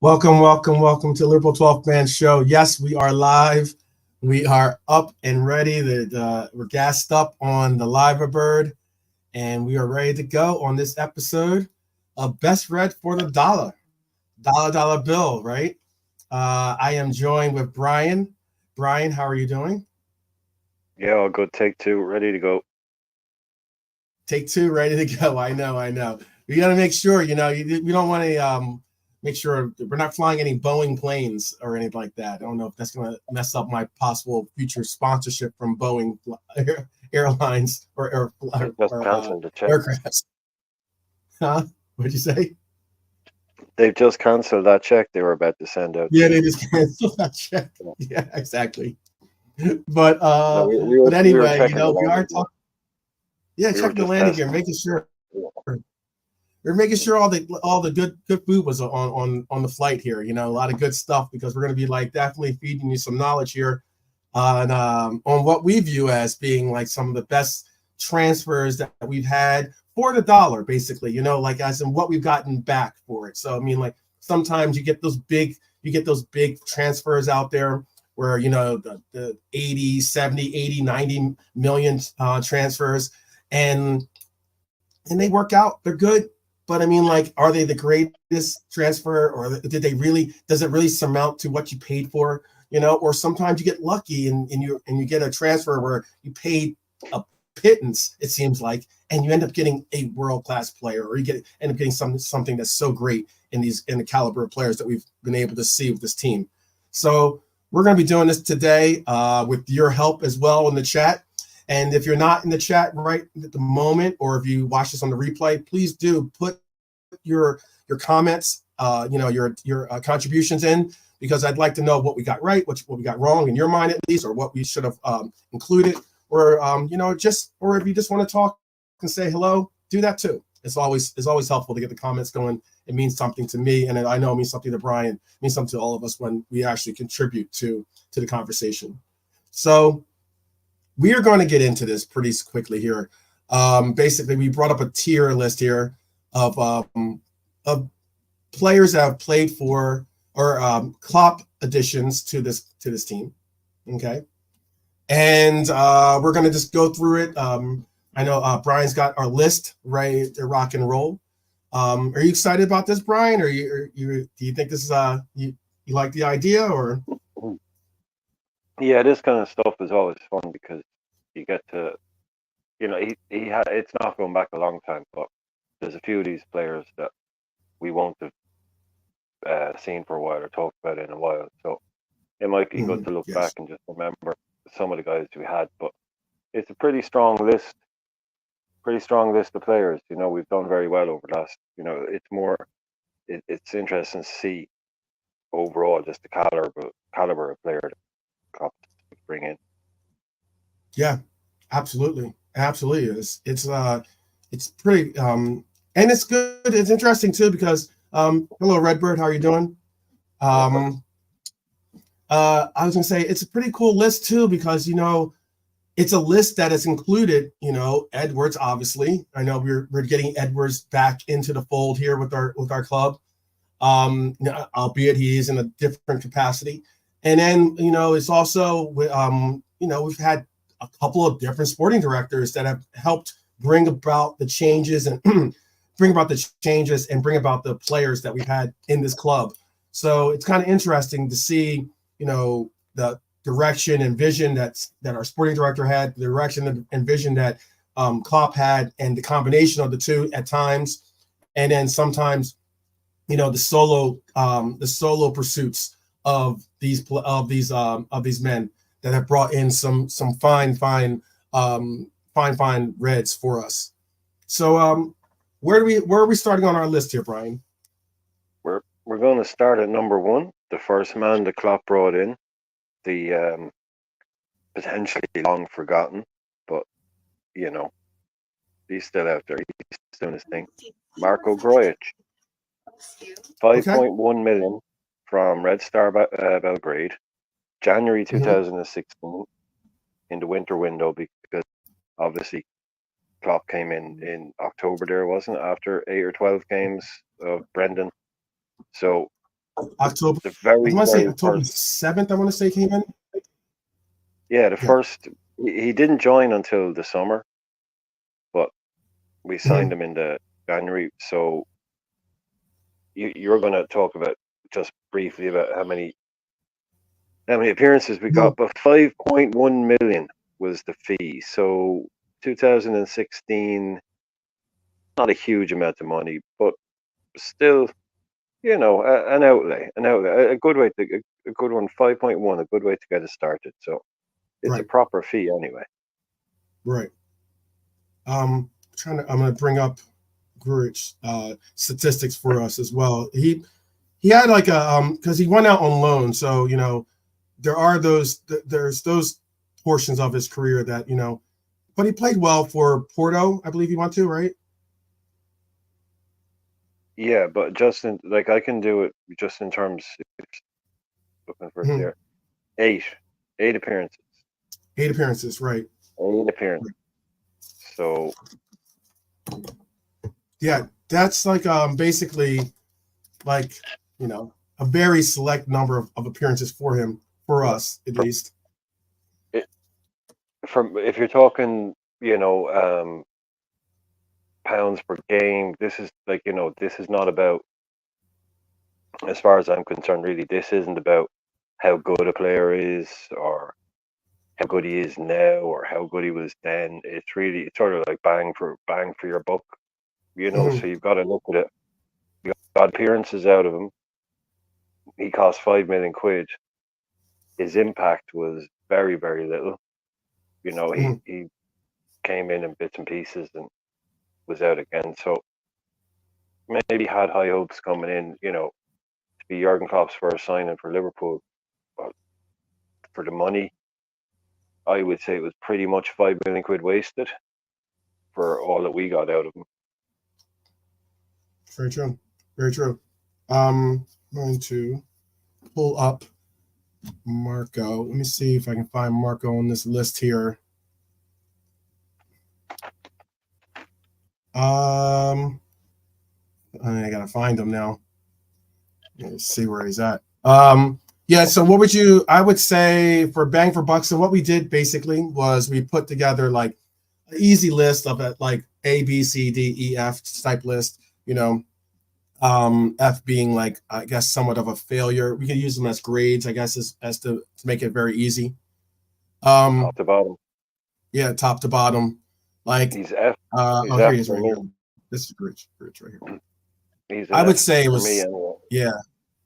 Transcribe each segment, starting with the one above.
Welcome to Liverpool 12th Man Show. Yes, we are live. We are up and ready. We're gassed up on the Live Bird, and we are ready to go on this episode of Best Read for the dollar bill, right? I am joined with Brian. Brian, how are you doing? Yeah, all good. Take two, ready to go. Take two, ready to go. I know. We got to make sure, we don't want to make sure we're not flying any Boeing planes or anything like that. I don't know if that's going to mess up my possible future sponsorship from Boeing airlines They just cancelled the check. aircrafts. Huh? What'd you say? They've just cancelled that check they were about to send out Yeah, to you. they just canceled that check. Yeah. Yeah, exactly. But No, uh, we but we were anyway, checking the we are landing gear. talking. Yeah, We were checking the just landing gear, testing. making sure Yeah. we're making sure all the good food was on the flight here. A lot of good stuff because we're going to be like definitely feeding you some knowledge here on what we view as being like some of the best transfers that we've had for the dollar, basically. Like as in what we've gotten back for it. So I mean, like sometimes you get those big transfers out there where the 80, 70, 80, 90 million transfers and they work out. They're good. But I mean, like, are they the greatest transfer, or does it really surmount to what you paid for? Or sometimes you get lucky and you get a transfer where you paid a pittance, it seems like, and you end up getting a world-class player, or end up getting something that's so great in the caliber of players that we've been able to see with this team. So we're going to be doing this today with your help as well in the chat. And if you're not in the chat right at the moment, or if you watch this on the replay, please do put your comments, your contributions in, because I'd like to know what we got right, what we got wrong in your mind at least, or what we should have included, or or if you just want to talk and say hello, do that too. It's always helpful to get the comments going. It means something to me, and I know it means something to Brian. It means something to all of us when we actually contribute to the conversation. So we are going to get into this pretty quickly here. Basically, we brought up a tier list here of players that have played for, or Klopp additions to this team. Okay, and we're going to just go through it. I know Brian's got our list ready to rock and roll. Are you excited about this, Brian? Or do you think this is you like the idea, or? Yeah, this kind of stuff is always fun because you get to, it's not going back a long time, but there's a few of these players that we won't have seen for a while or talked about in a while. So it might be good to look back Yes. and just remember some of the guys we had. But it's a pretty strong list of players. We've done very well over the last. It's more. It's interesting to see overall just the caliber of player that Klopp bring in. Yeah, absolutely. It's pretty and it's good. It's interesting too because hello Redbird, how are you doing? Um, I was gonna say it's a pretty cool list too because it's a list that has included Edwards. Obviously, I know we're getting Edwards back into the fold here with our club, albeit he is in a different capacity. And then it's also we've had a couple of different sporting directors that have helped bring about the changes and bring about the players that we've had in this club. So it's kind of interesting to see the direction and vision that our sporting director had, the direction and vision that Klopp had, and the combination of the two at times, and then sometimes the solo pursuits of these men that have brought in some fine reds for us. So where are we starting on our list here, Brian? We're going to start at number one, the first man the Klopp brought in, the potentially long forgotten, but he's still out there. He's doing his thing. Marco Grujic, Okay. 5.1 million from Red Star Belgrade, January 2016 in the winter window, because obviously Klopp came in October there, wasn't it, after 8 or 12 games of Brendan. So October. The I very, want to say very October first. 7th. I want to say came in. Yeah, the Yeah. first. He didn't join until the summer, but we signed Mhm. him in the January. So you're going to talk about just briefly about how many appearances we Mhm. got, but 5.1 million was the fee. So 2016, not a huge amount of money, but still, an outlay, a good way to a good one. 5.1, a good way to get it started. So it's a Right. proper fee anyway. Right. I'm going to bring up Grich statistics for us as well. He had like a because he went out on loan, so there are there's those portions of his career that but he played well for Porto, I believe he went to, right? Yeah, but just in like I can do it just in terms looking for it Mhm. there. Eight, eight appearances, 8 appearances, right? 8 appearances. So Yeah, that's like basically like a very select number of appearances for him, for yeah, us at from least. it, from if you're talking, pounds per game, this is like this is not about, as far as I'm concerned, really, this isn't about how good a player is or how good he is now or how good he was then. It's sort of like bang for your buck, Mhm. So you've got to look at it. You got appearances out of him. He cost 5 million quid. His impact was very, very little. He Mhm. he came in bits and pieces and was out again. So maybe had high hopes coming in, to be Jurgen Klopp's first signing for Liverpool. But for the money, I would say it was pretty much 5 million quid wasted for all that we got out of him. Very true. Very true. Going to pull up Marco. Let me see if I can find Marco on this list here. Um, I gotta find him now. Let's see where he's at. Yeah. So, what would you? I would say for bang for buck. So, what we did basically was we put together like an easy list of it, like A, B, C, D, E, F type list. F being like I guess somewhat of a failure. We could use them as grades, I guess, as to make it very easy. Top Um, to bottom. yeah, top to bottom. Like, He's F. He's oh, here F he is for right me. here. This is Rich right here. He's an I would F say it for me was, anyway. yeah,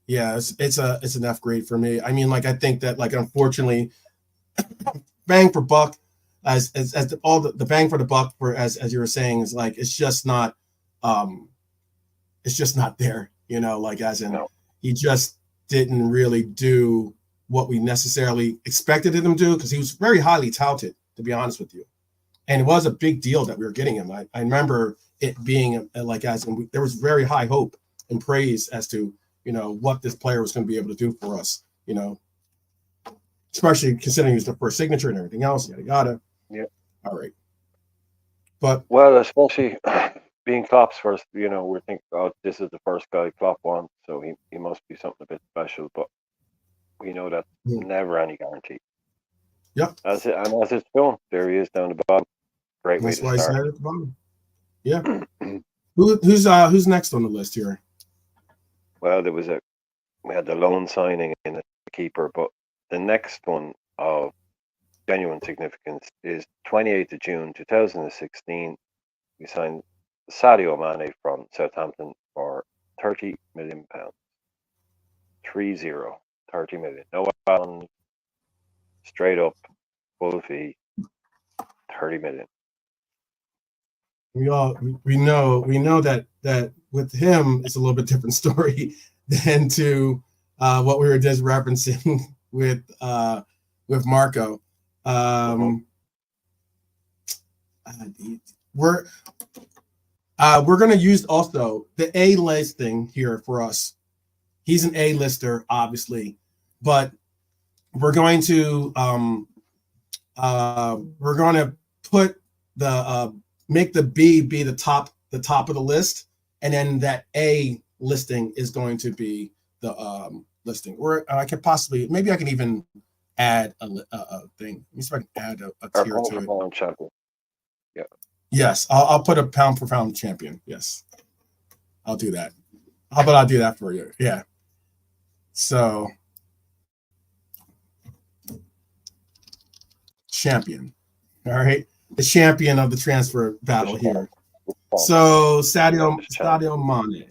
yeah. It's an F grade for me. I mean, like I think that like unfortunately, bang for buck, as all the bang for the buck for as you were saying is like um it's just not there. Like as in No. he just didn't really do what we necessarily expected him to do because he was very highly touted, to be honest with you. And it was a big deal that we were getting him. I remember it being like as and there was very high hope and praise as to what this player was going to be able to do for us. Especially considering he was the first signature and everything else. Yada yada. Yeah. All right, but Well, especially being Klopp's first, we're thinking, oh, this is the first guy Klopp wants, so he must be something a bit special. But we know that's never any guarantee. yep, As it's shown, there he is down the bottom. Great way that's to why he's start. there at the bottom. Yeah. Who's next on the list here? Well, we had the loan signing and a keeper, but the next one of genuine significance is 28th of June 2016. We signed Sadio Mane from Southampton for £30 million. 30 million. No add-ons, straight up, full fee, 30 million. We know that with him it's a little bit different story than to what we were just referencing with Marco. Mm-hmm. Um, we're we're gonna use also the A listing here for us. He's an A lister, obviously, but we're going to put the make the B be the top of the list, and then that A listing is going to be listing, or I could possibly maybe I can even add a thing. Let me see if I can add a Our tier pound to for it. pound champion. Yeah. Yes, I'll put a pound for pound champion. Yes, I'll do that. How about I'll do that for you? Yeah. So champion. All right. The champion of the transfer battle Just champ. here. So Just champ. Sadio Mane.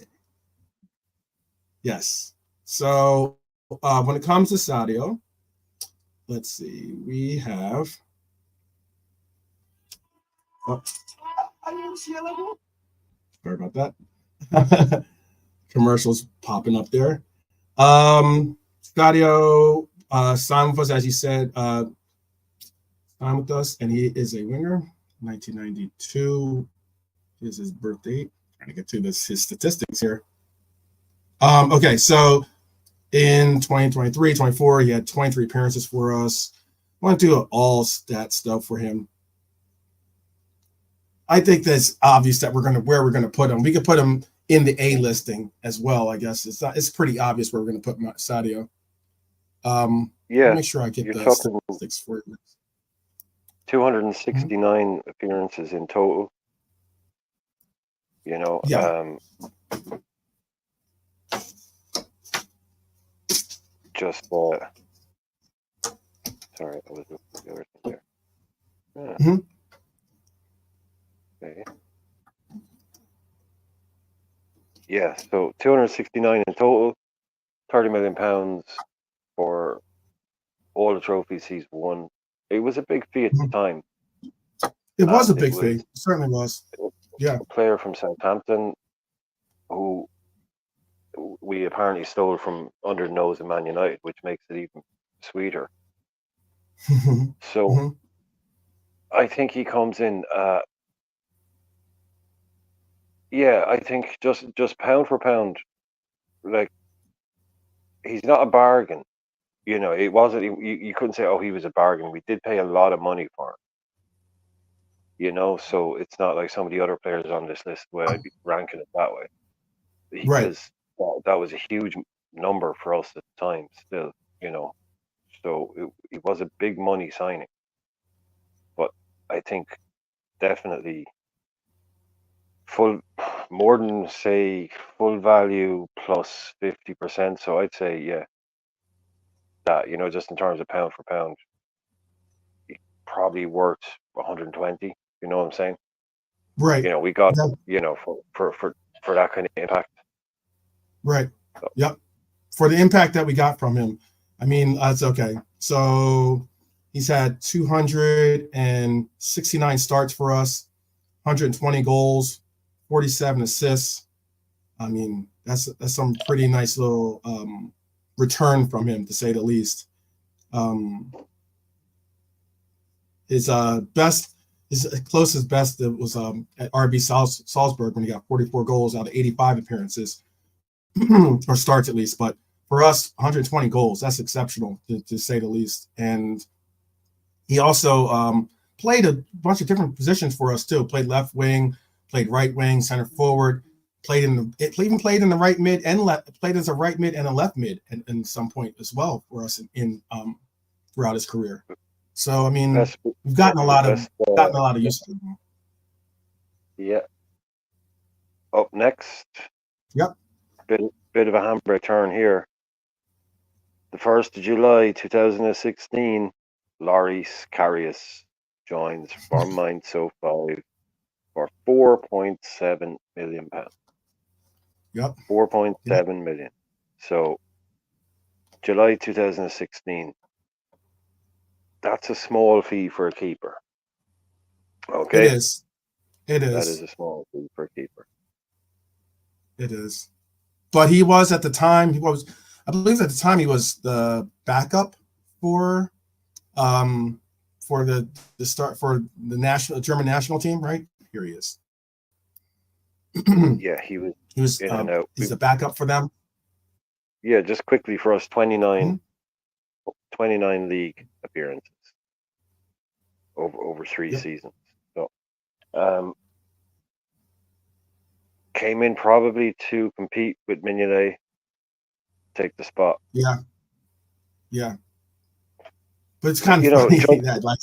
Yes. So when it comes to Sadio, let's see. We have. Oh, sorry about that. Commercials popping up there. Sadio signed with us, as you said, signed with us, and he is a winner. 1992 is his birth date. Trying to get to his statistics here. Okay, so in 2023, 24, he had 23 appearances for us. I want to do all stat stuff for him. I think that's obvious that where we're gonna put him. We could put him in the A listing as well. I guess it's pretty obvious where we're gonna put Sadio. Yeah, make sure I get you're the talking statistics for you. 269 appearances in total. You know, Yeah. Just sorry, I was looking at the other thing there. Yeah. Mm-hmm. Okay. Yeah, so 269 in total, 30 million pounds for all the trophies he's won. It was a big fee at the time. It was a It big was fee. It certainly was. Yeah. a player from Southampton who we apparently stole from under the nose of Man United, which makes it even sweeter. So I think he comes in. Yeah, I think just pound for pound, like he's not a bargain. You know, it wasn't. You couldn't say, "Oh, he was a bargain." We did pay a lot of money for him. You know, so it's not like some of the other players on this list where I'd be ranking it that way Right. because that was a huge number for us at the time. Still, you know, so it was a big money signing. But I think definitely full, more than say full value plus 50%. So I'd say yeah, that just in terms of pound for pound, probably worth 120. You know what I'm saying? Right. We got Yeah. for that kind of impact. Right. So. Yep. For the impact that we got from him, I mean, that's okay. So he's had 269 starts for us, 120 goals, 47 assists. I mean, that's some pretty nice little return from him, to say the least. His closest best was at RB Salzburg when he got 44 goals out of 85 appearances or starts at least. But for us, 120 goals, that's exceptional to say the least. And he also played a bunch of different positions for us too. Played left wing, played right wing, center forward. Played in the right mid and played as a right mid and a left mid in some point as well for us in throughout his career. So I mean, we've gotten a lot of use of him. Yeah. Up next. Yep. Bit of a handbrake turn here. The 1st of July 2016, Loris Karius joins from Mainz 05 for £4.7 million. Yep. 4.7 million. So July 2016. That's a small fee for a keeper. Okay. It is. That is a small fee for a keeper. It is. But he was at the time, I believe at the time he was the backup for the start for the German national team, right? Here he is. Yeah, he was in and out. He's a backup for them. Yeah, just quickly for us, 29 league appearances over 3 seasons. So came in probably to compete with Mignolet take the spot. Yeah. But it's kind of funny that like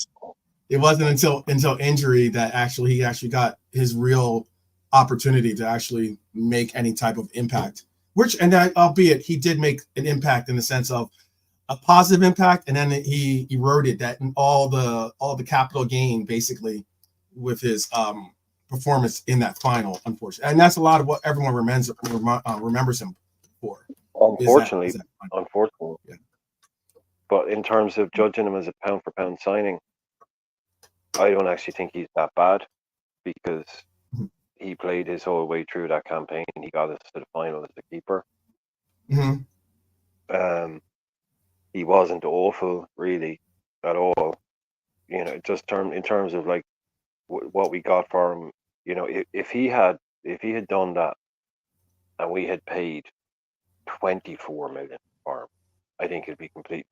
it wasn't until injury that he actually got his real opportunity to actually make any type of impact. Albeit he did make an impact in the sense of a positive impact, and then he eroded that in all the capital gain basically with his performance in that final, unfortunately. And that's a lot of what everyone remembers him for. Unfortunately. Yeah. But in terms of judging him as a pound for pound signing, I don't actually think he's that bad, because he played his whole way through that campaign. He got us to the final as the keeper. Mm-hmm. He wasn't awful really at all. Just in terms of like what we got for him. If he had done that and we had paid 24 million for him, I think it'd be a completely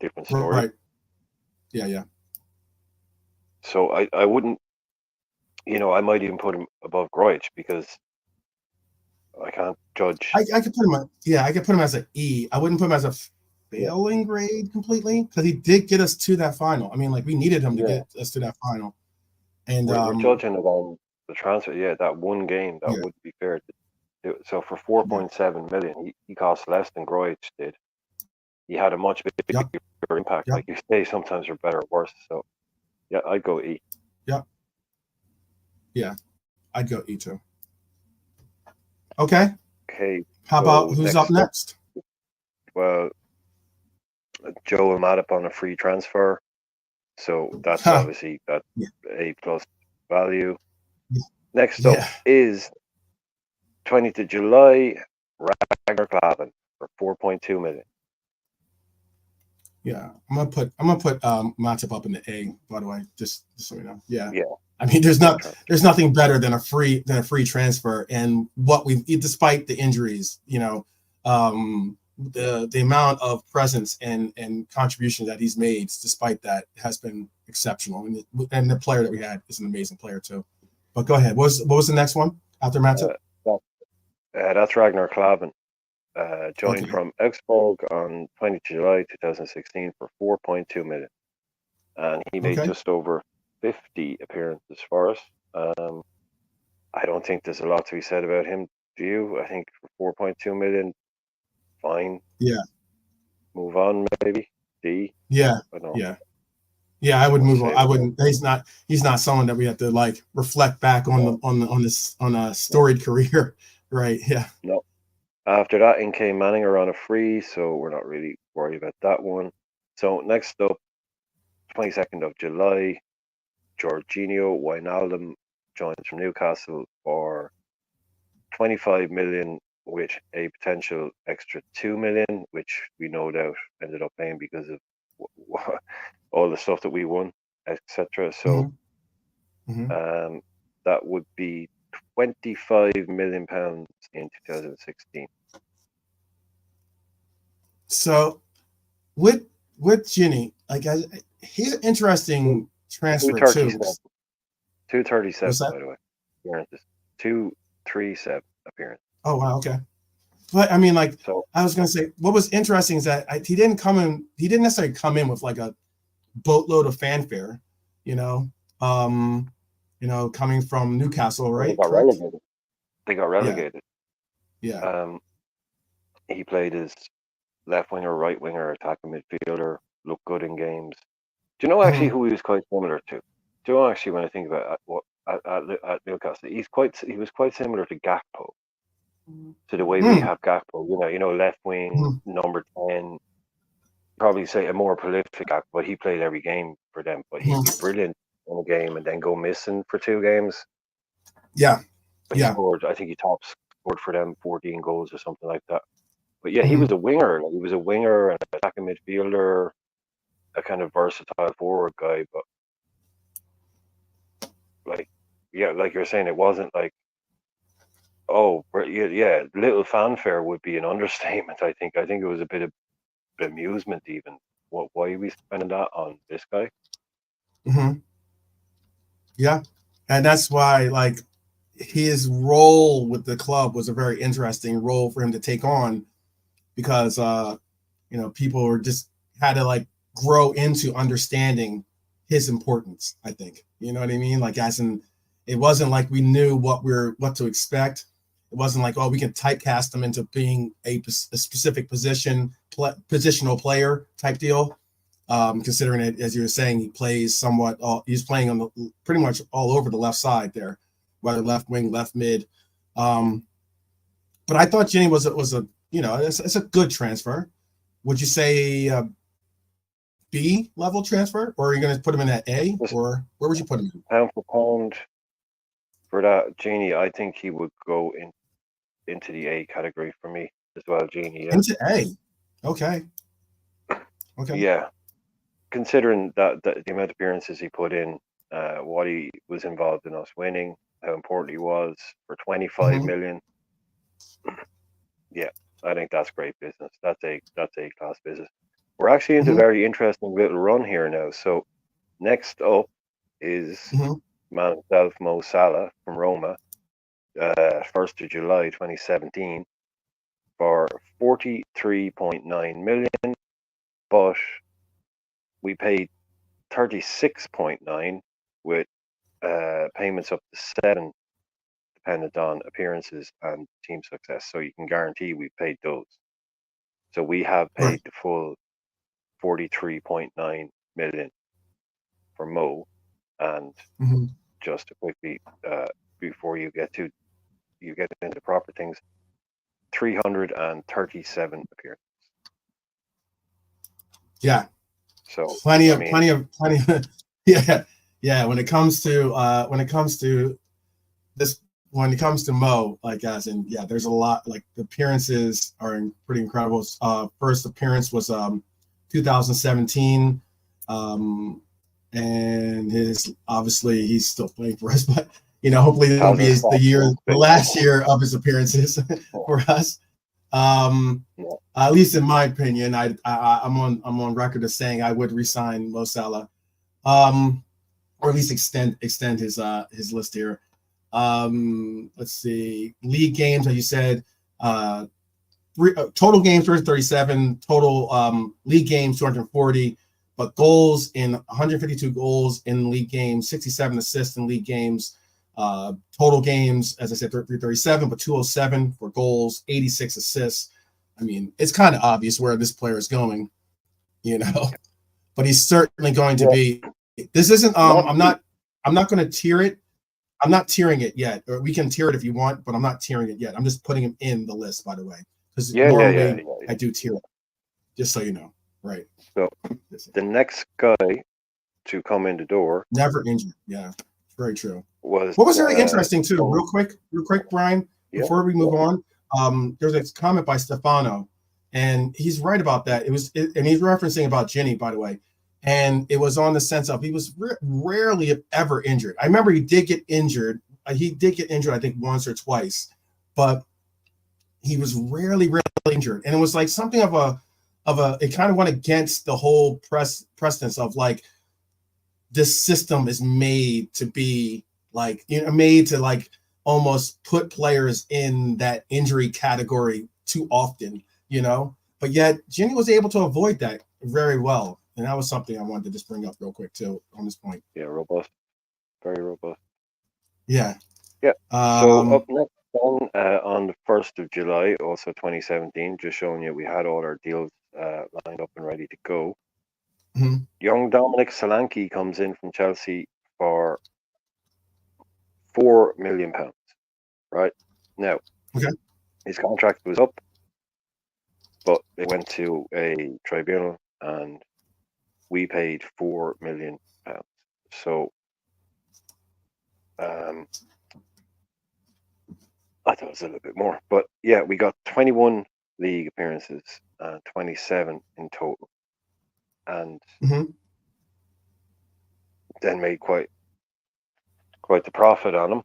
different story. Right. Yeah. So I wouldn't, I might even put him above Groich, because I can't judge. I could put him as an E. I wouldn't put him as a failing grade completely, because he did get us to that final. I mean, like, we needed him to get us to that final. And we're judging it on the transfer. Yeah, that one game, that would be fair to do. So for 4.7 million, he cost less than Groich did. He had a much bigger impact. Like you say, sometimes they're better or worse. So yeah, I'd go E. Yeah, I'd go E too. Okay. How about who's up next? Well, Joe Matip on a free transfer. So that's obviously that A plus value. Next up is 20th of July, Ragnar Klavan for 4.2 million. Yeah, I'm gonna put Matip up in the A. By the way, just so you know. Yeah. I mean, there's nothing better than a free transfer, and despite the injuries, the amount of presence and contribution that he's made, despite that, has been exceptional. And the player that we had is an amazing player too. But go ahead. What was the next one after Matip? That's Ragnar Klavan. Joined from Augsburg on 20th July 2016 for 4.2 million, and he made just over 50 appearances for us. I don't think there's a lot to be said about him. Do you? I think for 4.2 million, fine. Yeah. Move on, maybe D. Yeah. I would move on. I wouldn't. He's not someone that we have to like reflect back on a storied career, right? Yeah. No. After that, in came Manninger on a free, so we're not really worried about that one. So next up, 22nd of July, Jorginho Wijnaldum joins from Newcastle for 25 million, with a potential extra 2 million, which we no doubt ended up paying because of all the stuff that we won, etc. So that would be 25 million pounds in 2016. So with Ginny, like he's an interesting transfer too. 237, by the way. Appearances. 237 appearance. Oh wow, okay. But I mean, like, I was gonna say, what was interesting is that he didn't necessarily come in with like a boatload of fanfare, coming from Newcastle, right? They got relegated. Yeah. He played as left winger, right winger, attacking midfielder, looked good in games. Do you know actually who he was quite similar to? Do you know actually, when I think about at Newcastle, he was quite similar to Gakpo. To the way we have Gakpo, left wing, number 10, probably say a more prolific Gakpo, but he played every game for them. But he'd be brilliant in a game and then go missing for 2 games. Yeah. But he scored, I think he scored for them 14 goals or something like that. But yeah, he was a winger. He was a winger and an attacking midfielder, a kind of versatile forward guy. But like you're saying, it wasn't like, little fanfare would be an understatement. I think it was a bit of amusement even. Why are we spending that on this guy? Yeah, and that's why like his role with the club was a very interesting role for him to take on, because people were just had to like grow into understanding his importance. I think, you know what I mean? Like, as in, it wasn't like we knew what to expect. It wasn't like, oh, we can typecast him into being a specific positional player type deal. Considering it, as you were saying, he plays somewhat. He's playing on pretty much all over the left side there, whether left wing, left mid. But I thought Jenny was a it's a good transfer. Would you say B level transfer, or are you going to put him in at A, or where would you put him in? Pound for pound for that Genie, I think he would go into the A category for me as well. Genie, yeah. Into A, okay. Yeah, considering that the amount of appearances he put in, what he was involved in us winning, how important he was for 25 million. Yeah, I think that's great business. That's a class business. We're actually into a very interesting little run here now. So next up is man himself, Mo Salah from Roma, 1st of July 2017 for 43.9 million, but we paid 36.9 with payments up to 7 dependent on appearances and team success. So you can guarantee we've paid those. So we have paid the full 43.9 million for Mo. And just to quickly, before you get into the proper things, 337 appearances. Yeah. So plenty of yeah. When it comes to this, when it comes to Mo, like, as in, yeah, there's a lot. Like, the appearances are pretty incredible. First appearance was 2017, and obviously he's still playing for us, but hopefully it'll be the last year of his appearances for us. At least in my opinion, I'm on record as saying I would resign Mo Salah, or at least extend his list here. Let's see, league games, as you said, total games 337, total league games 240, but goals in 152 goals in league games, 67 assists in league games. Total games, as I said, 337, but 207 for goals, 86 assists. I mean, it's kind of obvious where this player is going, but he's certainly going to be. This isn't. I'm not going to tier it. I'm not tiering it yet. Or we can tier it if you want, but I'm not tiering it yet. I'm just putting him in the list, by the way, because normally I do tier it. Just so you know, right? So the next guy to come in the door, never injured. Yeah, very true. What was very interesting too, real quick, Brian, before we move on. There's a comment by Stefano, and he's right about that. And he's referencing about Ginny, by the way, and it was on the sense of he was rarely ever injured. I remember he did get injured. I think once or twice, but he was rarely injured, and it was like something of a. It kind of went against the whole precedence of like this system is made to be like made to like almost put players in that injury category too often, but yet Ginny was able to avoid that very well. And that was something I wanted to just bring up real quick too on this point. Yeah, robust. Very robust. Yeah. Yeah. So up next on the 1st of July, also 2017, just showing you we had all our deals lined up and ready to go. Young Dominic Solanke comes in from Chelsea for £4 million. Right now, his contract was up, but it went to a tribunal, and we paid £4 million. So, I thought it was a little bit more, but yeah, we got 21 league appearances, 27 in total, and then made quite the profit on him.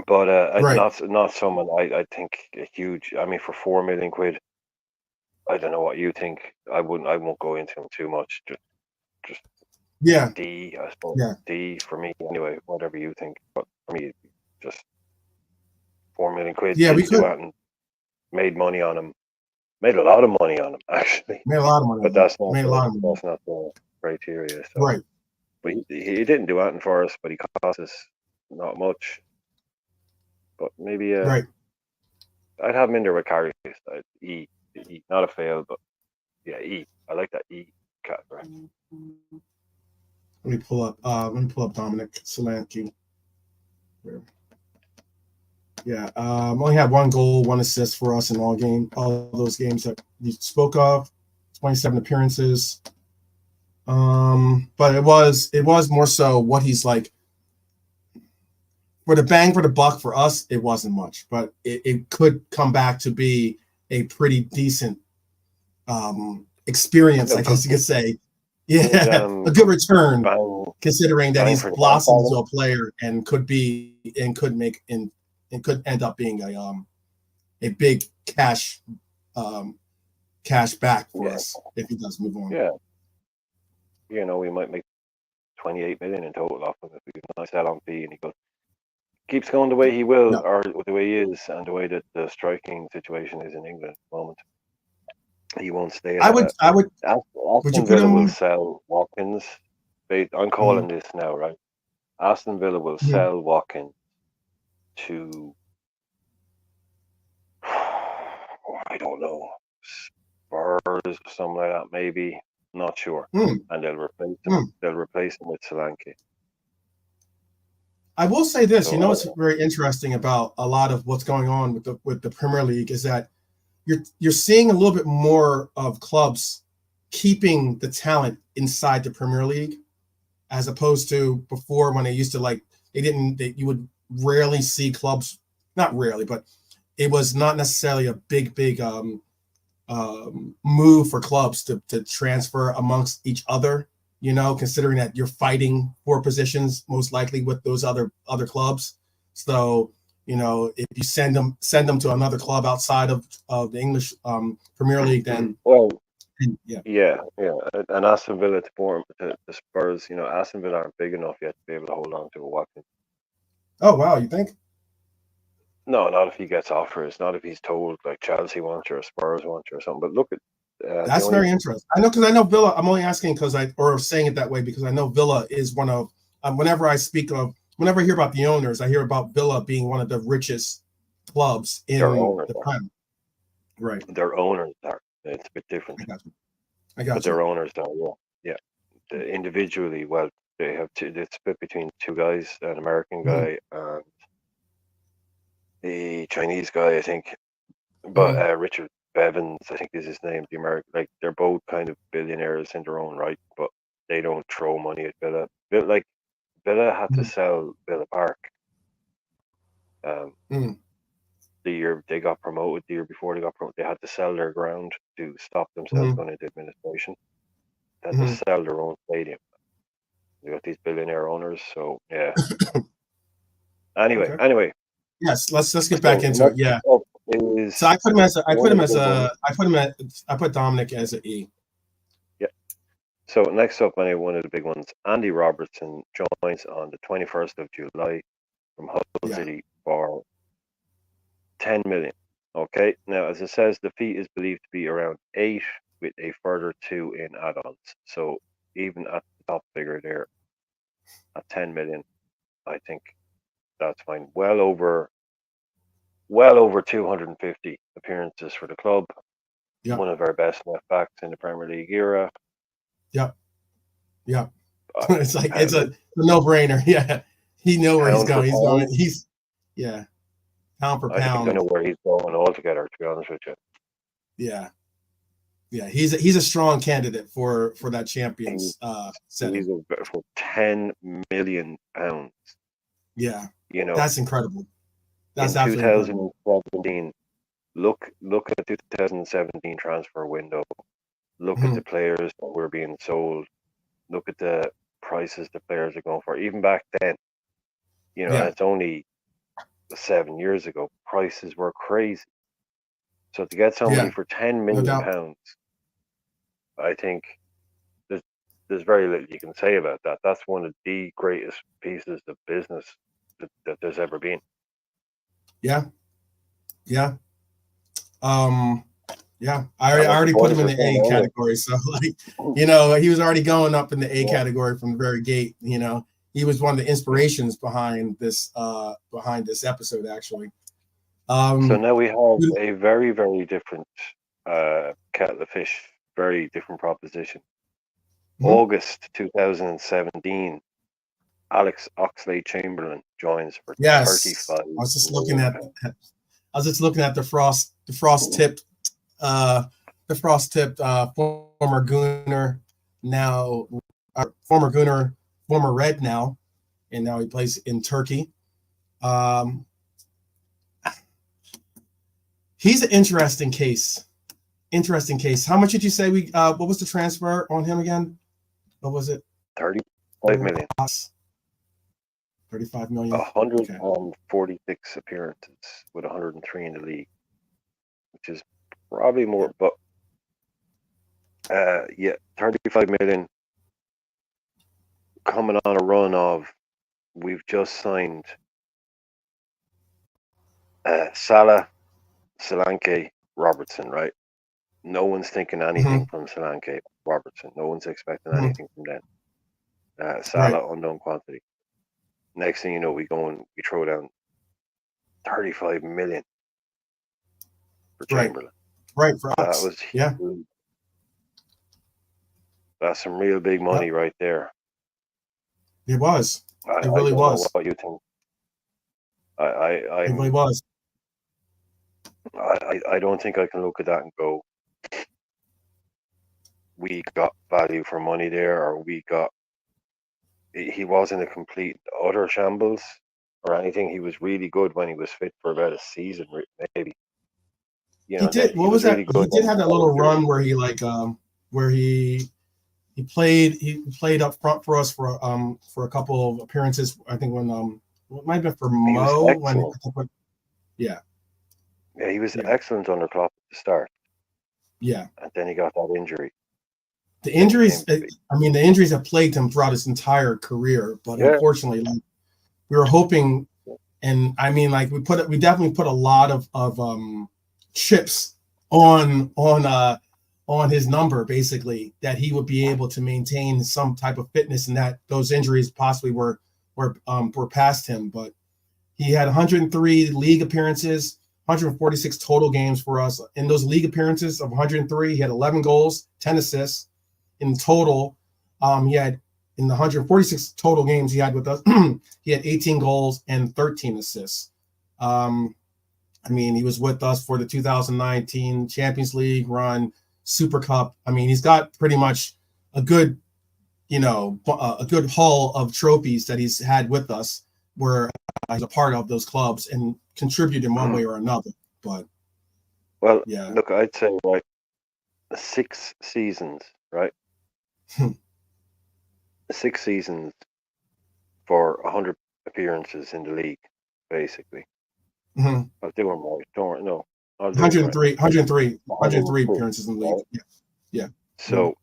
But not someone I think a huge. I mean, for £4 million, I don't know what you think. I won't go into him too much. Just D, I suppose. Yeah. D for me anyway. Whatever you think, but for me, just £4 million. Yeah, we could. And made money on him. Made a lot of money on him, actually. Made a lot of money. But that's Made a lot of money. that's not the criteria. So. Right. But he didn't do anything for us, but he cost us not much. But maybe Right. I'd have him in there with Karius. E, not a fail, but yeah, E. I like that E category. Let me pull up Dominic Solanke. Yeah, only had 1 goal, 1 assist for us in all those games that you spoke of. 27 appearances. But it was more so what he's like. For the bang for the buck for us, it wasn't much, but it could come back to be a pretty decent experience, I guess you could say. Yeah, a good return, considering that he's blossomed into a player and could end up being a big cash back for us if he does move on. Yeah, we might make 28 million in total off him if we can sell on fee, and he keeps going the way he will, or the way he is, and the way that the striking situation is in England at the moment. He won't stay. Would Aston Villa will sell Watkins. I'm calling this now, right? Aston Villa will sell Watkins to I don't know, Spurs or something like that, maybe. Not sure. And they'll replace him. They'll replace him with Solanke. I will say this. What's very interesting about a lot of what's going on with the Premier League is that you're seeing a little bit more of clubs keeping the talent inside the Premier League, as opposed to before when they used to you would rarely see clubs, not rarely, but it was not necessarily a big move for clubs to transfer amongst each other, considering that you're fighting for positions most likely with those other clubs. So, if you send them to another club outside of the English Premier League, then yeah. And Aston Villa to the Spurs, Aston Villa aren't big enough yet to be able to hold on to a Watkins. Oh wow, you think? No, not if he gets offers. Not if he's told like Chelsea wants you or Spurs want you or something. But look at that's very interesting. I know Villa. I'm only asking or saying it that way because I know Villa is one of. Whenever I hear about the owners, I hear about Villa being one of the richest clubs in the Prem. Right. Their owners are. It's a bit different. I got but their owners are. Yeah. Individually, well, they have it's split between 2 guys, an American guy and the Chinese guy, I think. But Richard Bevins, I think is his name, the American. They're both kind of billionaires in their own right, but they don't throw money at Villa. Villa had to sell Villa Park. The year they got promoted, the year before they got promoted, they had to sell their ground to stop themselves going into administration. They had to sell their own stadium. They got these billionaire owners, so yeah. Anyway. Yes, let's get back into it. Yeah. So I put Dominic as an E. Yeah. So next up, one of the big ones, Andy Robertson joins on the 21st of July from Hull City for 10 million. Okay. Now, as it says, the fee is believed to be around 8 with a further 2 in add-ons. So even at the top figure there, at 10 million, I think that's fine. Well over 250 appearances for the club. Yep. One of our best left backs in the Premier League era. Yep. It's a no-brainer. Yeah, he knows where he's going. Pound for pound. I don't know where he's going altogether, to be honest with you. Yeah. He's a strong candidate for that Champions setting. He's for £10 million. Yeah, that's incredible. That's in 2017. Look at the 2017 transfer window. Look at the players that were being sold. Look at the prices the players are going for. Even back then, and it's only 7 years ago. Prices were crazy. So to get somebody for £10 million, I think there's very little you can say about that. That's one of the greatest pieces of business that there's ever been. Yeah. Yeah, I already put him in the A category. So, like, he was already going up in the A category from the very gate. He was one of the inspirations behind this episode, actually. So now we have a very, very different kettle of fish, very different proposition. August 2017, Alex Oxlade-Chamberlain joins for 35. I was just looking at the frost-tipped former Gooner, now former Red now, and now he plays in Turkey. He's an interesting case. How much did you say what was the transfer on him again? What was it? 35 million. 35 million. 146 appearances with 103 in the league, which is probably more, but 35 million, coming on a run of, we've just signed Salah, Solanke, Robertson, right? No one's thinking anything from Solanke, Robertson. No one's expecting anything from them. Salah, unknown quantity. Next thing you know, we throw down 35 million for Chamberlain. Right, for us. That was huge. That's some real big money right there. It was. It really was. What you think? It really was. I don't think I can look at that and go, we got value for money there, or he wasn't a complete utter shambles or anything. He was really good when he was fit for about a season, maybe. He did. What was that? Really he did have that little run where he where he played up front for us for a couple of appearances. I think when it might have been for Mo Yeah, he was excellent under Klopp at the start. Yeah, and then he got that injury. The injuries have plagued him throughout his entire career, but unfortunately, we were hoping, and we definitely put a lot of chips on his number, basically, that he would be able to maintain some type of fitness, and that those injuries possibly were past him. But he had 103 league appearances, 146 total games for us. In those league appearances of 103, he had 11 goals, 10 assists. In total, he had, in the 146 total games he had with us, he had 18 goals and 13 assists. He was with us for the 2019 Champions League run, Super Cup. He's got pretty much a good haul of trophies that he's had with us, where he's a part of those clubs and contribute in one way or another. But look, I'd say 6 seasons, right? 6 seasons for 100 appearances in the league, basically. I'll do them right. Don't no. 103 appearances in the league. Right? Yeah. So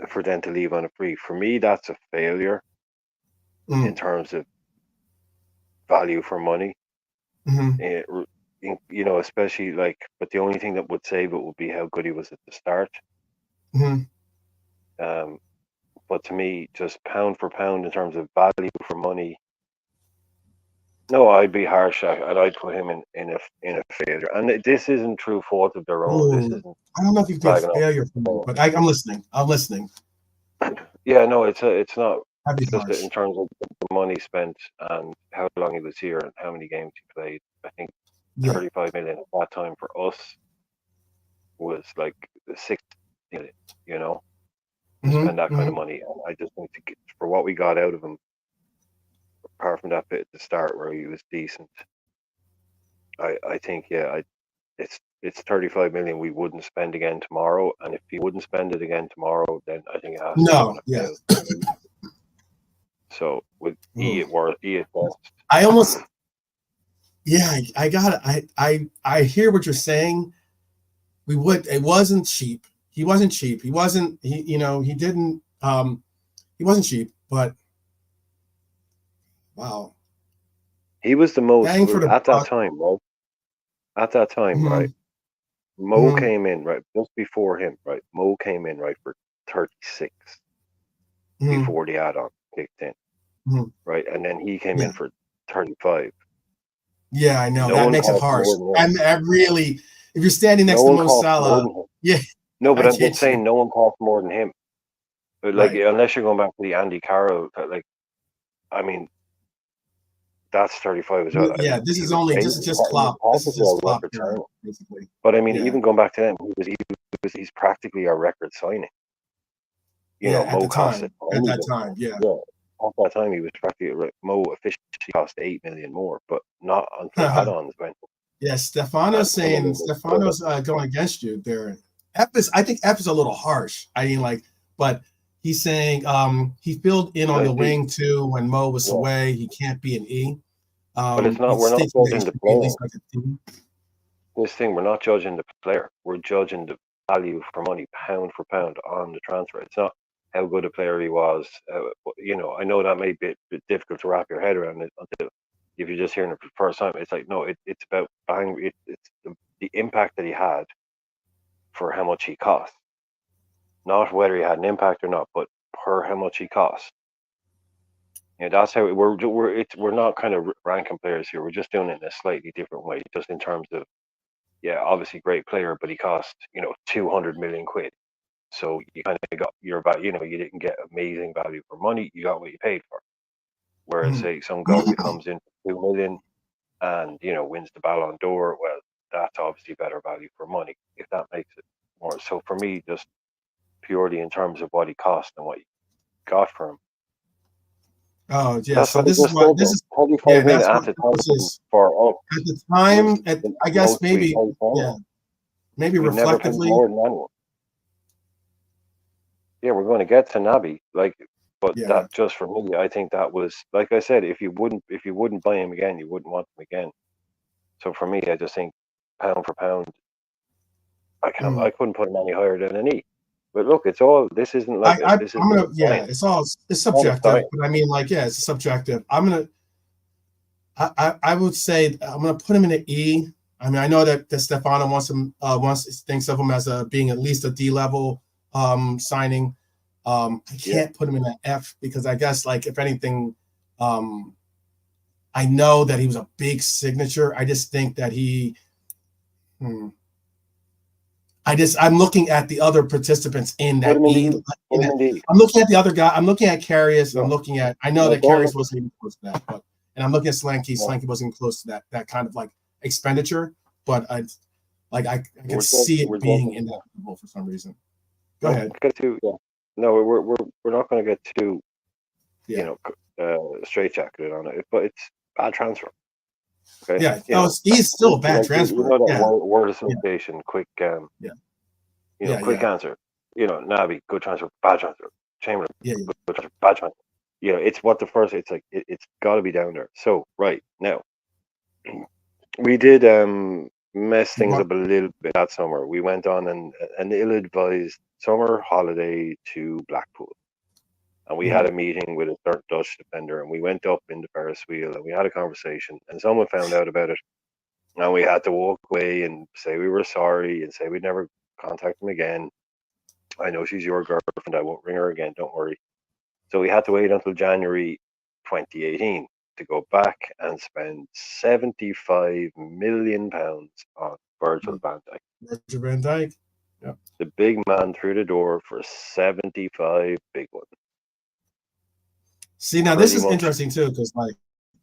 for them to leave on a free, for me, that's a failure in terms of value for money. Especially but the only thing that would save it would be how good he was at the start. But to me, just pound for pound in terms of value for money, no, I'd be harsh, and I'd put him in a failure. And this isn't true fault of their own. This isn't. I don't know if you can failure for me, but I'm listening. Yeah, no, it's not. Just harsh. In terms of the money spent and how long he was here and how many games he played. I think 35 million at that time for us was like 60 million, to spend that kind of money. And I just think for what we got out of him, apart from that bit at the start where he was decent, I think it's 35 million we wouldn't spend again tomorrow. And if he wouldn't spend it again tomorrow, then I think it has to fail. So with E at best. I almost, I got it. I hear what you're saying. It wasn't cheap. He wasn't cheap. He wasn't cheap, but wow. He was the most at that time, right? at that time, Mm-hmm. right? Mo Mm-hmm. came in right just before him, right? Mo came in right for 36 Mm-hmm. before the add-on kicked in, Mm-hmm. right? And then he came in Yeah. for 35. Yeah, I know. No That one makes it cost harsh. more than him. And I really, if you're standing No next to one Mo cost more Salah, than him. yeah, No, but I I'm just get you. saying, no one cost more than him. But like, Right. unless you're going back to the Andy Carroll, like, I mean, that's 35 as well. I Yeah, mean, this he is was only this is basically just Klopp. This is practically just our Klopp record era, signing. basically. But I mean, Yeah. even going back to them, he's practically our record signing. You Yeah, know, at the Mo cost it. time. At that time, yeah. Yeah, at that time he was practically Mo officially cost 8 million more, but not until add-ons went. Yeah, And some of them were Stefano's going against you there. I think F is a little harsh. I mean, like, but he's saying he filled in on the wing too when Mo was away. He can't be an E. But it's not. He's We're not stating that he judging the should be at player. least like a D. This thing, we're not judging the player. We're judging the value for money, pound for pound, on the transfer. It's not how good a player he was. You know, I know that may be a bit difficult to wrap your head around it until if you're just hearing it for the first time. It's like no, it's about bang. It's the impact that he had for how much he cost, not whether he had an impact or not, but per how much he cost. You know, that's how we're not kind of ranking players here. We're just doing it in a slightly different way, just in terms of obviously great player, but he cost 200 million quid. So you kind of got your value. You know, you didn't get amazing value for money. You got what you paid for. Whereas Mhm. say some guy comes in for 2 million and wins the Ballon d'Or, well, that's obviously better value for money if that makes it more. So for me, just purely in terms of what he cost and what you got for him. Oh yeah, That's so what I this is just why said this though. is 35 yeah, million that's at what the this time is for us at the was time. the I guess most we maybe paid for yeah, anyone. maybe We'd never paid reflectively. more than anyone. Yeah, we're going to get to Naby, but Yeah. that just for me, I think that was like I said, if you wouldn't buy him again, you wouldn't want him again. So for me, I just think pound for pound, I Mm. couldn't put him any higher than an E. But look, it's all this isn't like this I'm isn't gonna a yeah, science. it's Not a subjective, science. but I mean like yeah, it's subjective. I would say I'm gonna put him in an E. I mean I know that Stefano thinks of him as being at least a D level signing. I Yeah, can't put him in an F because I guess like if anything, um, I know that he was a big signature. I just think that hmm, I'm looking at the other participants in put that him in the E. E. Put him in the E. I'm looking at the other guy. I'm looking at Karius. Yeah. I know No, that don't Karius look at. wasn't even close to that, and I'm looking at Slanky. No, Slanky wasn't even close to that kind of like expenditure, but I could we're see it being judging. in that level for some reason. Go Don't ahead. get too. Yeah. No, we're not going to get too Yeah. straitjacketed on it, but it's bad transfer. Okay, Yeah. Oh, he's still a bad like transfer. that Yeah. word Yeah. association. Quick, Yeah. Yeah. quick Yeah. answer. Naby, good transfer, bad transfer. Chamberlain, Yeah. good transfer, bad transfer. It's what the first. It's like it's got to be down there. So right now, we did mess things Yeah. up a little bit that summer. We went on an ill-advised summer holiday to Blackpool. And we had Mhm. a meeting with a certain Dutch defender, and we went up in the Ferris wheel, and we had a conversation, and someone found out about it, and we had to walk away and say we were sorry and say we'd never contact him again. I know she's your girlfriend. I won't ring her again. Don't worry. So we had to wait until January 2018 to go back and spend £75 million on Virgil van Dijk. Virgil van Dijk. Yeah. The big man through the door for 75 big ones. See, now this Pretty is much interesting too, because like,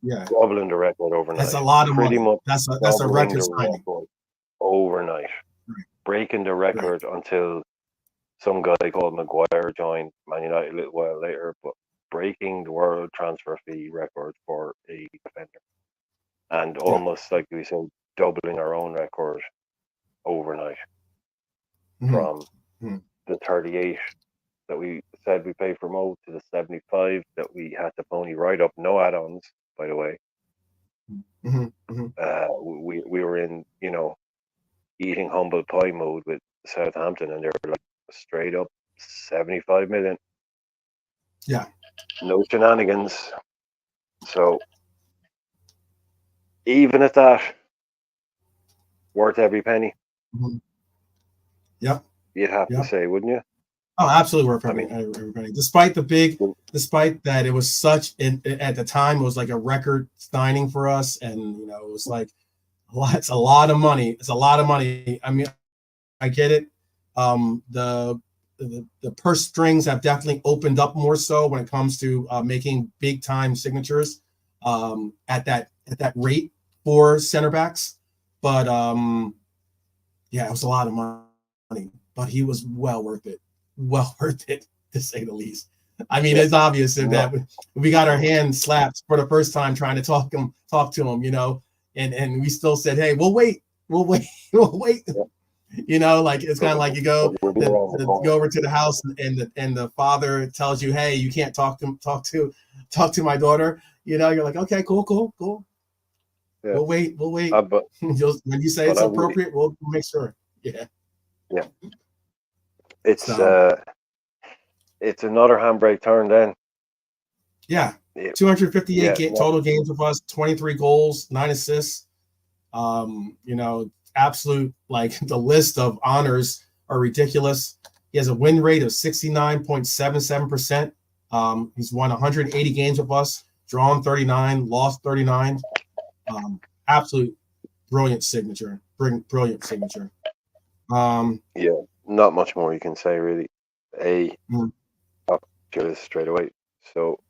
yeah, doubling the record that's overnight. a lot of Pretty money. much That's a doubling record the signing. record overnight. Right. Breaking the Right. record until some guy called Maguire joined Man United a little while later, but breaking the world transfer fee record for a defender. And Yeah. almost like we said, doubling our own record overnight Mm-hmm. from Mm-hmm. the 38 that we said we paid for Mo to the 75 that we had to pony right up, no add-ons, by the way. Mm-hmm. Mm-hmm. We were in, eating humble pie mode with Southampton, and they were like straight up 75 million. Yeah. No shenanigans. So even at that, worth every penny. Mhm. Yep. You'd have to Yep. say, wouldn't you? Oh, absolutely worth I mean, everybody. Despite that it was such at the time it was like a record signing for us, and it was like it's a lot of money. It's a lot of money. I mean, I get it. The purse strings have definitely opened up more so when it comes to making big time signatures at that rate for center backs. But yeah, it was a lot of money, but he was well worth it. Well worth it, to say the least. I mean, it's obvious that we got our hands slapped for the first time trying to talk to him, and we still said, hey, we'll wait. We'll wait. Like it's kind of like you go over to the house and the father tells you, hey, you can't talk to my daughter. You're like, okay, cool. Yeah. We'll wait. But when you say it's appropriate, we'll make sure. Yeah. It's another handbrake turn then. Yeah. 258 total games with us, 23 goals, 9 assists. Absolute, like, the list of honors are ridiculous. He has a win rate of 69.77%. He's won 180 games with us, drawn 39, lost 39. Absolute brilliant signature. Brilliant signature. Not much more you can say, really. I'll share this straight away. So,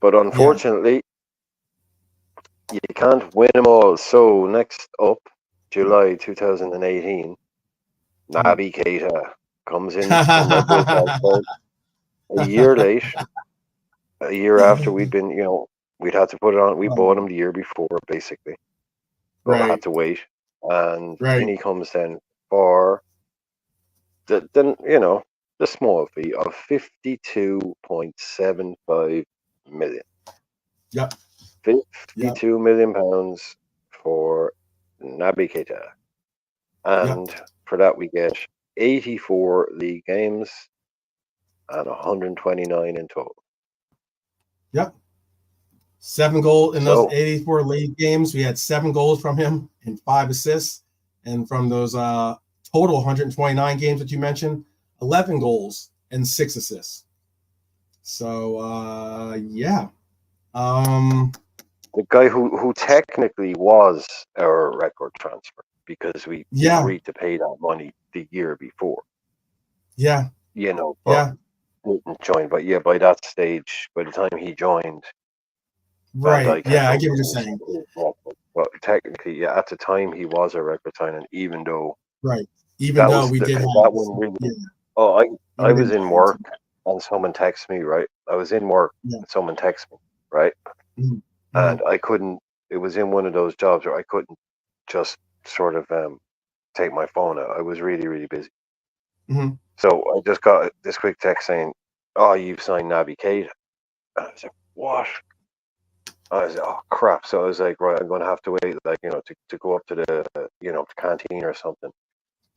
but unfortunately, you can't win them all. So next up, July 2018, Naby Keita comes in from Red Bull Salzburg a year late, a year after we'd been, we'd had to put it on. We bought him the year before, basically. But I had to wait. And in he comes then for the small fee of 52.75 million. Yep. 52 million pounds for Naby Keita. And for that we get 84 league games and 129 in total. Yep. 7 goals in those 84 league games. We had 7 goals from him and 5 assists. And from those total 129 games that you mentioned, 11 goals and 6 assists. So the guy who technically was our record transfer because we agreed to pay that money the year before. Yeah. Didn't join, but by that stage, by the time he joined, right? I get what you're saying. Well, technically, at the time he was a record signing, even though we did have that one really. Oh, I was in work and someone texted me. Right, I was in work and someone texted me. Right, and I couldn't. It was in one of those jobs where I couldn't just sort of take my phone out. I was really, really busy. So I just got this quick text saying, "Oh, you've signed Naby Keita." And I was like, "What?" I was like, "Oh crap!" So I was like, "Right, I'm going to have to wait, to go up to the, canteen or something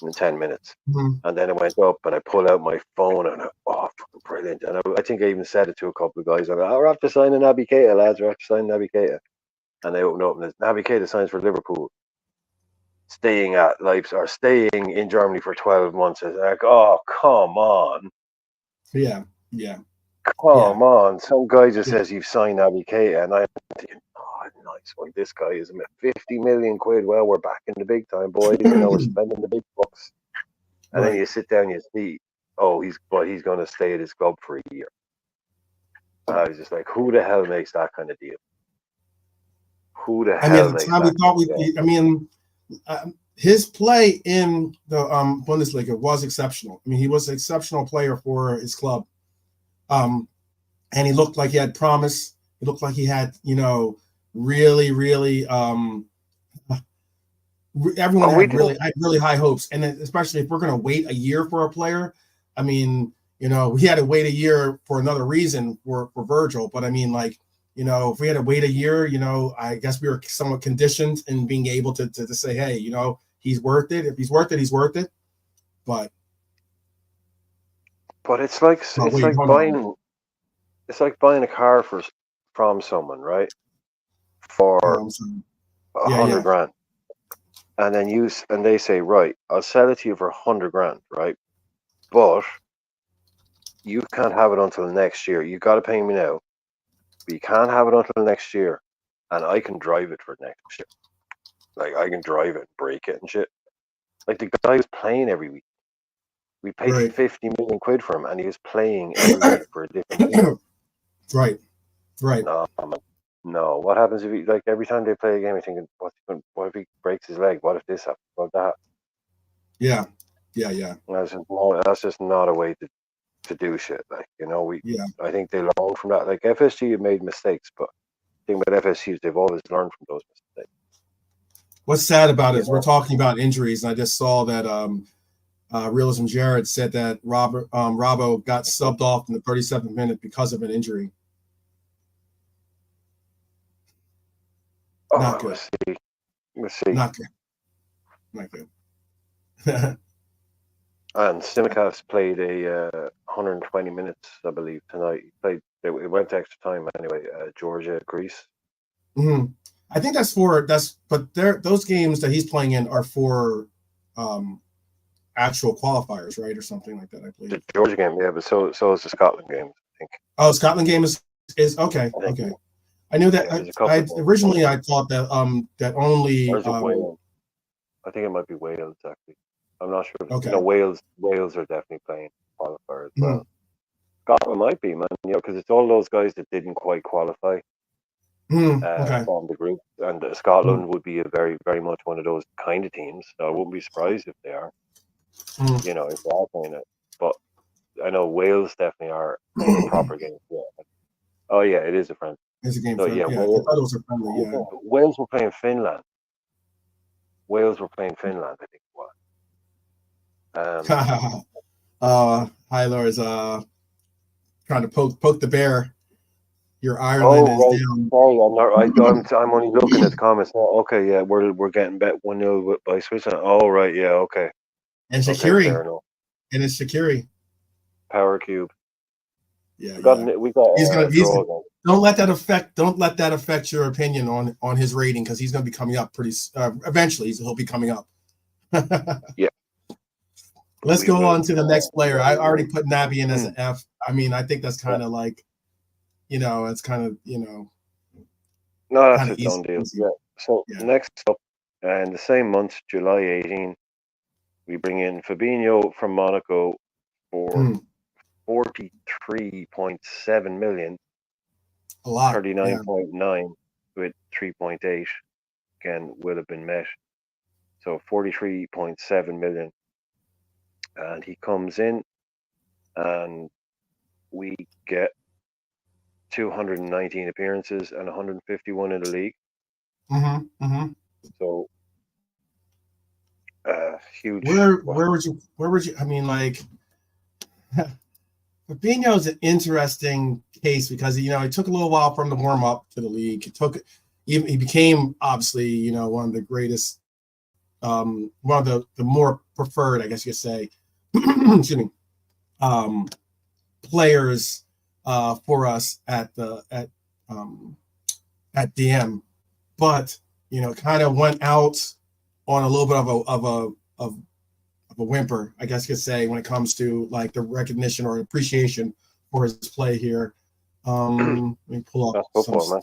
in 10 minutes." And then I went up and I pulled out my phone and fucking brilliant! And I think I even said it to a couple of guys. I'm like, "We're after signing Naby Keita, lads. We're after signing Naby Keita." And they opened up and Naby Keita signs for Liverpool, staying at Leipzig or staying in Germany for 12 months. I was like, "Oh, come on." Yeah. Come on. Some guy just says you've signed Naby Keita, and I'm thinking, nice one. This guy is 50 million quid. Well, we're back in the big time, boys. We're spending the big bucks. And then you sit down and you see, he's going to stay at his club for a year. And I was just like, who the hell makes that kind of deal? Who the hell makes that? His play in the Bundesliga was exceptional. I mean, he was an exceptional player for his club. And he looked like he had promise. He looked like he had, really, really, everyone had really high hopes. And especially if we're going to wait a year for a player, I mean, we had to wait a year for another reason for Virgil. But I mean, if we had to wait a year, I guess we were somewhat conditioned in being able to say, hey, he's worth it. If he's worth it, he's worth it. But it's like buying a car from someone, right? For $100,000. and then and they say, right, I'll sell it to you for 100 grand, right? But you can't have it until next year. You got to pay me now, but you can't have it until next year, and I can drive it for next year. Like I can drive it, break it, and shit. Like the guy was playing every week. We paid Right. 50 million quid for him, and he was playing every week for a different team. Right. Right. No, man. No. What happens if he, like every time they play a game, you're thinking, what if he breaks his leg? What if this happens? What if that? Yeah. Yeah. Yeah. That's just not a way to do shit. Like, Yeah. I think they learn from that. Like FSG have made mistakes, but the thing about FSG is they've always learned from those mistakes. What's sad about it is we're talking about injuries, and I just saw that Realism Jared said that Robbo got subbed off in the 37th minute because of an injury. Oh, Not good. We'll see. Not good. Not good. And Simicast played a 120 minutes, I believe, tonight. It went to extra time anyway. Georgia, Greece. Mm-hmm. I think those games that he's playing in are for actual qualifiers, right, or something like that. I believe The Georgia game, yeah, but so is the Scotland game, I think. Oh, Scotland game is okay. Okay, I knew that. Yeah, originally I thought that that only. I think it might be Wales actually. I'm not sure. Okay. Wales are definitely playing qualifier as well. Scotland might be, man. Because it's all those guys that didn't quite qualify from the group, and Scotland would be a very, very much one of those kind of teams. So I wouldn't be surprised if they are. If they are playing it, but I know Wales definitely are proper games. Yeah. Oh yeah, it is a friendly. It's a game. So yeah, I thought it was a friendly. Yeah. Wales were playing Finland. I think it was. Hyler is trying to poke the bear. Your Ireland is down. Sorry, I'm only looking at the comments. Oh, okay, yeah, we're getting bet 1-0 by Switzerland. Oh right, yeah, okay. And Shaqiri. And it's Shaqiri. Power cube. Yeah, we got. Don't let that affect your opinion on his rating, because he's going to be coming up pretty. Eventually, he'll be coming up. Yeah. Let's go on to the next player. I already put Naby in as an F. I mean, I think that's kind of like, it's kind of, No, that's its own deal. Yeah. So next up, in the same month, July 18, we bring in Fabinho from Monaco for 43.7 million. A lot. 39.9 with 3.8. Again, will have been met. So 43.7 million. And he comes in, and we get 219 appearances and 151 in the league. So huge. Where would you? I mean, like, Fabinho is an interesting case because it took a little while for him to warm up to the league. He became obviously one of the greatest, one of the more preferred, I guess you could say, excuse me, players for us at DM, but kind of went out on a little bit of a whimper, I guess you could say, when it comes to like the recognition or appreciation for his play here. Let me pull up football, man.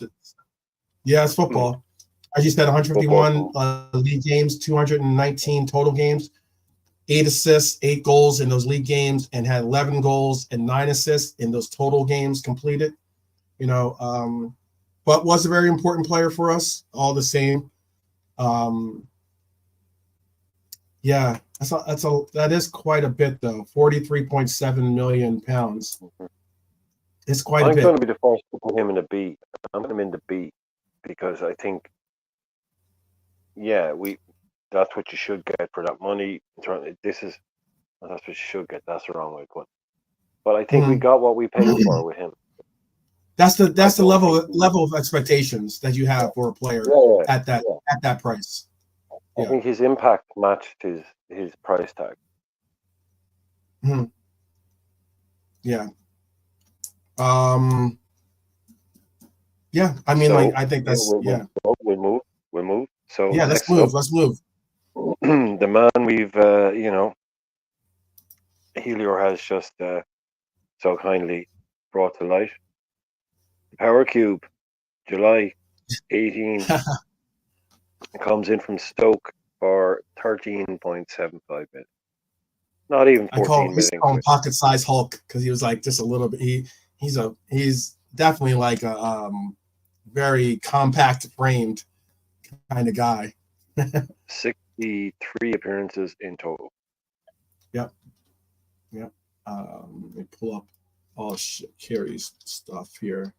Yeah, it's football. As you said, 151 league games, 219 total games, 8 assists, 8 goals in those league games, and had 11 goals and 9 assists in those total games completed. But was a very important player for us all the same. Yeah, that is quite a bit though. 43.7 million pounds. It's quite a bit. I'm going to be the first to put him in the B. I'm going to in the B because I think, that's what you should get for that money. That's what you should get. That's the wrong way to put it. But I think we got what we paid for with him. That's the level of expectations that you have for a player at that price. I think his impact matched his price tag. Yeah. Yeah. I mean, I think that's We'll move. So let's move. And the man we've, Helior has just so kindly brought to light. Power Cube, July 18, comes in from Stoke for 13.75 million. Not even I call 14 him, million call him quid. pocket size Hulk because he was like just a little bit. He's definitely like a very compact framed kind of guy. 63 appearances in total. Yep. Let me pull up all Carey's stuff here.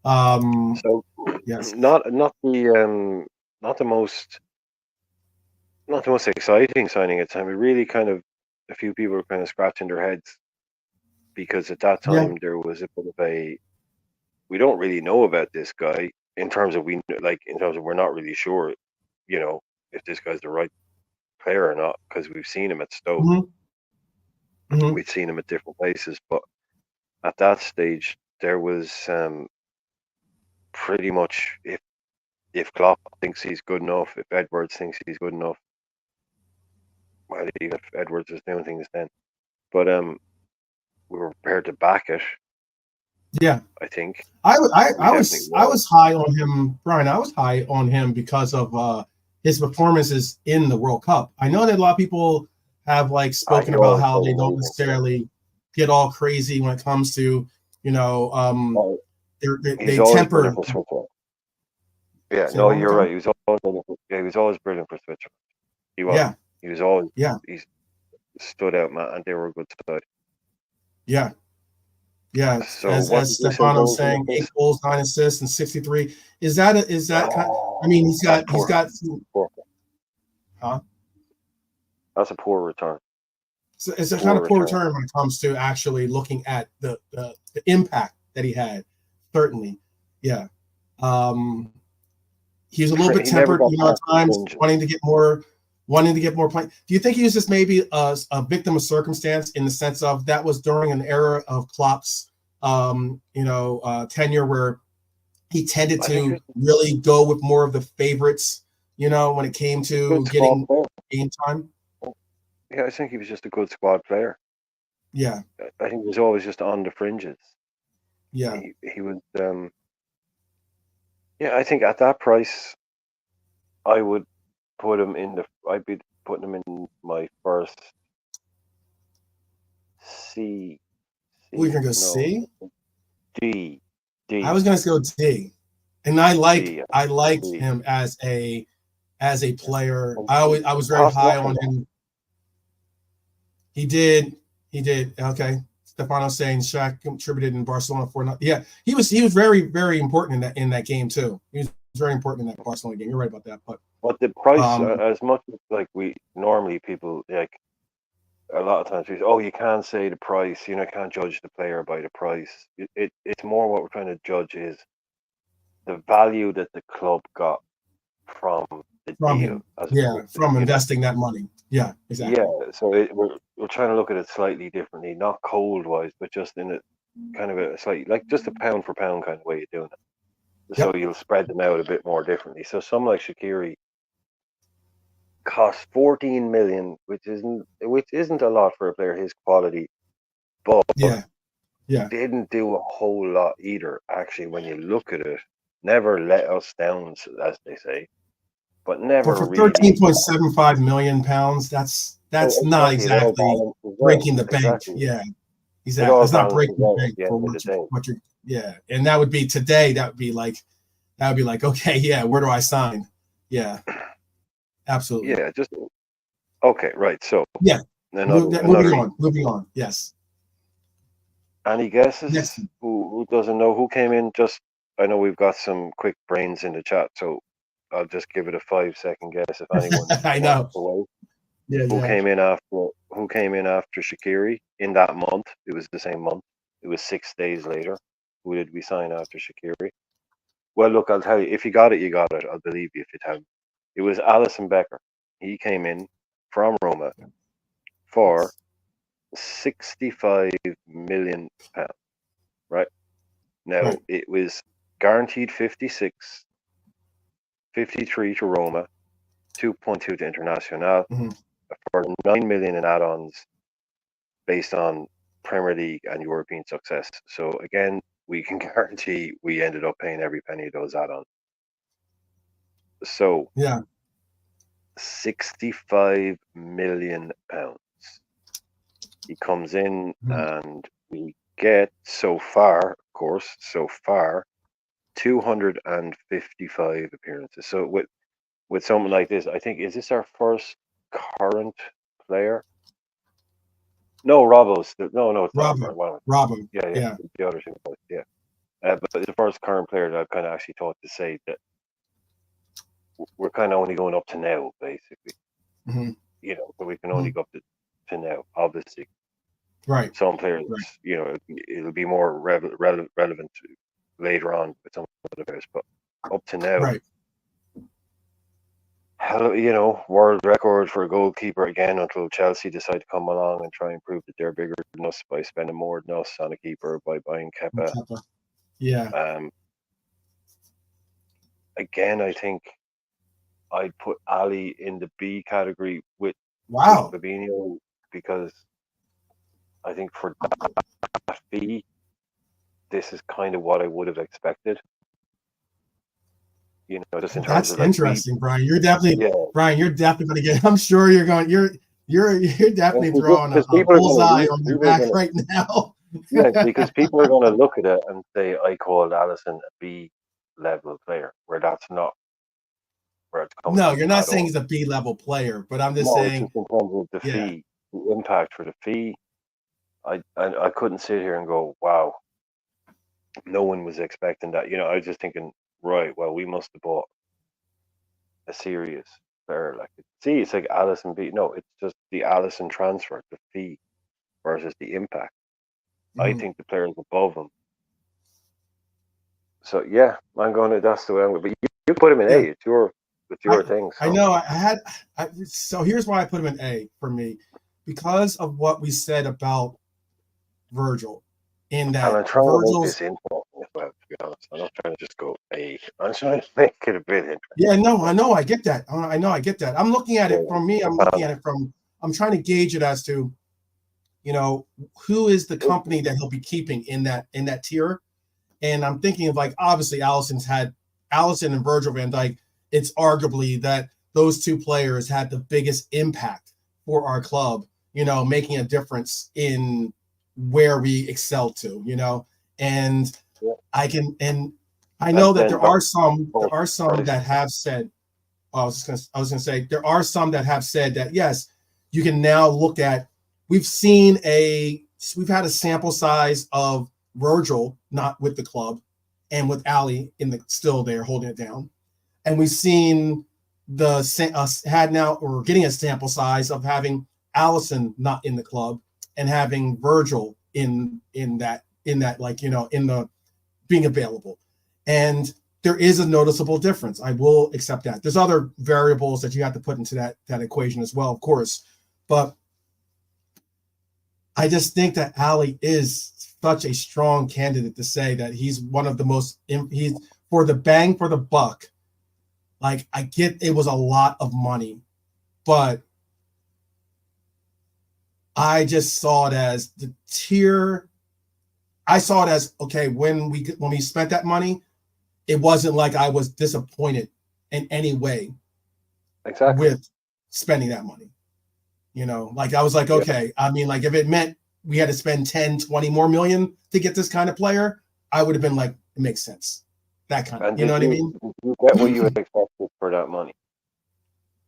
So Yes. not the most exciting signing at the time. It really kind of, a few people were kind of scratching their heads because at that Yeah. time there was a bit of a, we don't really know about this guy in terms of we're not really sure, if this guy's the right player or not, because we've seen him at Stoke. Mm-hmm. We've seen him at different places, but at that stage there was pretty much, if Klopp thinks he's good enough, if Edwards thinks he's good enough, well, even if Edwards is doing things then, but we were prepared to back it. Yeah, I think I we definitely was high on him, Brian. I was high on him because of his performances in the World Cup. I know that a lot of people have like spoken about how they don't necessarily get all crazy when it comes to, they temper. For Switzerland. Yeah, Say no, one more you're time? right. He was always brilliant for Switzerland. He was. Yeah, He was always. yeah, He stood out, man, and they were a good side. yeah. Yeah, So what as did you say Stefano's goals in saying, 8 this? goals, 9 assists, and 63. Is that kind? I mean, he's That's got, poor. huh? That's a poor return. So it's a kind of poor return when it comes to actually looking at the impact that he had. Certainly, yeah. He was a little bit tempered, at times, wanting to get more playing. Do you think he was just maybe a victim of circumstance in the sense of that was during an era of Klopp's, tenure where he tended to really go with more of the favorites, when it came to getting game time? Yeah, I think he was just a good squad player. Yeah. I think he was always just on the fringes. Yeah. He was, I think at that price, I would put him I'd be putting him in my first C. We're going to go C? D. I was going to go D. And I liked him as a player. I was very high on him. He did. Okay. Stefano saying Shaq contributed in Barcelona for not. Yeah, he was very, very important in that game too. He was very important in that Barcelona game. You're right about that. But the price, as much as like we normally, people like a lot of times, you can't say the price. You can't judge the player by the price. It's more what we're trying to judge is the value that the club got from the deal. Him. From investing that money. Yeah, exactly. Yeah, so we're trying to look at it slightly differently, not cold wise, but just in a kind of a slightly, like just a pound for pound kind of way of doing it. So you'll spread them out a bit more differently. So someone like Shaqiri cost 14 million, which isn't a lot for a player his quality, but didn't do a whole lot either. Actually, when you look at it, never let us down, as they say. But never for really. 13.75 million pounds, that's not exactly breaking the bank. Exactly. Yeah, exactly. It's not breaking the bank for what you're. Yeah, and that would be today. That would be like, okay, yeah, where do I sign? Yeah, absolutely. Yeah, just okay, right. So yeah, moving on. Yes. Any guesses? Yes. Who doesn't know who came in? I know we've got some quick brains in the chat, so I'll just give it a 5-second guess if anyone. I know. Who came in after Shaqiri in that month? It was the same month. It was 6 days later. Who did we sign after Shaqiri? Well, look, I'll tell you. If you got it, you got it. I'll believe you if you tell me. It was Alisson Becker. He came in from Roma for 65 million pounds. Right now, it was guaranteed 56, 53 to Roma, 2.2 to International Mm-hmm. for 9 million in add-ons based on Premier League and European success. So again, we can guarantee we ended up paying every penny of those add-ons. So Yeah. £65 million. He comes in Mm-hmm. and we get so far 255 appearances. So with someone like this, I think, is this our first current player? No, Robbo's. No, it's not. Well, Robin. yeah, Yeah. the other two boys, yeah. But it's the first current player that I've kind of actually thought to say that we're kind of only going up to now, basically. Mm-hmm. So we can only go up to now. Obviously, Right. some players, Right. it'll be more relevant later on with some of the players, but up to now, Right. world record for a goalkeeper again until Chelsea decide to come along and try and prove that they're bigger than us by spending more than us on a keeper by buying Kepa. Yeah. Again, I think I'd put Ali in the B category with Fabinho, because I think for that fee, this is kind of what I would have expected. Just in terms of interesting, Brian. You're definitely going to get. I'm sure you're going. You're definitely throwing a bullseye on your back right now. Yeah, because people are going to look at it and say, I called Alisson a B level player, where that's not where it's coming No, from. you're not saying he's a B level player, but I'm just saying. Just in terms of the fee, the impact for the fee, I couldn't sit here and go, wow, no one was expecting that. I was just thinking, right, well, we must have bought a serious player. It's like Alisson B. No, it's just the Alisson transfer, the fee versus the impact. I think the players above him. So yeah, I'm going to. That's the way I'm going. But you put him in A. It's your thing. So. I know. So here's why I put him in A for me, because of what we said about Virgil. In that, and I'm trying to make this interesting as well. To be honest, I'm not trying to just go A. I'm trying to make it a bit interesting. Yeah, no, I know, I get that. I get that. I'm looking at it from me. I'm looking at it from. I'm trying to gauge it as to, who is the company that he'll be keeping in that tier. And I'm thinking of, obviously Alisson and Virgil van Dijk. It's arguably that those two players had the biggest impact for our club, making a difference in where we excel to, and I know that there are some that have said, I was going to say, there are some that have said that, yes, you can now look at, we've had a sample size of Virgil not with the club and with Ali still there holding it down. And we've seen we're getting a sample size of having Alisson not in the club and having Virgil in the being available. And there is a noticeable difference. I will accept that. There's other variables that you have to put into that equation as well, of course. But I just think that Ali is such a strong candidate to say that he's one of the most, he's for the bang for the buck. I get it was a lot of money, but I just saw it as the tier. I saw it as, okay, when we spent that money, it wasn't like I was disappointed in any way with spending that money. I was like, okay, I mean, if it meant we had to spend 10, 20 more million to get this kind of player, I would have been like, it makes sense. That kind of, you know what I mean? Did you get what you expected for that money?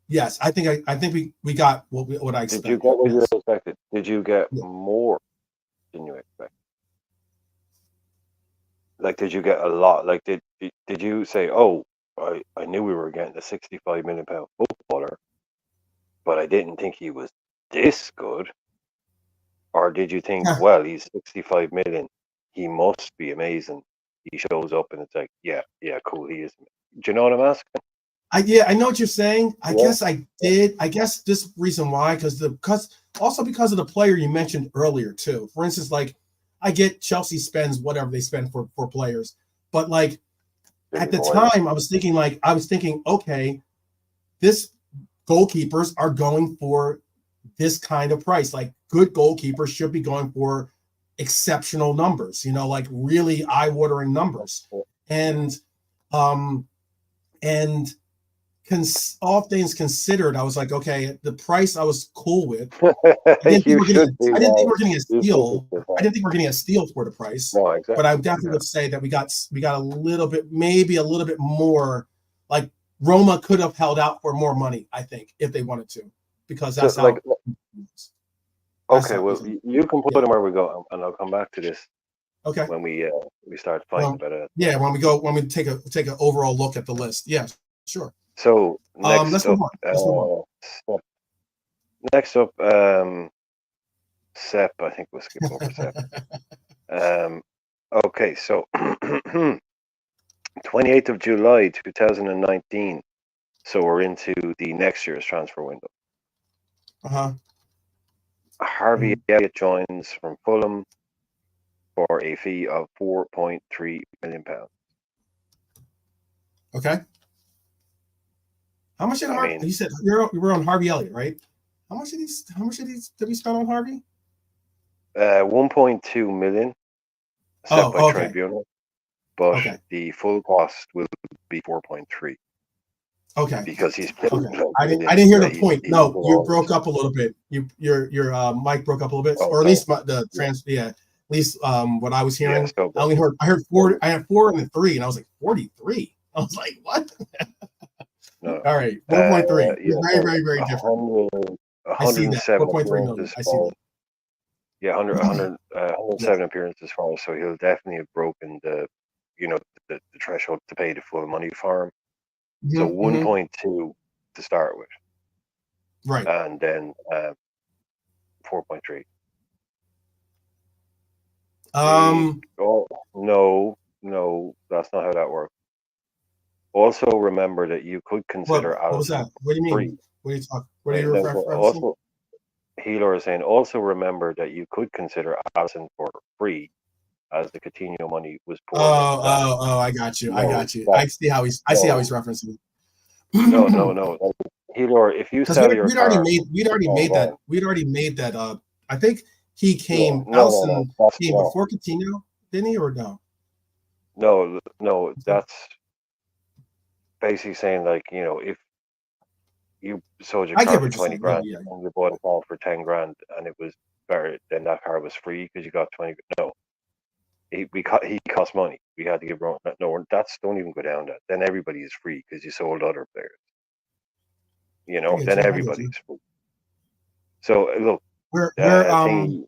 Yes, I think we got what I expected. Did you get what you expected? Did you get more than you expected? Did you get a lot? Did you say, oh, I knew we were getting a £65 million footballer, but I didn't think he was this good? Or did you think, well, he's 65 million, he must be amazing. He shows up and it's like, yeah, cool, he is. Do you know what I'm asking? I know what you're saying. I guess I did. I guess this reason why, because of the player you mentioned earlier too. For instance, I get Chelsea spends whatever they spend for players, but at the time I was thinking, okay, this goalkeepers are going for this kind of price. Like good goalkeepers should be going for exceptional numbers, like really eye-watering numbers. And and all things considered, I was like, okay, the price I was cool with. I didn't think we're getting a steal. I didn't think we're getting a steal for the price. No, exactly. But I definitely would say that we got a little bit, maybe a little bit more. Like Roma could have held out for more money, I think, if they wanted to, because that's how. Okay, well, you can put them where we go, and I'll come back to this. Okay. When we start fighting about it. Yeah, when we take an overall look at the list. Yeah, sure. So let's move on. Next up, Sepp. I think we'll skip over Sepp. Okay, so 28th of July 2019. So we're into the next year's transfer window. Harvey Elliott joins from Fulham for a fee of £4.3 million. Okay. How much did you said you were on Harvey Elliott, right? How much did we spend on Harvey? 1.2 million set by tribunal, but the full cost will be 4.3. Okay. Because he's. Okay. I didn't hear the point. No, you broke up a little bit. Your mic broke up a little bit, or at least the trans. Yeah, at least what I was hearing. Yeah, I heard 4. I had 4 and a 3, and I was like 43. I was like, what? No. All right, 1.3. Very, very, very different. 107 appearances. I see that. Yeah, 107 appearances for him. So he'll definitely have broken the threshold to pay the full money for him. So 1.2 to start with, right, and then 4.3. Oh no, that's not how that works. Also, remember that you could consider what was that? What do you mean? Free. What are you talking? What are you referring to? Also, Healer is saying also remember that you could consider Allison for free, as the Coutinho money was poured. I got you. I see how he's referencing. No. Healer, if you sell your car, we'd already made that. I think he came. Allison came before Coutinho, didn't he, or no? No, that's basically saying, like, if you sold your car for 20 grand and you bought a car for 10 grand and it was better, then that car was free because you got 20. No, he cost money. We had to give wrong. No, don't even go down that. Then everybody is free because you sold other players. Then everybody's free. So look,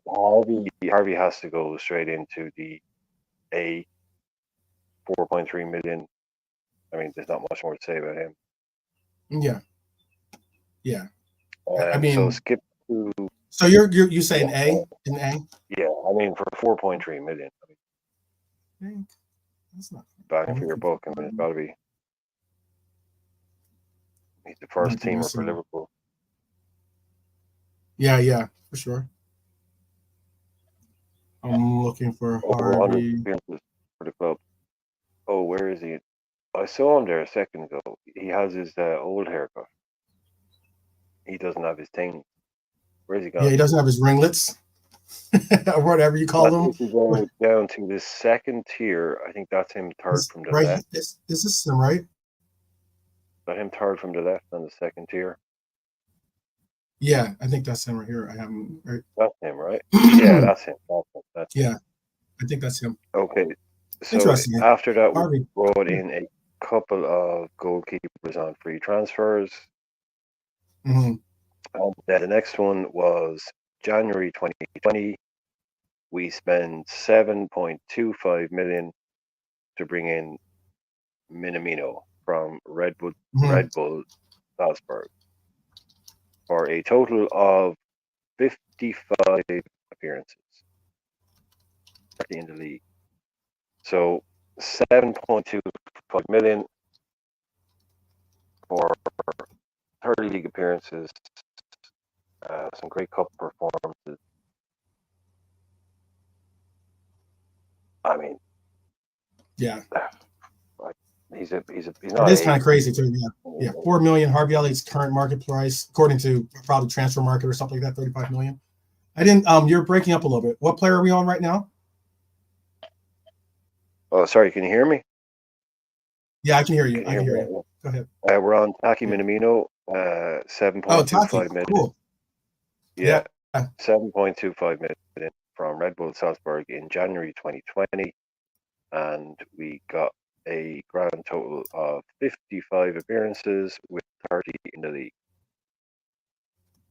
Harvey has to go straight into the 4.3 million. I mean, there's not much more to say about him. Yeah. So skip to. So you say an A? Yeah, I mean for 4.3 million. I mean, that's not bang for your buck. I mean, it's got to be. He's the first teamer for Liverpool. Yeah, for sure. I'm looking for Harvey for the club. Oh, where is he? I saw him there a second ago. He has his old haircut. He doesn't have his thing. Where's he gone? Yeah, he doesn't have his ringlets, or whatever you call them. Going down to the second tier. I think that's him third from the left. Is this him, right? That him third from the left on the second tier. Yeah, I think that's him right here. I have him right. That's him, right? Yeah, that's him. That's him. Yeah, I think that's him. Okay. So after that, we brought in a couple of goalkeepers on free transfers. And then the next one was January 2020. We spent 7.25 million to bring in Minamino from Red Bull Salzburg for a total of 55 appearances in the league. So 7.25 million for 30 league appearances, some great cup performances. I mean, yeah. He's not It is kind of crazy too. Yeah, 4 million Harvey Elliott's current market price, according to probably Transfer Market or something like that, 35 million. I didn't. You're breaking up a little bit. What player are we on right now? Oh, sorry. Can you hear me? Yeah, I can hear you. Can I can you hear hear me? you. Go ahead. We're on Taki Yeah. Minamino, Oh, 7.25 Taki, million. cool. Yeah, Yeah. 7.25 million from Red Bull Salzburg in January 2020, and we got a grand total of 55 appearances with 30 in the league.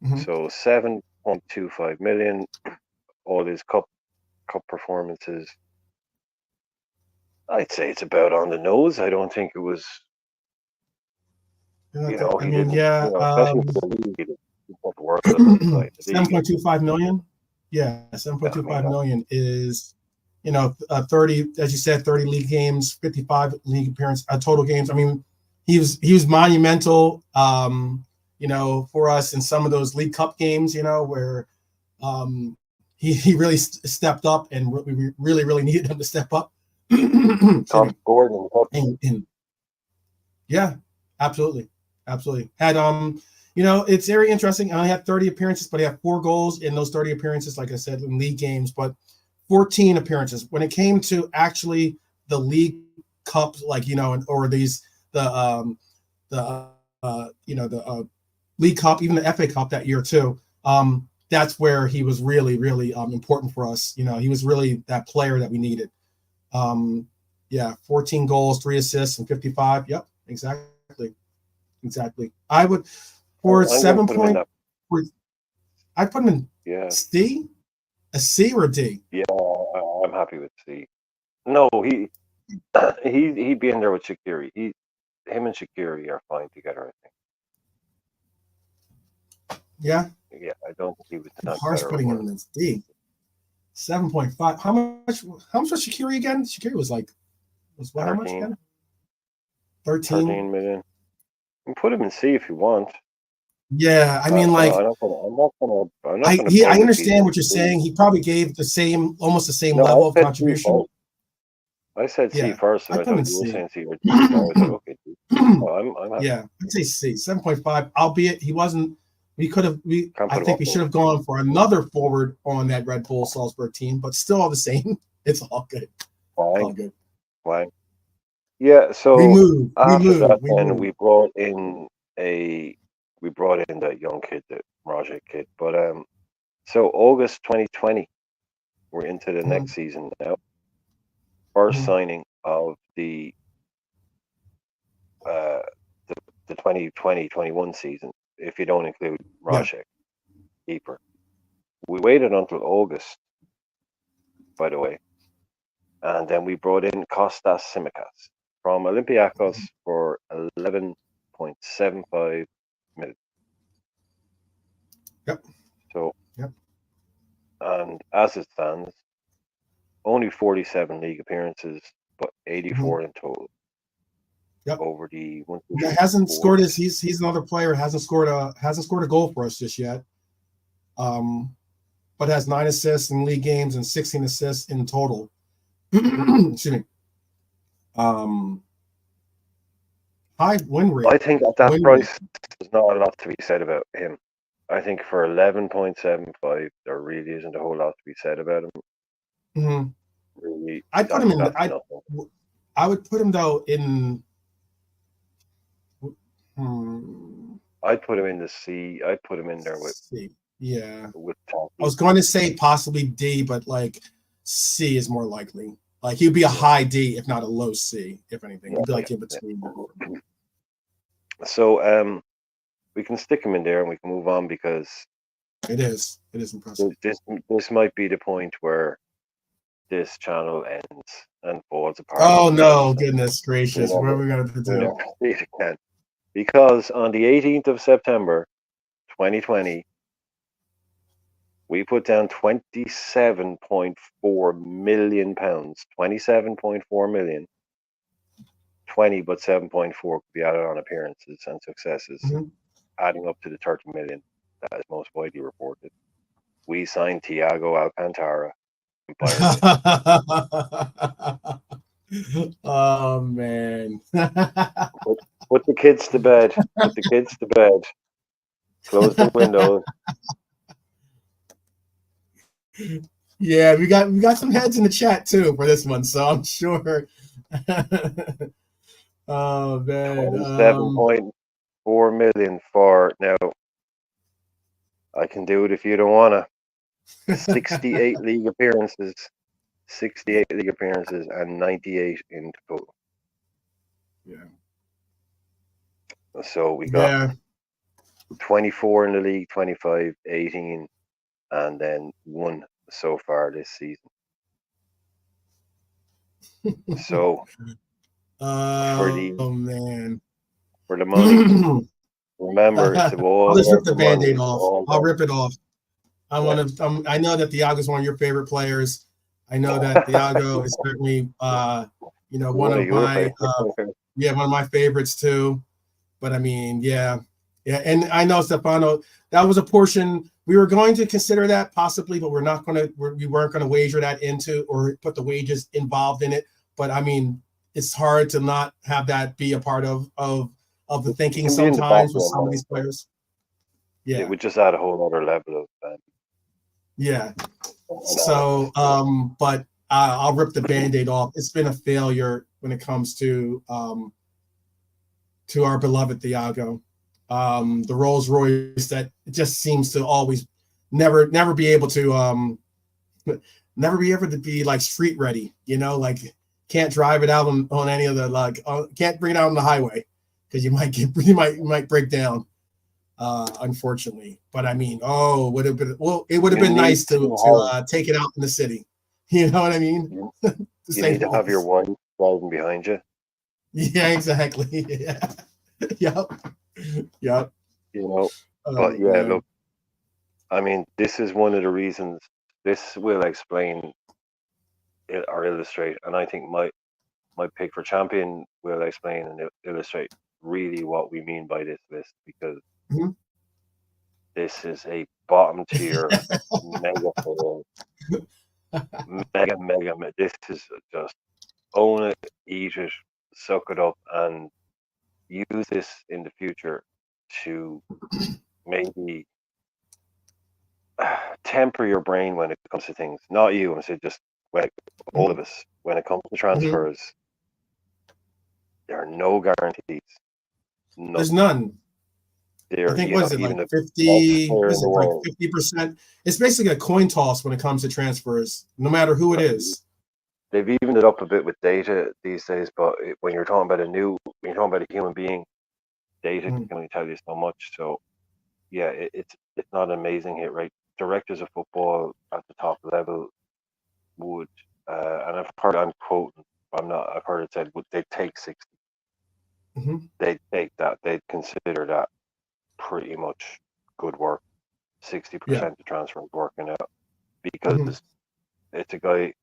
Mm-hmm. So 7.25 million. All his cup performances. I'd say it's about on the nose. I don't think it was. I He mean, didn't. yeah. Especially for the league, he didn't put the work of inside the league. 7.25 million. Yeah, 7.25 million is, 30, as you said, 30 league games, 55 league appearance, total games. I mean, he was monumental, for us in some of those League Cup games, where he really stepped up, and we really needed him to step up. Tom Gordon. And yeah, absolutely. Had it's very interesting. I only had 30 appearances, but he had 4 goals in those 30 appearances, like I said, in league games, but 14 appearances. When it came to actually the League Cup, or these the League Cup, even the FA Cup that year too. That's where he was really important for us. He was really that player that we needed. 14 goals, 3 assists, and 55. Yep, exactly. I would for 7 point. I'd put him in C, a C or a D. Yeah, I'm happy with C. No, he'd be in there with Shaqiri. Him and Shaqiri are fine together, I think. Yeah. Yeah, I don't think he was not harsh better. Putting him in D. 7.5. How much was Shaqiri again? Shaqiri was what? 13, how much again? 13 million. You can put him in C if you want. Yeah, I mean, I'm not gonna. I understand what you're saying. He probably gave almost the same level of contribution. I said C first, and I thought you were saying C or D. Okay. I'm happy. Yeah, I'd say C. 7.5. Albeit he wasn't. I think we should have gone for another forward on that Red Bull Salzburg team, but still all the same. It's all good. All good. Fine. Yeah. So we moved. We brought in that young kid, the Rajay kid. But so August 2020, we're into the next season now. First signing of the 2020-21 season, if you don't include Rajay, keeper. We waited until August, by the way, and then we brought in Kostas Tsimikas from Olympiacos for 11.75 million. Yep. So, and as it stands, only 47 league appearances, but 84 in total. Yep. Over the one. Hasn't scored his. He's another player. Hasn't scored a goal for us just yet. But has 9 assists in league games and 16 assists in total. Excuse me. High win rate. I think at that price, there's not a lot to be said about him. I think for 11.75, there really isn't a whole lot to be said about him. Mm-hmm. Really, I'd put him in. I would put him though in. I'd put him in the C. I'd put him in there with C. Yeah. With I was going to say possibly D, but C is more likely. He'd be a high D, if not a low C, if anything. He'd be in between. So we can stick him in there and we can move on because it is impressive. This might be the point where this channel ends and falls apart. Oh no, goodness gracious. What are we going to do? Because on the 18th of September 2020, we put down £27.4 million. 27.4 million. 20, but 7.4 could be added on appearances and successes, adding up to the 30 million that is most widely reported. We signed Thiago Alcantara. Oh man. Put the kids to bed. Put the kids to bed. Close the windows. Yeah, we got some heads in the chat too for this one, so I'm sure. Oh man. 27.4 million for now. I can do it if you don't wanna. 68 league appearances. 68 league appearances and 98 in total. Yeah. So we got Yeah. 24 in the league, 25, 18, and then 1 so far this season. So for the man. money, remember, it's I'll all just rip about the the money. band-aid It's off. all I'll about, rip it off. yeah. I know that Thiago is one of your favorite players. I know that Thiago is certainly one One of of your my favorites. one of my favorites too. But I mean, yeah. And I know, Stefano, that was a portion we were going to consider that possibly, but we weren't going to wager that into or put the wages involved in it. But I mean, it's hard to not have that be a part of the It thinking can be in the back sometimes of with your some of mind. these players. It Yeah. would just add a whole other level of Yeah. analysis. So, but I'll rip the band-aid off. It's been a failure when it comes to our beloved Thiago. The Rolls Royce that just seems to always never be able to be like street ready, like can't drive it out on any of the can't bring it out on the highway because you might break down, unfortunately. But I mean, it would have been nice to take it out in the city. You know what I mean? You need to have your one driving behind you. Yeah, exactly. Yeah. Yep. Yep. But yeah, look, I mean, this is one of the reasons. This will explain or illustrate, and I think my pick for champion will explain and illustrate really what we mean by this list, because this is a bottom tier mega player. Mega. This is just own it, eat it, suck it up, and use this in the future to maybe temper your brain when it comes to things. Not you, I'm saying just all of us. When it comes to transfers, there are no guarantees. No. There's none. I think what is it, like 50? Is it like 50%? It's basically a coin toss when it comes to transfers, no matter who it is. They've evened it up a bit with data these days, but when you're talking about a human being, data can only tell you so much. So yeah, it's not an amazing hit rate. Directors of football at the top level would, and I've heard it said, would they take 60? They'd take that. They'd consider that pretty much good work. 60% of transfer working out, because it's a guy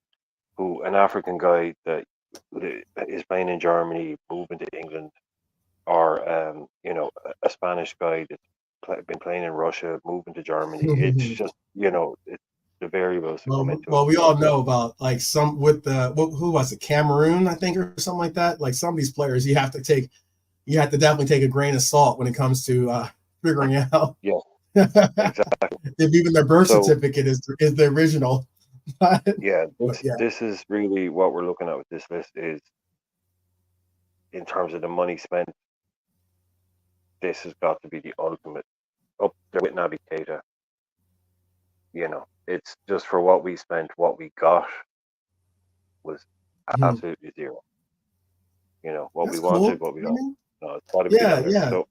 an African guy that is playing in Germany, moving to England, or a Spanish guy that's been playing in Russia, moving to Germany. It's just it's the variables that come into it. Well, we all know about like some with who was it, Cameroon, I think, or something like that. Like some of these players, you have to definitely take a grain of salt when it comes to figuring out. Yeah, exactly. If even their birth certificate is the original. This is really what we're looking at with this list, is in terms of the money spent. This has got to be the ultimate, up there with Naby Keita. It's just for what we spent, what we got was absolutely zero. What we wanted, what we got. No, it's got to be down there. So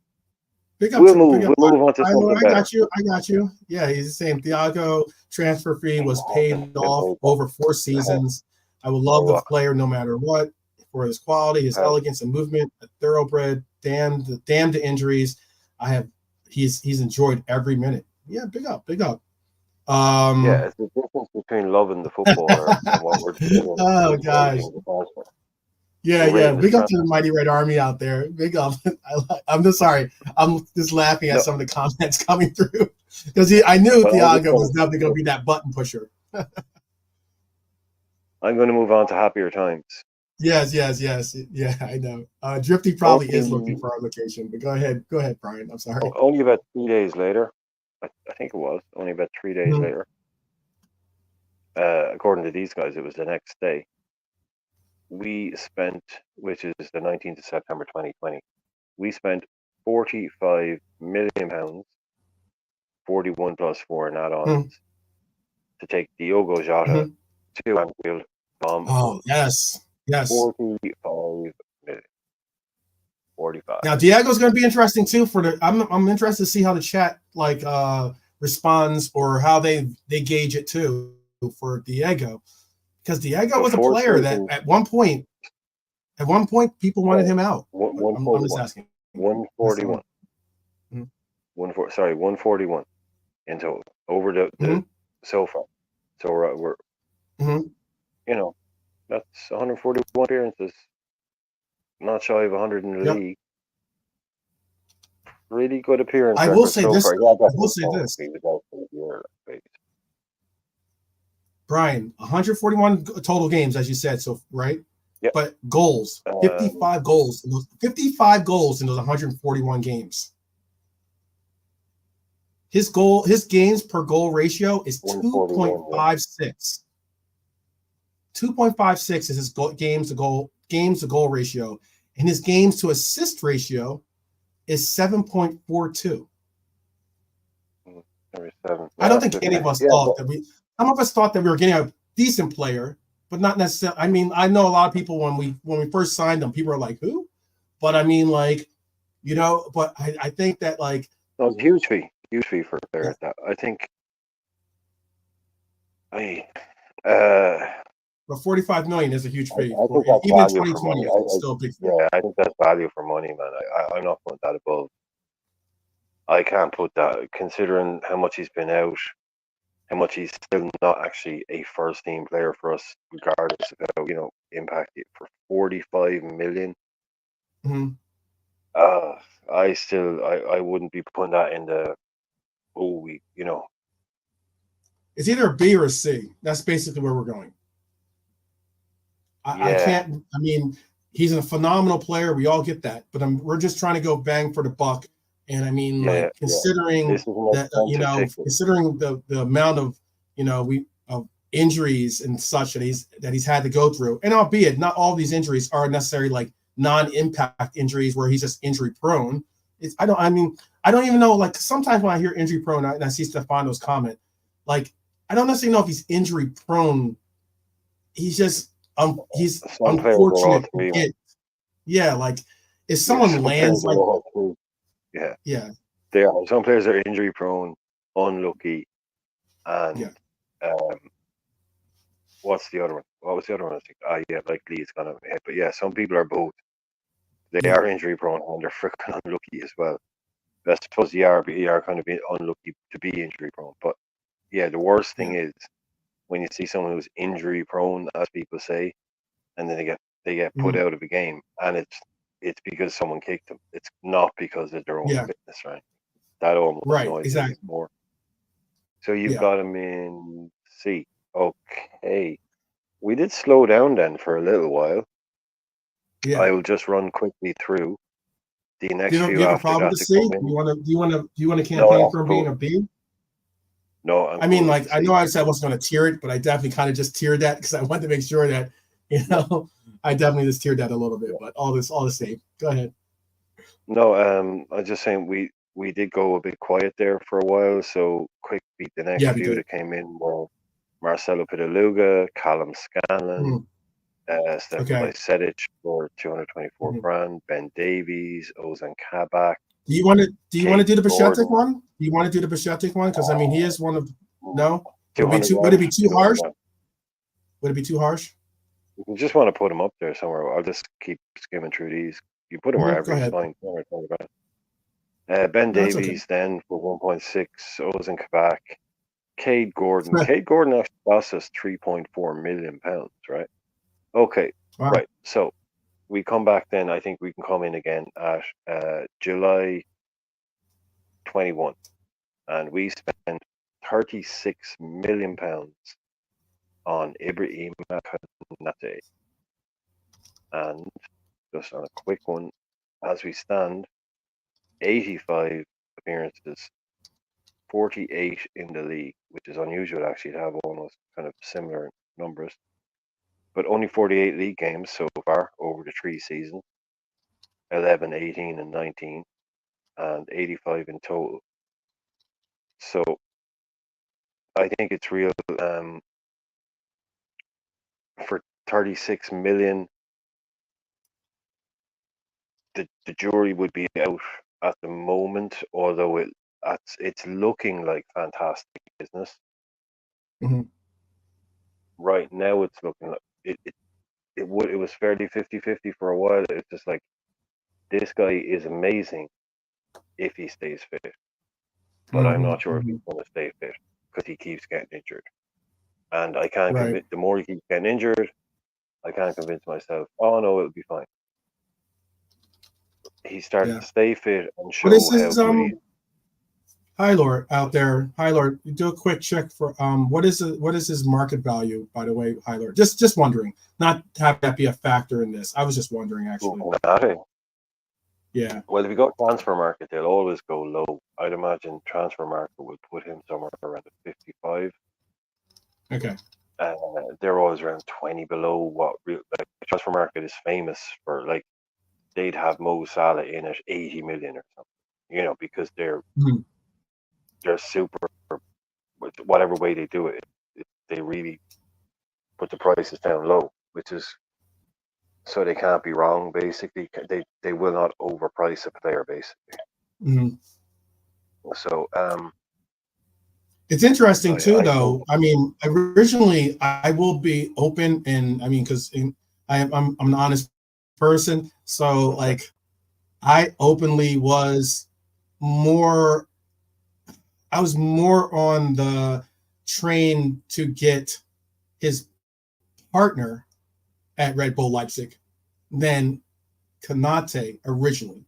we'll move on to something better. I got you. Yeah, he's saying Thiago transfer fee was paid off over 4 seasons. I will love the player no matter what, for his quality, his elegance and movement, a thoroughbred, damn to injuries. He's enjoyed every minute. Yeah, big up. It's the difference between loving the footballer and what we're doing. Oh gosh. Yeah. Big up to the Mighty Red Army out there. Big up. I'm just sorry. I'm just laughing at some of the comments coming through because I knew Thiago was definitely going to be that button pusher. I'm going to move on to happier times. Yes. Yeah, I know. Drifty probably is looking for our location, but go ahead, Brian. I'm sorry. Only about 3 days later, I think it was only about 3 days Mhm. later. According to these guys, it was the next day. We spent, which is the 19th of September 2020, we spent £45 million, 41 plus 4 in add-ons, Mhm. to take Diogo Jota Mhm. to Anfield from Oh, us. yes. 45 million. 45. Now Diego's going to be interesting too. I'm interested to see how the chat responds or how they gauge it too for Diego, because Diego was a Before player that season, at one point people wanted him out. But I'm just 141. asking. That's the 141. one. Mhm. 141 in total over the Mhm. so far. So we're Mhm. you know that's 141 appearances, not shy of 100 in the Yep. league. Really good appearance I will record say so this. far. Yeah, I will say so this, he was out for the year. Brian. 141 total games, as you said. So right, Yeah. but goals. 55 goals. 55 goals in those 141 games. His games per goal ratio is 141. Yeah. 2.56. 2.56 is his games to goal ratio, and his games to assist ratio is 7.42. 37. I Yeah, don't that's think good. any of us Yeah, thought that some of us thought that we were getting a decent player, but not necessarily. I mean, I know a lot of people when we first signed them, people are like, who? But I mean, like, but I think that like, no, it's a huge fee for a player. That I think. I but 45 million is a huge fee I for think that's even in value for 2020. money. It's still a big fee. Yeah, I think that's value for money, man. I'm not putting that above. I can't put that, considering how much he's been out, how much he's still not actually a first team player for us, regardless of how impact it for 45 million. Mhm. Uh, I wouldn't be putting that in the we It's either a B or a C. That's basically where we're going. I yeah, can't. I mean, he's a phenomenal player. We all get that, but we're just trying to go bang for the buck. And I mean, yeah, like yeah. considering This is an that, expensive ticket. considering the amount of we of injuries and such that he's had to go through, and albeit not all these injuries are necessarily like non-impact injuries where he's just injury prone. I don't. I mean, I don't even know. Like sometimes when I hear injury prone and I see Stefano's comment, like I don't necessarily know if he's injury prone. He's Some players are all unfortunate to three, man. get. Yeah, like if Yeah, someone some players lands are like, all three. Yeah, yeah, they are. Some players are injury prone, unlucky, yeah, and um, what's the other one? What was the other one? I think, yeah, like Lee's gone out of my head. But yeah, some people are both. They yeah, are injury prone and they're freaking unlucky as well. I suppose you are kind of unlucky to be injury prone. But yeah, the worst yeah. thing is when you see someone who's injury prone, as people say, and then they get put Mhm. out of a game, and it's because someone kicked them. It's not because of their own Yeah, fitness, right? That almost right, annoys me a bit exactly. more. So you've Yeah, got him in C. Okay. We did slow down then for a little while. yeah. I will just run quickly through the Do next you few have a after problem that with the to C? come Do in. you want to No, campaign that's for him being cool. a B? No, I'm I mean, cool with the like I know C. I said I wasn't going to tier it, but I definitely kind of just tiered that because I wanted to make sure that Yeah, I definitely just tiered that a little bit. yeah. But all the same. Go ahead. No, I'm just saying we did go a bit quiet there for a while. So quick beat the next Yeah, we few did. that came in were Marcelo Pitaluga, Callum Scanlon, Mhm. Stefan Okay. Bajcetic for 224 Mhm. grand, Ben Davies, Ozan Kabak, Do you want to Kate do the Bishetic Gordon, one? Do you want to do the Bishetic one? Because I mean, he is one of mm, no. Would it be 200 too? Would it grand, be too 200 harsh? grand. Would it be too harsh? You just want to put him up there somewhere. I'll just keep skimming through these. You put him Go wherever, he's ahead. fine. 220 grand. Ben No, it's okay. Davies then for 1.6, Ozan Kabak. Cade Gordon. Cade Gordon actually cost us £3.4 million, right? Okay, Wow. right. So we come back then. I think we can come in again at July 21, and we spent £36 million on Ibrahim Konate. And just on a quick one, as we stand, 85 appearances, 48 in the league, which is unusual actually to have almost kind of similar numbers. But only 48 league games so far over the 3 seasons, 11, 18, and 19, and 85 in total. So I think it's real. For 36 million, the jury would be out at the moment, although it's looking like fantastic business. Mm-hmm. Right now it's looking like it was fairly 50-50 for a while. It's just like, this guy is amazing if he stays fit, but I'm Mm-hmm. not sure if Mm-hmm. he's going to stay fit because he keeps getting injured. And I can't Right. convince, the more he keeps getting injured, I can't convince myself, oh no, it'll be fine. He's starting Yeah. to stay fit and What is show how his good he is. Hi Lord out there. Hi Lord. Do a quick check for what is his market value, by the way, Hi Lord. Just wondering. Not have that be a factor in this. I was just wondering actually. Yeah. Well, if you go transfer market, they'll always go low. I'd imagine transfer market will put him somewhere around the 55. Okay. They're always around 20 below what real, like, transfer market is famous for. Like, they'd have Mo Salah in at 80 million or something, because they're Mhm. super, with whatever way they do it, they really put the prices down low, which is so they can't be wrong. Basically, they will not overprice a player. Basically, Mhm. so It's interesting too, I think. though. I mean, originally I will be open, and I mean, because I'm an honest person, so Okay. like I openly was more. I was more on the train to get his partner at Red Bull Leipzig than Konate originally.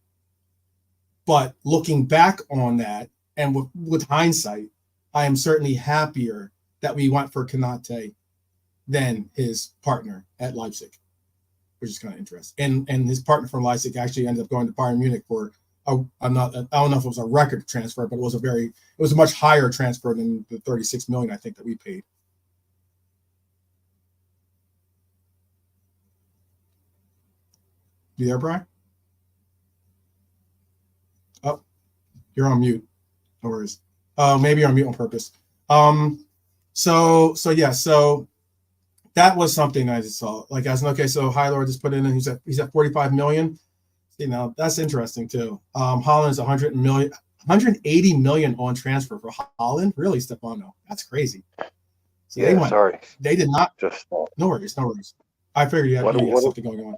But looking back on that, and with hindsight, I am certainly happier that we went for Konate than his partner at Leipzig, which is kind of interesting. And his partner from Leipzig actually ended up going to Bayern Munich for I don't know if it was a record transfer, but it was a much higher transfer than the 36 million I think that we paid. You there, Brian? Oh, you're on mute. No worries. Maybe you're on mute on purpose. Um, so yeah, so that was something I just saw. Like, as okay, so High Lord just put in, and he's at 45 million. You know, that's interesting too. Holland's 100 million, 180 million on transfer for Holland. Really, Stefano? That's crazy. So Yeah, sorry. they did not. Just No worries, no worries. I figured what you had what something going on.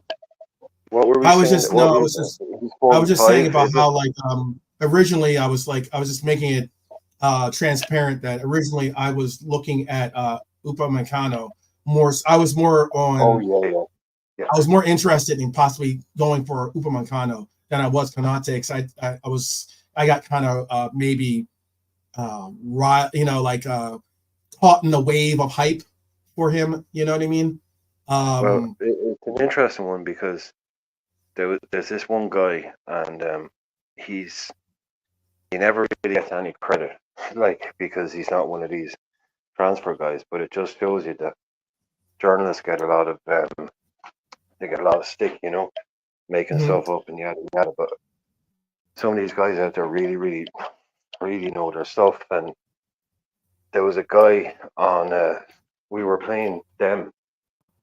what were we I was saying? just What no, were we saying? He's I was just saying 45, about is it? how like originally I was just making it transparent that originally I was looking at Upamecano more. Oh yeah, yeah, I was more interested in possibly going for Upamecano than I was Konate, because I got kind of maybe like caught in the wave of hype for him. You know what I mean? Well, Um, it's an interesting one because there's this one guy, and he never really gets any credit, like, because he's not one of these transfer guys. But it just shows you that journalists get a lot of they get a lot of stick, making mhm, stuff up and yada yada. But some of these guys out there really, really, really know their stuff. And there was a guy on. We were playing them.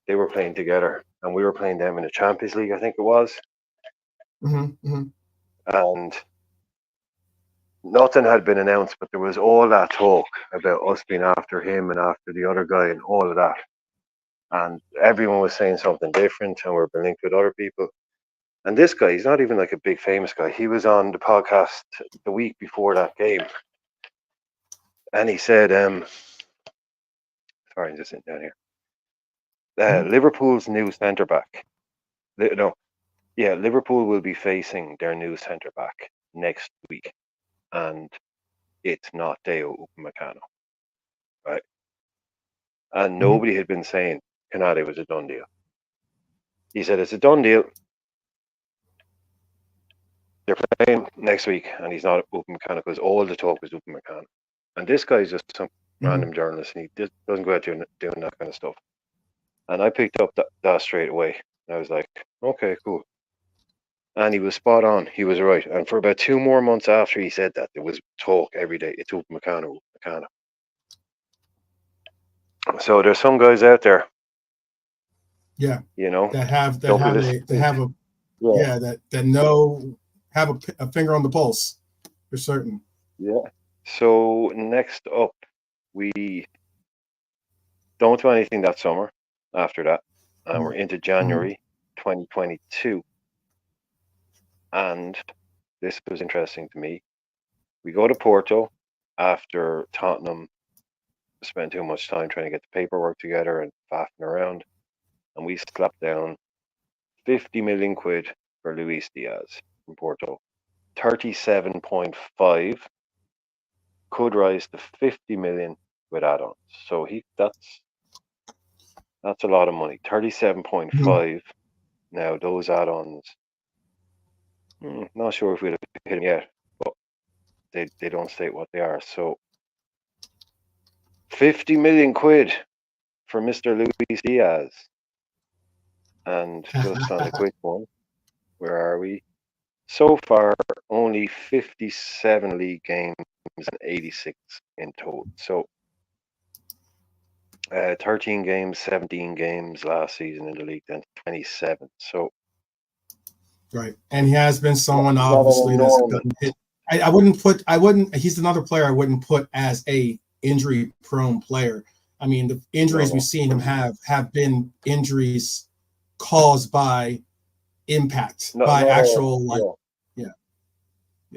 They were playing together, and we were playing them in the Champions League, I think it was. mhm, mhm, And nothing had been announced, but there was all that talk about us being after him and after the other guy and all of that. And everyone was saying something different, and we're being linked with other people. And this guy, he's not even like a big famous guy. He was on the podcast the week before that game, and he said, sorry, I'm just sitting down here. mhm. Liverpool's new centre back. No, yeah, Liverpool will be facing their new centre back next week, and it's not Deo Upamecano, right? And Mhm. nobody had been saying Canade was a done deal. he said it's a done deal. They're playing next week, and he's not open mechanicals. All the talk is open mechanical, and this guy's just some random journalist, and he just doesn't go out doing that kind of stuff. And I picked up that straight away. I was like, okay, cool. And he was spot on. He was right. And for about 2 more months after he said that, there was talk every day. It's open mechanical. So there's some guys out there, Yeah, you know, that have don't be a finger on the pulse for certain. Yeah. So next up, we don't do anything that summer after that, and we're into January 2022. And this was interesting to me. We go to Porto after Tottenham spent too much time trying to get the paperwork together and faffing around, and we slapped down 50 million quid for Luis Diaz from Porto. 37.5 could rise to 50 million with add-ons. So that's a lot of money. 37.5. Now those add-ons, not sure if we'd have hit them yet, but they don't state what they are. So 50 million quid for Mr. Luis Diaz. And just on a quick one, where are we? So far, only 57 league games and 86 in total. So 13 games, 17 games last season in the league, then 27. So right, and he has been someone obviously that's gotten hit. I wouldn't. He's another player I wouldn't put as a injury-prone player. I mean, the injuries we've seen him have been injuries caused by impact, actual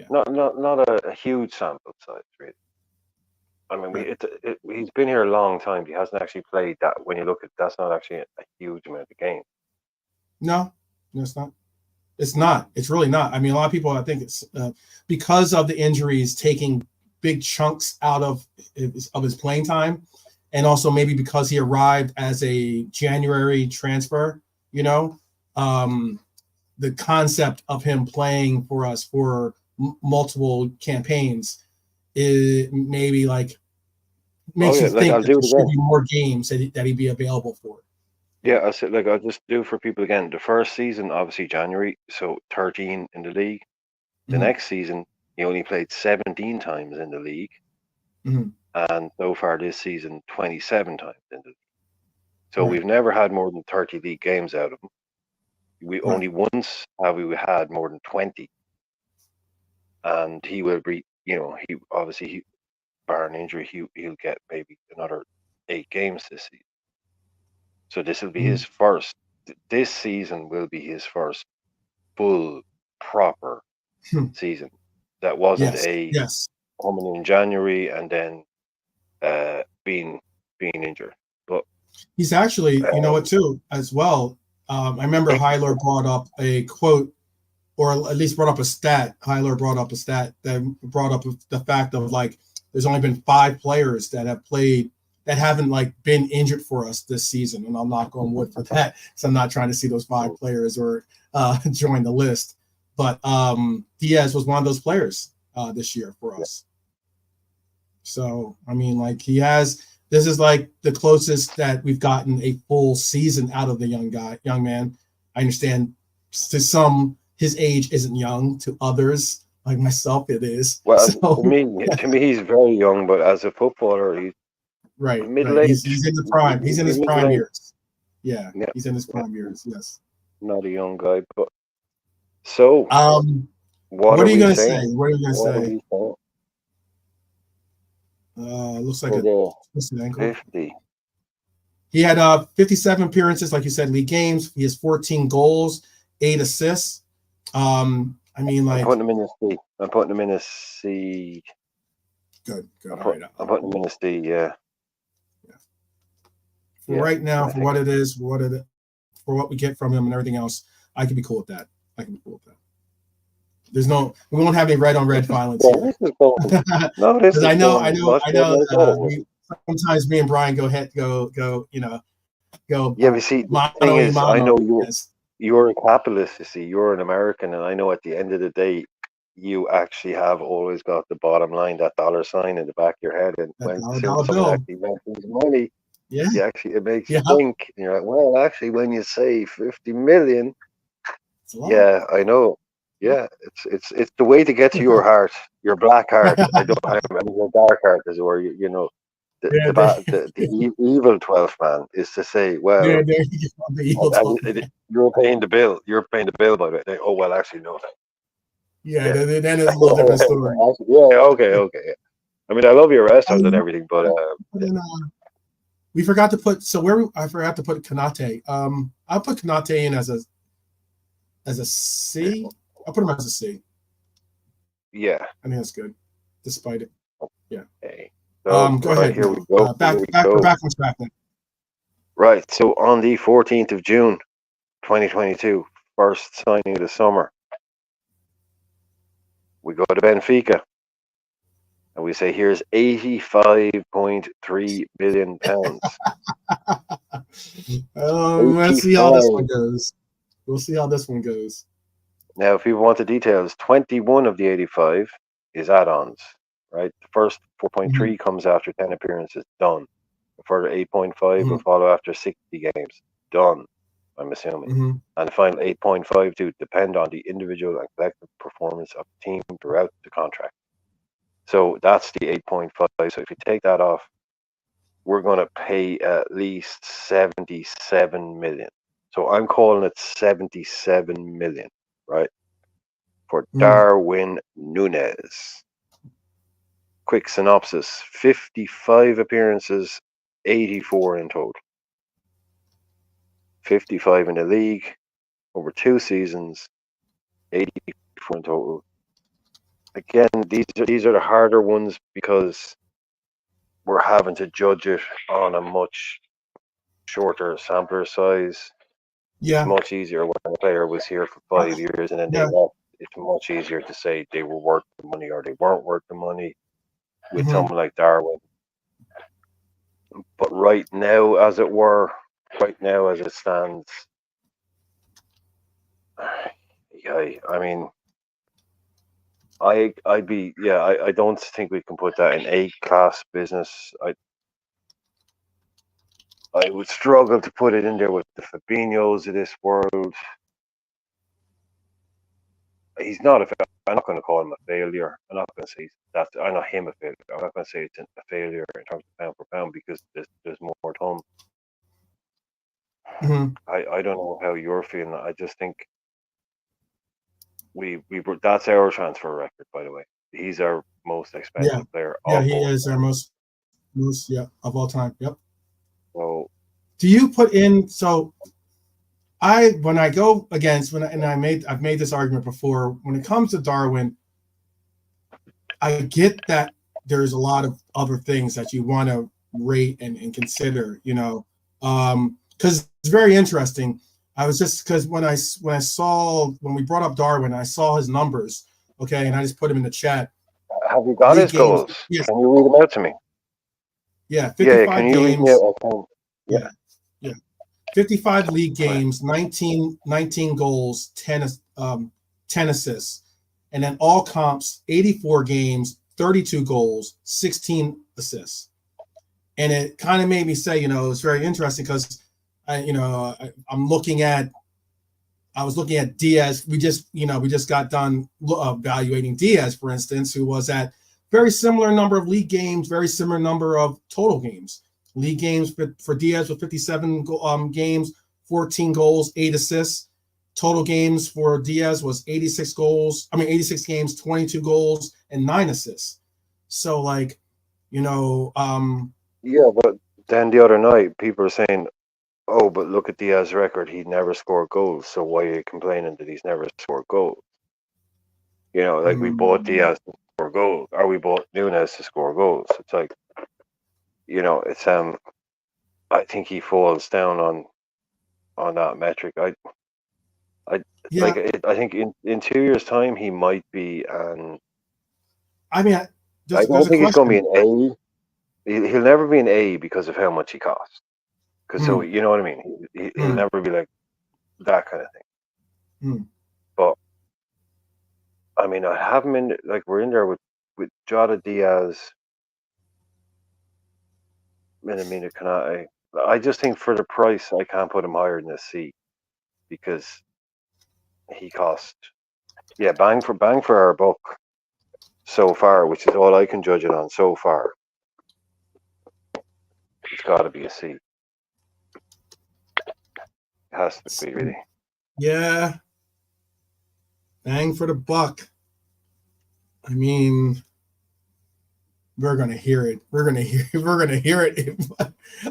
Not a huge sample size, really. I mean, he's been here a long time. He hasn't actually played that. When you look at that's not actually a huge amount of games. No, it's not. It's not. It's really not. I mean, a lot of people, I think it's because of the injuries taking big chunks out of his playing time, and also maybe because he arrived as a January transfer. You know, the concept of him playing for us for multiple campaigns is maybe makes you think that there should be more games that he'd be available for. Yeah, I said, I'll just do for people again. The first season, obviously January, so 13 in the league. The next season, he only played 17 times in the league. And so far this season, 27 times in the league. So we've never had more than 30 league games out of him. We only once have we had more than 20. And he will be, he obviously, barring injury, he'll get maybe another 8 games this season. So this will be his first. This season will be his first full, proper season. That wasn't coming in January and then being injured. But he's actually, you know what, too, as well. I remember Hyler brought up a quote, or at least brought up a stat. Hyler brought up a stat that brought up the fact of there's only been 5 players that have played that haven't been injured for us this season, and I'll knock on wood for that. So I'm not trying to see those 5 players or join the list, but Diaz was one of those players this year for us. So I mean, he has. This is the closest that we've gotten a full season out of the young man. I understand to some his age isn't young, to others like myself it is. Well, to me, he's very young, but as a footballer, he's middle-aged. He's in the prime. He's in his prime years. Yeah, he's in his prime years. Yes. Not a young guy, but so. What are you going to say? What are you going to say? Looks like a 50. He had 57 appearances, like you said, league games. He has 14 goals, 8 assists. I mean, I'm putting him in a C. I'm putting him in a C. Good. I'm putting him in a C. Yeah. Right now, for what it is, for what we get from him and everything else, I can be cool with that. We won't have any red on red violence here. Because I know. Sometimes me and Brian go. Yeah, but see, the thing is, I know you. you're a capitalist, you see, you're an American, and I know at the end of the day, you actually have always got the bottom line, that dollar sign in the back of your head, and That when dollar someone bill. actually mentions money, Yeah. you actually it makes you Yeah. think. And you're like, well, actually, when you say 50 million, It's a lot. yeah, I know. Yeah, it's the way to get to your heart, your black heart. I mean your dark heart is where you know Yeah, there, the evil 12th man is to say, well, there you go. The evil top man. you're paying the bill. You're paying the bill by the way. Oh well, actually no. Yeah, Yeah. then it's a little different story. Yeah. Okay. Okay. Yeah. I mean, I love your restaurant and Um, everything, but but then, we forgot to put I forgot to put Kanate. I'll put Kanate in as a C. I'll put him as a C. yeah. I think that's good, despite it. Yeah. Okay. So Go right ahead here we now. go. Here Back we back go. back on track then. Right. So on the 14th of June, 2022, first signing of the summer, we go to Benfica and we say, here's 85.3 million pounds. Let's see how this one 85. goes. We'll see how this one goes. Now, if people want the details, 21 of the 85 is add-ons, right? The first Mhm, 4.3 comes after 10 appearances, done. The further 8.5 will mhm, follow after 60 games, done, I'm assuming. mhm, And the final 8.5 do depend on the individual and collective performance of the team throughout the contract. So that's the 8.5. So if you take that off, we're going to pay at least 77 million. So I'm calling it 77 million, right? For mhm. Darwin Núñez. Quick synopsis: 55 appearances, 84 in total. 55 in the league over 2 seasons, 84 in total. Again, these are the harder ones because we're having to judge it on a much shorter sampler size. It's Yeah, much easier when a player was here for uh, 5 years and then they yeah. left. It's much easier to say they were worth the money or they weren't worth the money with Mhm. someone like Darwin. But right now, as it were, right now as it stands, yeah, I mean, I'd be yeah. I don't think we can put that in A class business. I would struggle to put it in there with the Fabinhos of this world. He's not a. I'm not going to call him a failure. I'm not going to say that. I'm not him a failure. I'm not going to say it's a failure in terms of pound for pound because there's more to him. Mhm. I don't know how you're feeling. I just think we were that's our transfer record, by the way. He's our most Yeah, expensive player yeah. of He all is our time. most yeah of all time. Yep. So Do you put in so when I go against and I've made this argument before when it comes to Darwin, I get that there's a lot of other things that you want to rate and consider, because it's very interesting. I was just because when we brought up Darwin, I saw his numbers, okay, and I just put him in the chat. have you got League his games, goals? yes, Can you read them out to me? yeah, Yeah, yeah. Can 55 you read me out? games, Okay. Yeah. yeah, yeah, 55 league Right. games, 19 goals, 10 assists. And then all comps, 84 games, 32 goals, 16 assists. And it kind of made me say, it's very interesting because I was looking at Diaz. We just got done evaluating Diaz, for instance, who was at very similar number of league games, very similar number of total games. League games for Diaz with 57 games, 14 goals, 8 assists. Total games for Diaz was 86 goals. 86 games, 22 goals, and 9 assists. So, Yeah, but then the other night, people are saying, "Oh, but look at Diaz's record. He never scored goals. So why are you complaining that he's never scored goals?" Like we bought mm, Diaz to score goals, or we bought Nunes to score goals. It's like, it's I think he falls down on that metric. I yeah, like it. I think in 2 years' time he might be an. I mean, I there's don't a think he's going question. to be an A. He'll never be an A because of how much he costs. Because so Mm, you know what I mean. He'll mm. never be like that kind of thing. Hmm. But I mean, I have him in like we're in there with Jota, Diaz, Minamino, Kanate. I just think for the price, I can't put him higher than a C because he cost bang for our buck so far, which is all I can judge it on so far. It's got to be a C. It has to be really. Yeah, bang for the buck. I mean, we're gonna hear it. We're gonna hear. We're gonna hear it.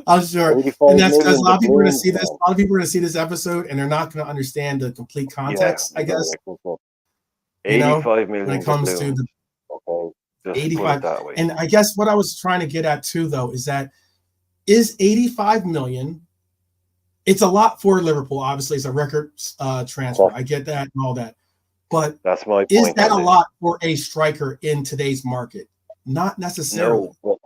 I'm sure, 85 and that's because a million lot of people are gonna doubloons, see this. man. A lot of people are gonna see this episode, and they're not gonna understand the complete Yeah, context. I guess 85 when it million comes to doubloons. the Okay, just to put it 85. that way. And I guess what I was trying to get at too, though, is that is 85 million. It's a lot for Liverpool. Obviously, it's a record transfer. I get that and all that, but That's my is point that a on this. lot for a striker in today's market? Not necessarily. No, but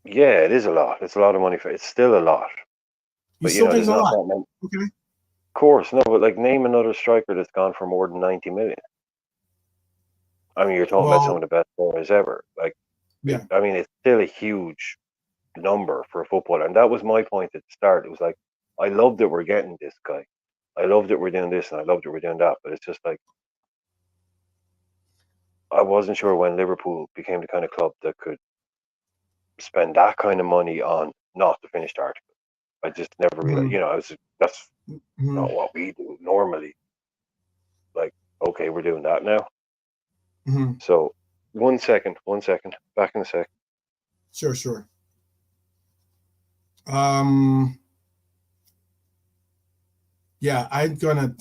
yeah, it is a lot. It's a lot of money for. It's still a lot, You but still think there's it's a not lot? that many. Okay. Of course, no, but like name another striker that's gone for more than 90 million. I mean, you're talking about some Well, of the best players ever. Like, yeah. I mean, it's still a huge number for a footballer, and that was my point at the start. It was like, I love that we're getting this guy. I love that we're doing this, and I love that we're doing that. But it's just like I wasn't sure when Liverpool became the kind of club that could spend that kind of money on not the finished article. I just never realized. Mm-hmm. That's Mm-hmm. not what we do normally. Like, okay, we're doing that now. Mm-hmm. So, 1 second, back in a sec. Sure, sure. Um, yeah, I'm gonna.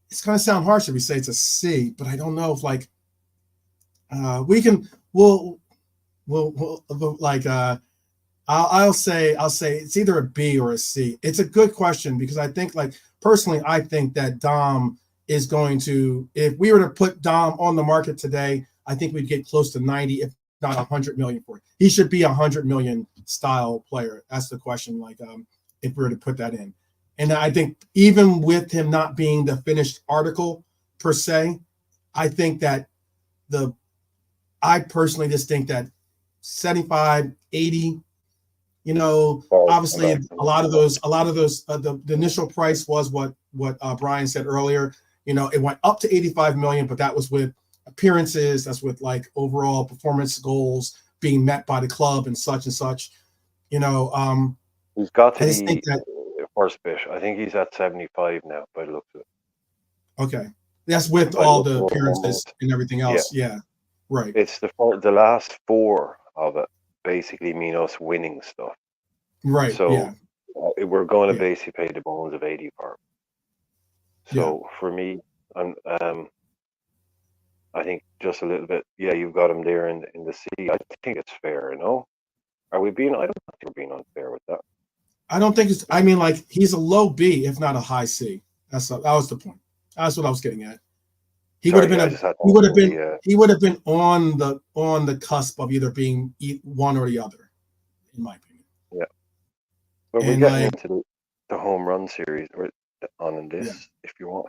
It's gonna sound harsh if we say it's a C, but I don't know if like we can. We'll like I'll say it's either a B or a C. It's a good question because I think like personally I think that Dom is going to, if we were to put Dom on the market today, I think we'd get close to 90 if not 100 million for it. He should be 100 million style player. That's the question, like if we were to put that in. And I think even with him not being the finished article per se, I think that the I personally just think that 75, 80, Sorry, I'm obviously back. the initial price was what Brian said earlier. It went up to 85 million, but that was with appearances, that's with like overall performance goals being met by the club and such and such. He's got I to just think the that first bit. I think he's at 75 now, by the looks of it. okay, that's with By the all looks the of the appearances numbers. and everything Yeah, else. Yeah, right. it's the last four of it basically mean us winning stuff. Right. So Yeah. we're going to Yeah. basically pay the bones of 80 for him. Yeah. So for me, I'm I think just a little bit. Yeah, you've got him there in the C. I think it's fair. Are we being? I don't think we're being unfair with that. I don't think it's. I mean, like he's a low B, if not a high C. That was the point. That's what I was getting at. He would have Sorry, been I a. just had He to would have answer been. the. He would have been on the cusp of either being one or the other, in my opinion. Yeah, but we're And getting like, into the home run series or on in yeah, this if you want.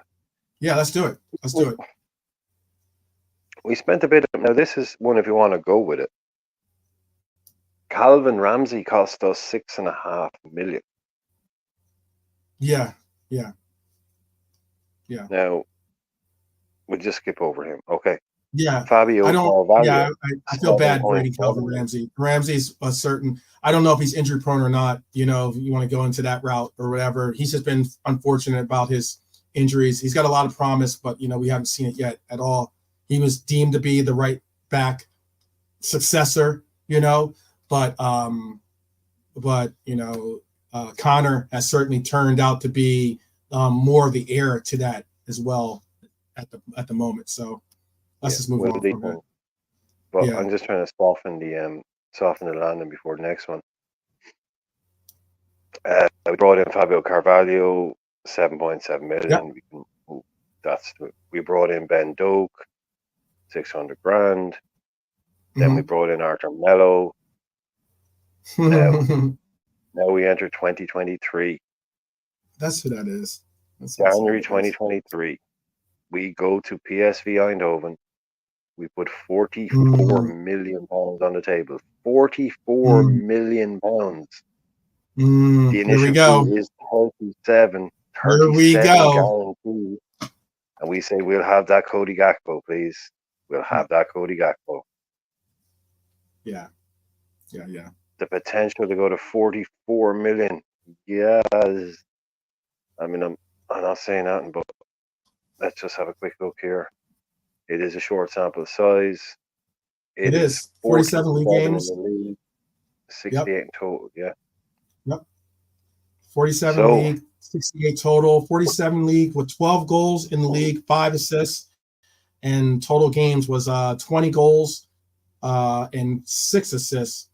yeah. Let's do it. Let's do it. We spent a bit. Now this is one if you want to go with it. Calvin Ramsey cost us 6.5 million. Yeah. Yeah. Yeah. Now we'll just skip over him. Okay, Yeah. I Fabio don't. Yeah. Carvalho, I feel seven bad point grading Calvin seven. Ramsey. Ramsey's a certain. I don't know if he's injury prone or not. If you want to go into that route or whatever. He's just been unfortunate about his injuries. He's got a lot of promise, but we haven't seen it yet at all. He was deemed to be the right back successor, but Connor has certainly turned out to be more of the heir to that as well at the moment. So let's Yeah, just move well, on they from it. but Yeah. I'm just trying to soften the landing before the next one. We brought in Fabio Carvalho, 7.7 Yep. million. We brought in Ben Doak, 600 grand. Then we brought in Arthur Mello. Now we enter 2023. That's who that is. That's January who that is. 2023. We go to PSV Eindhoven. We put 44 Mm, million pounds on the table. 44 mm, million pounds. The here we initial go. fee is 37. Here we 37 go. guaranteed. And we say, we'll have that Cody Gakpo, please. We'll have that Cody Gakpo. Yeah. Yeah. Yeah. The potential to go to 44 million. Yes. I mean, I'm not saying nothing, but let's just have a quick look here. It is a short sample size. It It is is 47 league 47 in games. the league, 68 Yep. in total. Yeah. Yep. 47 So, league, 68 total. 47 league with 12 goals in the league, 5 assists, and total games was 20 goals and 6 assists.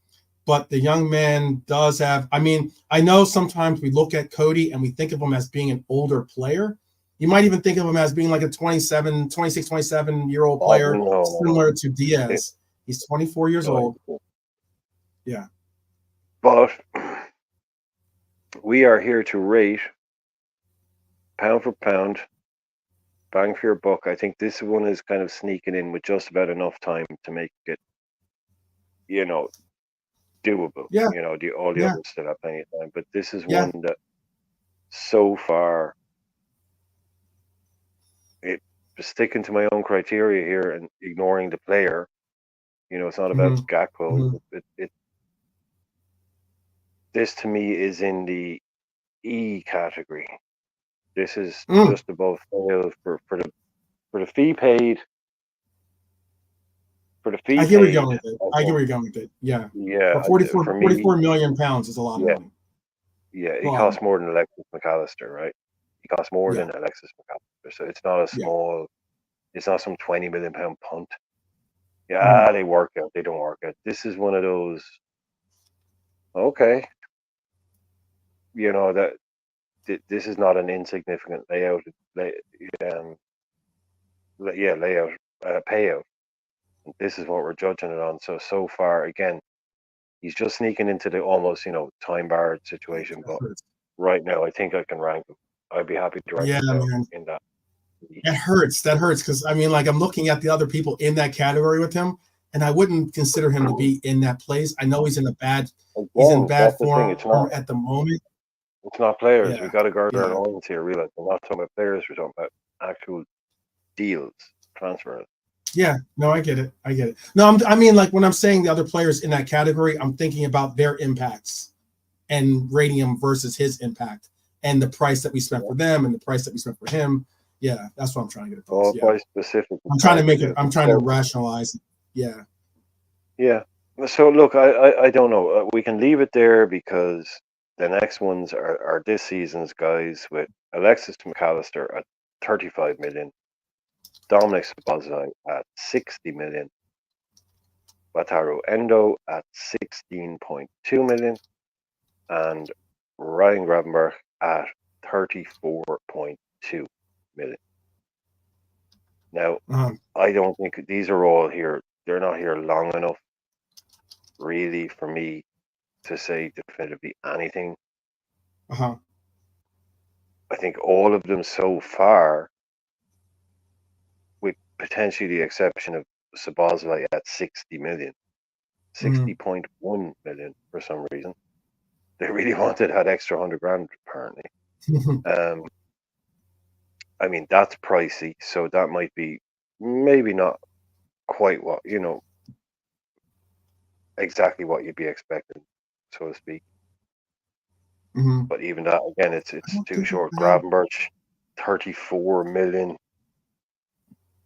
But the young man does have, I mean, I know sometimes we look at Cody and we think of him as being an older player. You might even think of him as being like a 26, 27-year-old player, no. similar to Diaz. He's 24 years old. Yeah. But we are here to rate pound for pound, bang for your buck. I think this one is kind of sneaking in with just about enough time to make it, doable. Yeah. All the Yeah. others still have plenty of time. But this is Yeah. one that so far, sticking to my own criteria here and ignoring the player. It's not about Gakpo. This to me is in the E category. This is just above fail for the fee paid. For the fee I get where paid, you're going with it. I get where you're going with it. Yeah. yeah, But 44, for me, 44 million pounds is a lot of money. Yeah, it costs more than Alexis McAllister, right? It costs more than Alexis McAllister, so it's not a small. It's not some 20 million pound punt. Yeah, they work out. They don't work out. This is one of those. Okay, that this is not an insignificant layout. Layout payout. This is what we're judging it on. So far, again, he's just sneaking into the almost time barred situation. But right now, I think I can rank him. I'd be happy to rank him man. in that. That hurts. That hurts because I mean, like I'm looking at the other people in that category with him, and I wouldn't consider him to be in that place. I know he's in bad form at the moment. It's not players. Yeah. We got to guard our loins here. Realize we're not talking about players. We're talking about actual deals, transfers. Yeah, no, I get it. No, I mean, like when I'm saying the other players in that category, I'm thinking about their impacts and rating him versus his impact and the price that we spent for them and the price that we spent for him. Yeah, that's what I'm trying to get across. Quite specific. I'm trying to make it. I'm trying to rationalize it. Yeah. Yeah. So look, I don't know. We can leave it there because the next ones are this season's guys with Alexis McAllister at 35 million, Dominic Szoboszlai at 60 million, Wataru Endo at 16.2 million, and Ryan Gravenberch at 34.2 million. Now, I don't think these are all here. They're not here long enough, really, for me to say definitively anything. I think all of them so far, with potentially the exception of Szoboszlai at 60 million, 60.1 million for some reason. They really wanted that extra 100 grand, apparently. I mean, that's pricey, so that might be maybe not quite what, exactly what you'd be expecting, so to speak. But even that, again, it's too short. Gravenberch, 34 million.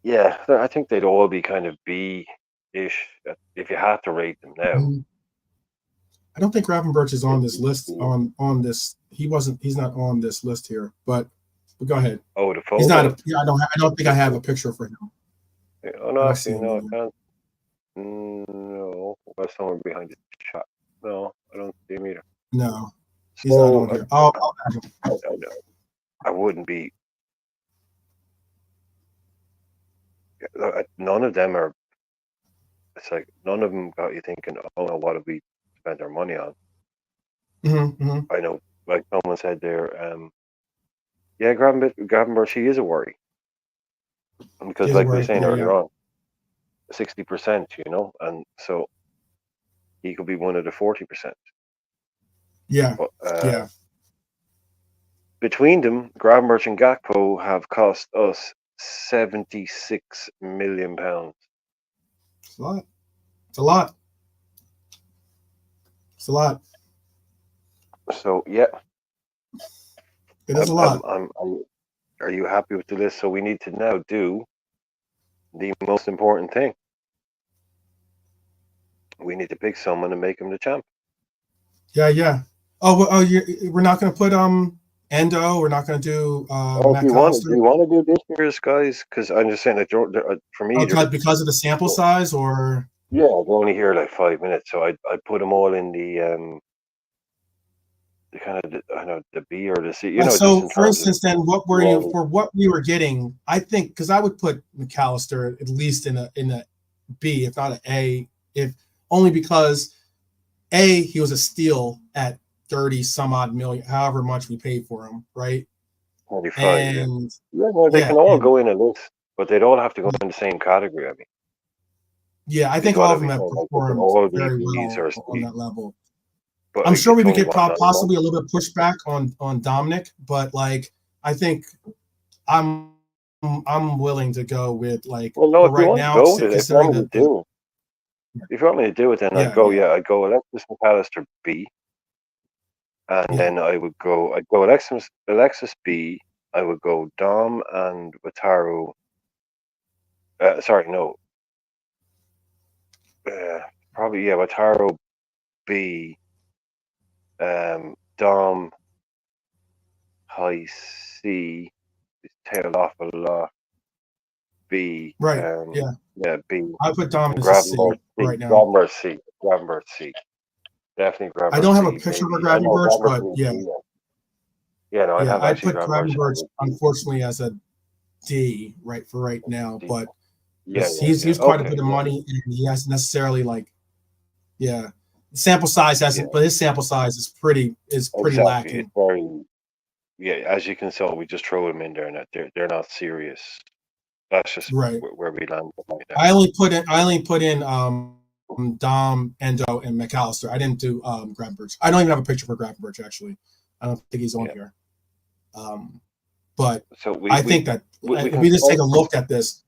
Yeah, I think they'd all be kind of B-ish if you had to rate them now. I don't think Gravenberch is on this list. On this, he's not on this list here. But go ahead. Oh, the photo. He's not. I don't think I have a picture for him. Oh no, actually, no, I can't. No, that's somewhere behind the chat. No, I don't see him either. No, he's not on here. I'll have him. I wouldn't be. None of them are. It's like none of them got you thinking, oh no, what have we spent our money on? I know, like someone said there, Yeah, Gravenberch, he is a worry because, Is it like we were worth? saying Yeah, earlier yeah, on, 60%, and so he could be one of the 40%. yeah, But yeah. between them, Gravenberch and Gakpo have cost us £76 million. It's a lot. It's a lot. It's a lot. So yeah, It is a lot. are you happy with the list? So we need to now do the most important thing. We need to pick someone and make him the champ. Yeah, yeah. Oh, well, we're not going to put Endo. We're not going to do Oh, Matt do Callister. you want to do this year's guys? Because I'm just saying that for me, Okay, because of the sample size, or yeah, we're only here like 5 minutes, so I put them all in the kind of I know the B or the C, just so in for terms of instance, then what were you well, for what we were getting? I think because I would put McAllister at least in a B, if not an A, if only because he was a steal at 30 some odd million, however much we paid for him, right? 45. Yeah, And yeah. No, they yeah, can all and go in a list, but they'd all have to go in the same category. I mean, yeah, I is think what all I'd of them be have saying. Like they could performed all be very B's or well on C's, that level. but I'm sure it's we would only get what 9 months. possibly a little bit of pushback on Dominic, but like I think I'm I'm willing to go with like Well, no, for if you right want to now, go with it, if you considering want me that to do it, if you want me to do it, then yeah, yeah, I'd go Alexis McAllister B, and yeah, then I'd go Alexis B. I would go Dom and Wataru. Sorry, no, uh, probably yeah, Wataru B. Dom High C. It's tailed off a lot. B. right, yeah. Yeah, B. I put Dom And as a C right now. Gravenberch C. Definitely I Gravenberch don't have a C. picture for Maybe I know Gravenberch, Gravenberch but is yeah, D. Yeah, no, I'd yeah, have I'd actually put Gravenberch Gravenberch as a unfortunately as a D right for right now, D. but Yeah, yeah, yeah. he's quite a Okay, bit of yeah, money and he hasn't necessarily like yeah. Sample size yeah. hasn't, but his sample size is pretty Exactly. It's lacking. very yeah. As you can tell, we just throw them in there, and that they're not serious. That's just Right. where we land right now. I only put in Dom, Endo, and McAllister. I didn't do Gravenberch. I don't even have a picture for Gravenberch actually. I don't think he's on Yeah. here. But So I think that we if can we just take a look at this,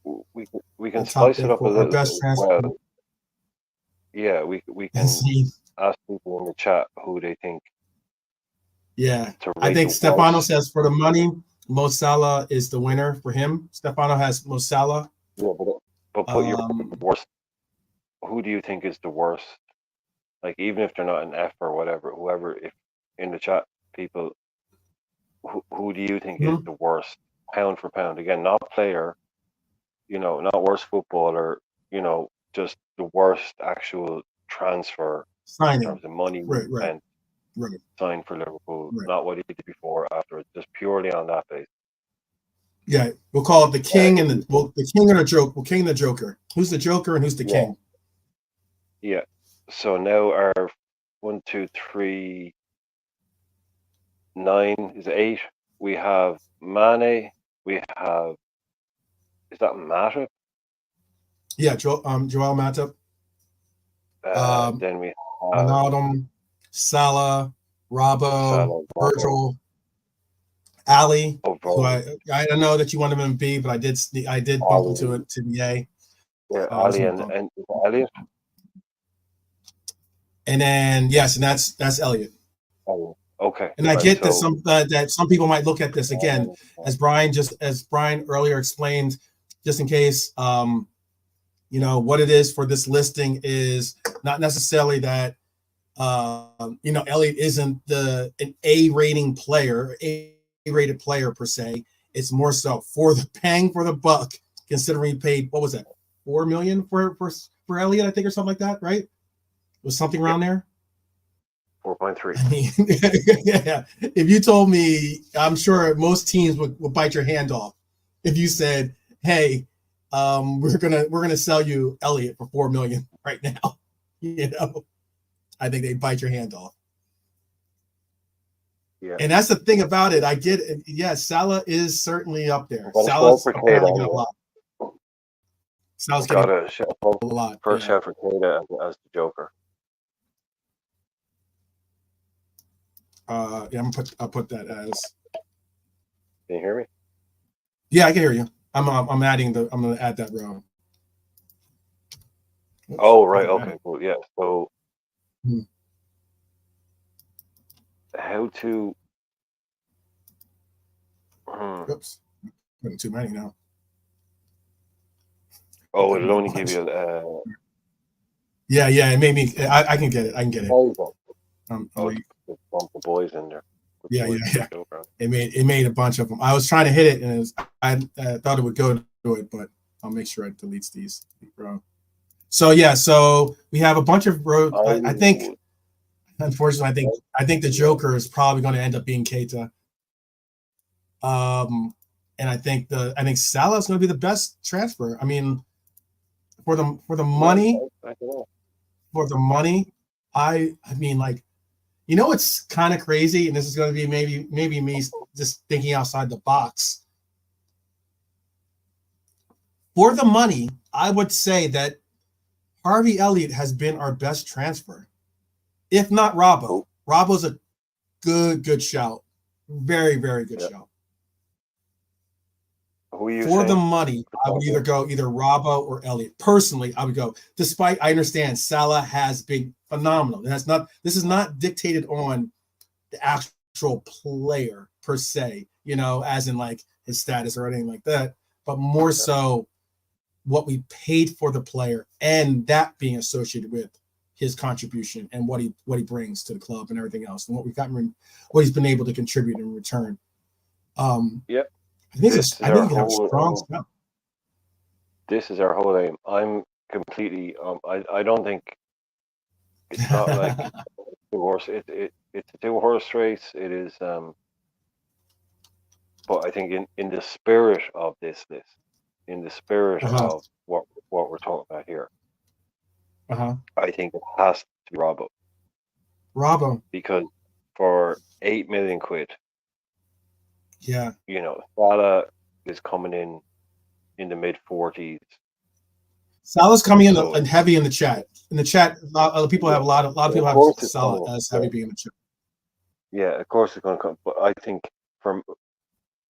we can the top spice it pick up a for our little bit best as transfer well. Yeah, we is can ask people in the chat who they think yeah. to I rate think the Stefano worst. says for the money, Mo Salah is the winner for him. Stefano has Mo Salah. Yeah, but put your Um, worst. Who do you think is the worst? Like even if they're not an F or whatever, whoever, if in the chat, people, who do you think is mhm. the worst pound for pound? Again, not player, not worst footballer, just the worst actual transfer in Signing. terms of money we Right, right, spent, right, signed for Liverpool, right. not what he did before, after, just purely on that basis. Yeah, we'll call it the king If and you, the king and the joke. Well, king and the joker. Who's the joker and who's the yeah, king? yeah. So now our 1, 2, 3, 9 is 8. We have Mane. We have, is that Matip? Yeah, Joel Matip, um, Then we have Ronaldo, Salah, Robbo, Salah, Virgil, Ali. Who Overall, I don't know that you want him in B, but I did bump him Ali, to the A. yeah, I was Ali gonna and bump. Elliot. And then yes, and that's Elliot. Oh, okay, And I right. get So that some people might look at this again as Brian earlier explained, just in case what it is for this listing is not necessarily that Elliott isn't an A rating player, A rated player per se. It's more so for the paying for the buck, considering he paid what was that, 4 million for Elliott, I think, or something like that, right? It was something yeah, around there. 4.3. I mean, yeah. If you told me, I'm sure most teams would bite your hand off if you said, "Hey, we're gonna sell you Elliott for 4 million right now." I think they'd bite your hand off. Yeah. And that's the thing about it. I get it. Yeah, Salah is certainly up there. Got a Salah's shout for apparently Keita got a anyway. lot. Salah's Got getting a a lot. first Yeah. shout for Keita as the Joker. Yeah, I'll put that as. Can you hear me? Yeah, I can hear you. I'm gonna add that row. Oops, Oh, right. Okay, cool. Yeah. So, how to? Oops, putting too many now. Oh, it'll only give you. Yeah. It made me. I can get it. I can get it. Oh, bump the boys in there. Yeah. It made a bunch of them. I was trying to hit it, and I thought it would go to it, but I'll make sure it deletes these. So yeah, so we have a bunch of rows. I think, unfortunately, I think the Joker is probably going to end up being Keita. And I think Salah is going to be the best transfer. I mean, for the money, I mean, like, you know, it's kind of crazy, and this is going to be maybe me just thinking outside the box. For the money, I would say that Harvey Elliott has been our best transfer, if not Robbo. Robbo's a good shout, very good shout. For the money, I would either go Robbo or Elliott. Personally, I would go. Despite I understand Salah has been phenomenal. This is not dictated on the actual player per se, you know, as in like his status or anything like that, but more so what we paid for the player and that being associated with his contribution and what he brings to the club and everything else and what we've gotten, what he's been able to contribute in return. Yep. I think you can have a strong spell. This is our whole aim. I'm completely. I don't think it's not like a two-horse. It's a two-horse race. It is. But I think in the spirit of this list, in the spirit of what we're talking about here, I think it has to be Robbo. Because for £8 million, yeah, you know, Salah is coming in the mid-40s. Salah's coming in and heavy in the chat. In the chat, a lot of people have a lot of people have Salah as heavy being in the chat. Yeah, of course it's going to come. But I think from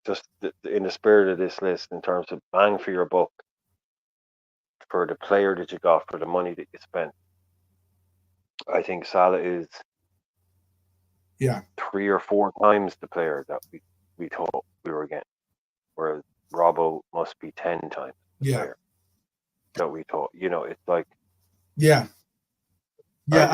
just in the spirit of this list, in terms of bang for your buck, for the player that you got, for the money that you spent, I think Salah is 3 or 4 times the player that we thought we were getting, whereas Robbo must be 10 times the player that we thought. You know, it's like I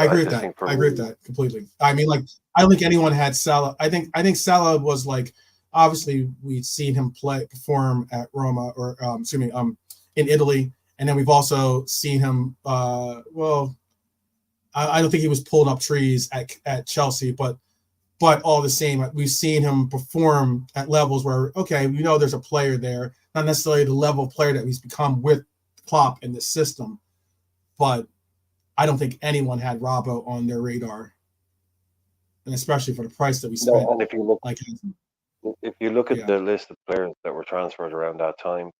agree with that. I agree with that completely. I mean, like, I don't think anyone had Salah. I think Salah was like, obviously we'd seen him perform at Roma or in Italy, and then we've also seen him. I don't think he was pulling up trees at Chelsea, but all the same, we've seen him perform at levels where, okay, we know there's a player there, not necessarily the level of player that he's become with Klopp in the system, but I don't think anyone had Robbo on their radar, and especially for the price that we spent. No, and if you look at the list of players that were transferred around that time,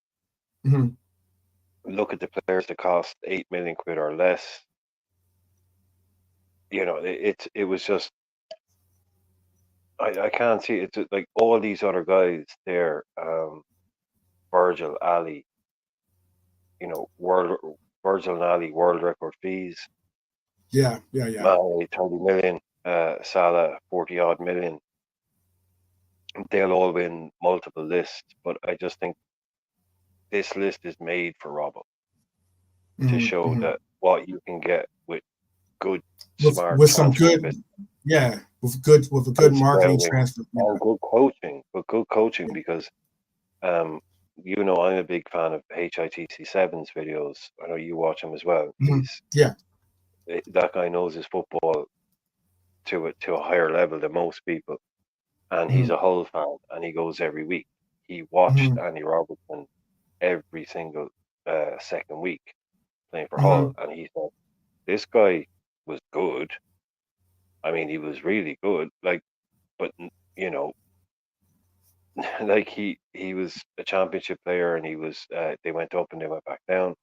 look at the players that cost £8 million or less. You know, it was just I can't see it's like all these other guys there, Virgil, Ali, you know, Virgil and Ali world record fees. Yeah. Mane, 30 million, Salah 40 odd million. They'll all win multiple lists, but I just think this list is made for Robbo to show that what you can get with good, smart, with some good, with a good marketing transfer and good coaching, because you know, I'm a big fan of HITC7's videos. I know you watch him as well. That guy knows his football to a higher level than most people, and he's a Hull fan, and he goes every week. He watched Andy Robertson every single second week playing for Hull, and he said this guy was good. I mean, he was really good. Like, but you know, like he was a championship player, and he was they went up and they went back down.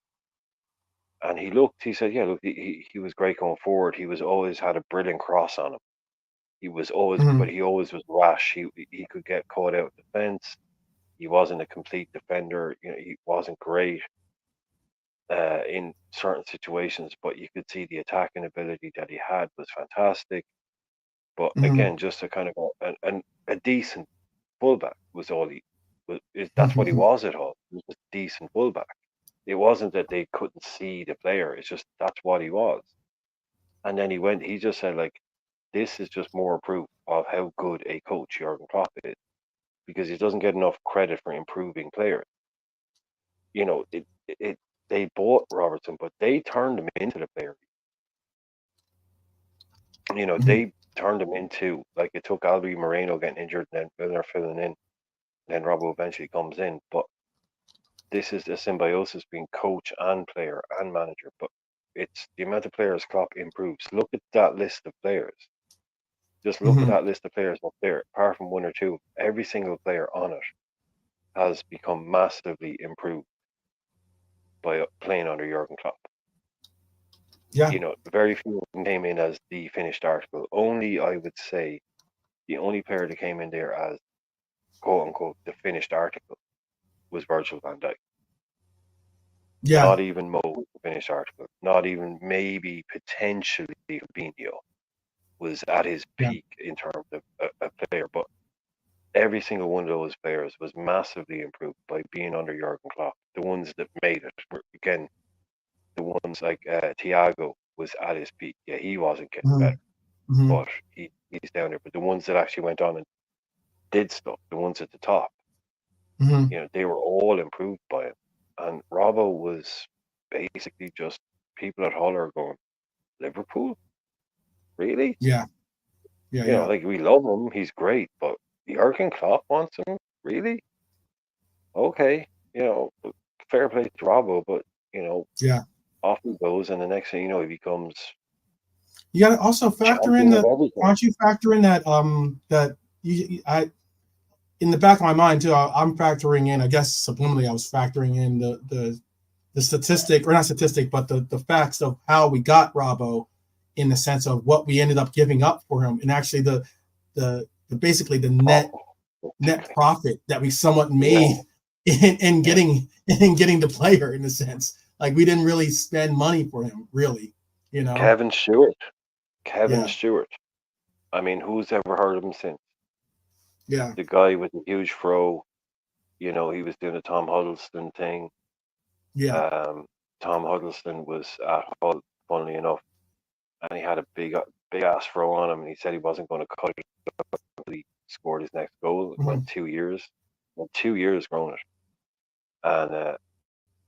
And he said, yeah, look, he was great going forward. He was always had a brilliant cross on him. He was always, Mm-hmm. but he always was rash. He could get caught out of defense. He wasn't a complete defender. You know, he wasn't great in certain situations, but you could see the attacking ability that he had was fantastic. But Mm-hmm. again, just to kind of go and a decent fullback was all he was. That's what he Mm-hmm. was at all. He was a decent fullback. It wasn't that they couldn't see the player. It's just that's what he was. And then he just said, like, this is just more proof of how good a coach Jurgen Klopp is, because he doesn't get enough credit for improving players. You know, they bought Robertson, but they turned him into the player. You know, Mm-hmm. they turned him into, like, it took Albi Moreno getting injured and then Milner filling in, and then Robbo eventually comes in. But this is a symbiosis between coach and player and manager. But it's the amount of players Klopp improves. Look at that list of players. Just look at Mm-hmm. that list of players up there. Apart from one or two, every single player on it has become massively improved by playing under Jurgen Klopp. Yeah. You know, very few of them came in as the finished article. Only, I would say, the only player that came in there as quote unquote the finished article was Virgil van Dijk. Yeah. Not even Mo was the finished article. Not even maybe potentially Fabinho was at his Yeah. peak in terms of a player. But every single one of those players was massively improved by being under Jurgen Klopp. The ones that made it were, again, the ones like Thiago was at his peak. Yeah, he wasn't getting Mm-hmm. better, Mm-hmm. but he's down there. But the ones that actually went on and did stuff, the ones at the top, Mm-hmm. you know, they were all improved by him. And Robbo was basically just people at Hull are going, Liverpool? Really? Yeah. Yeah. You know, Yeah. like, we love him, he's great, but Jurgen Klopp wants him? Really? Okay, you know, fair play to Robbo, but, you know, Yeah. off he goes, and the next thing you know, he becomes You got to also factor in champion of the. everything. Why don't you factor in that? That I in the back of my mind too. I'm factoring in. I guess subliminally, I was factoring in the statistic, or not statistic, but the facts of how we got Robbo, in the sense of what we ended up giving up for him, and actually the basically the net Oh, profit that we somewhat yeah, made in yeah. getting the player, in a sense. Like, we didn't really spend money for him, really. You know? Kevin Stewart. Kevin Yeah. Stewart. I mean, who's ever heard of him since? Yeah. The guy with the huge fro, you know, he was doing the Tom Huddleston thing. Yeah. Tom Huddleston was at Hull, funnily enough, and he had a big ass fro on him, and he said he wasn't going to cut it until he scored his next goal. It went Mm-hmm. 2 years. Went 2 years growing it. And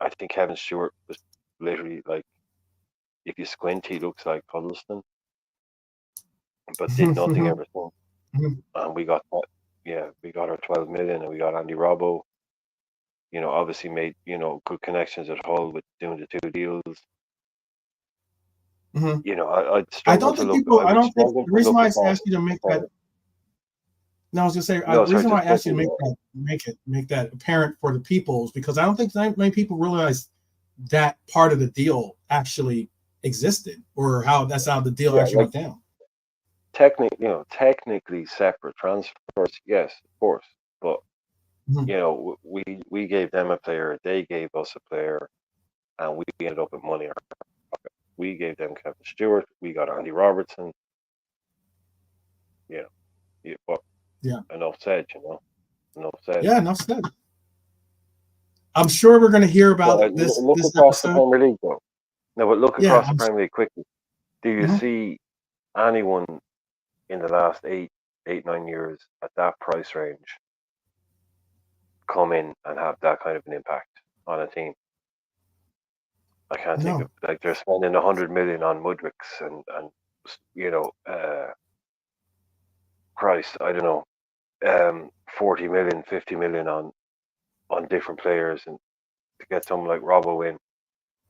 I think Kevin Stewart was literally like, if you squint, he looks like Huddleston, but did nothing ever since. And we got, yeah, we got our 12 million, and we got Andy Robbo. You know, obviously made, you know, good connections at Hull with doing the two deals. Mm-hmm. You know, I'd I struggle don't to think look. people. I I would don't think struggle the to reason look why I across. asked you to make that. No, I was gonna say the No, sorry, reason why just I asked you to quickly. make that apparent for the people is because I don't think many people realize that part of the deal actually existed, or that's how the deal Yeah, actually like, went down. technically separate transfers, yes, of course. But Mm-hmm. you know, we gave them a player, they gave us a player, and we ended up with money. We gave them Kevin Stewart, we got Andy Robertson. You know, but Yeah. enough said. You know, enough said. Yeah. Enough said. I'm sure we're going to hear But about look this across the episode. Premier League, though. No, but look Yeah. across the Premier League quickly. Do you Mhm. see anyone in the last 9 years at that price range come in and have that kind of an impact on a team? I can't think of, No. like, they're spending 100 million on Mudricks and you know, Christ, I don't know, 40 million, 50 million on different players, and to get someone like Robbo in,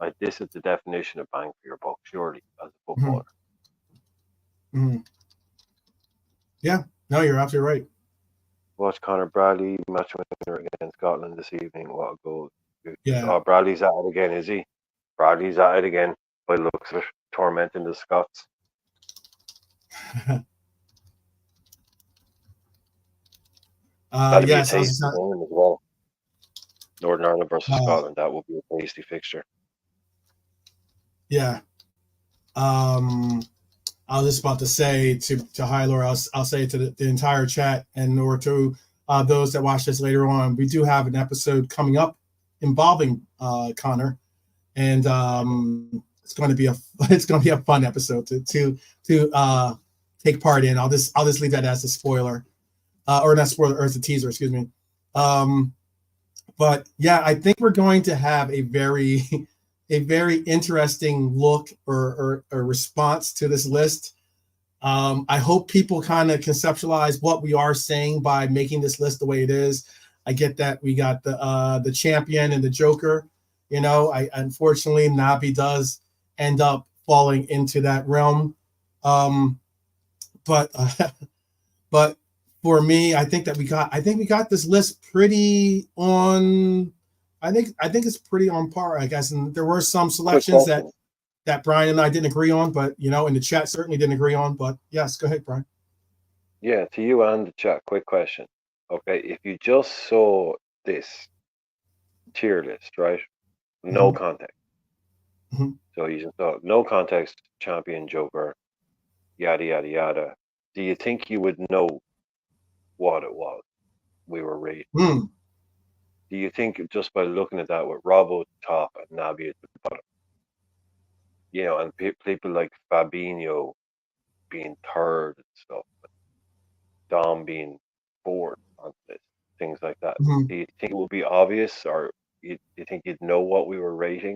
like, this is the definition of bang for your buck, surely, as a Mhm. footballer. Mhm. Yeah. No, you're absolutely right. Watch Connor Bradley match winner against Scotland this evening. What a goal! Yeah. Oh, Bradley's at it again, is he? Bradley's at it again. By the looks of it, tormenting the Scots. That'll be a Yes, I was tasty just, game as well. Northern Ireland versus Scotland. That will be a tasty fixture. yeah. I was just about to say to High Lord, I'll say to the entire chat and or to those that watch this later on, we do have an episode coming up involving Connor, and it's going to be a fun episode to take part in. I'll just leave that as a spoiler, or not spoiler, or as a teaser, excuse me. But yeah, I think we're going to have a very interesting look or response to this list. I hope people kind of conceptualize what we are saying by making this list the way it is. I get that we got the champion and the Joker. You know, I unfortunately Nabi does end up falling into that realm. But but for me, I think we got this list pretty on. I think it's pretty on par, I guess. And there were some selections that Brian and I didn't agree on, but in the chat certainly didn't agree on. But yes, go ahead, Brian. Yeah, to you and the chat, quick question. Okay, if you just saw this tier list, right? No context. So you just thought, no context, champion, Joker, yada, yada, yada. Do you think you would know what it was we were rating? Do you think just by looking at that with Robbo at the top and Nabi at the bottom, and people like Fabinho being third and stuff, Dom being fourth on this, things like that. Do you think it would be obvious, or you think you'd know what we were rating?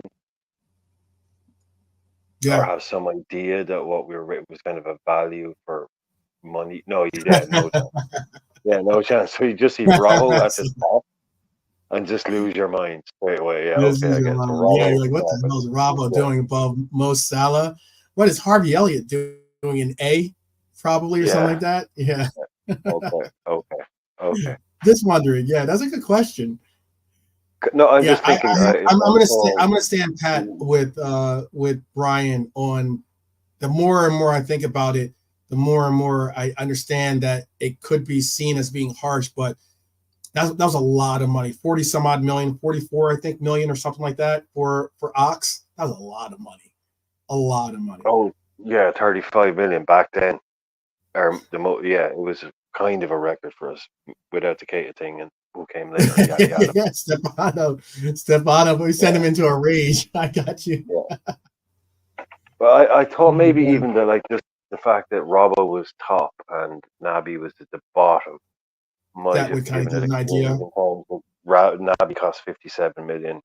Yeah. Or have some idea that what we were rating was kind of a value for money? No, you did. No chance. Yeah, no chance. So you just see Robbo at the top and just lose your mind straight away. Yeah, okay, I guess. So Yeah, you're like, what the hell is Robbo doing above Mo Salah? What is Harvey Elliott doing in A, probably, or something like that? Yeah. Okay. Just wondering. Yeah, that's a good question. No, I'm just thinking. I'm gonna stand pat with Brian on. The more and more I think about it, the more and more I understand that it could be seen as being harsh, but that was a lot of money. 40 some odd million, 44 I think million or something like that for Ox. That was a lot of money. A lot of money. Oh yeah, 35 million back then. Or it was kind of a record for us without the Keita thing and who came later. Yeah, Stefano, we sent him into a rage. I got you. Yeah. But I thought maybe even just the fact that Robbo was top and Nabi was at the bottom might have given it an idea. Nabi cost 57 million,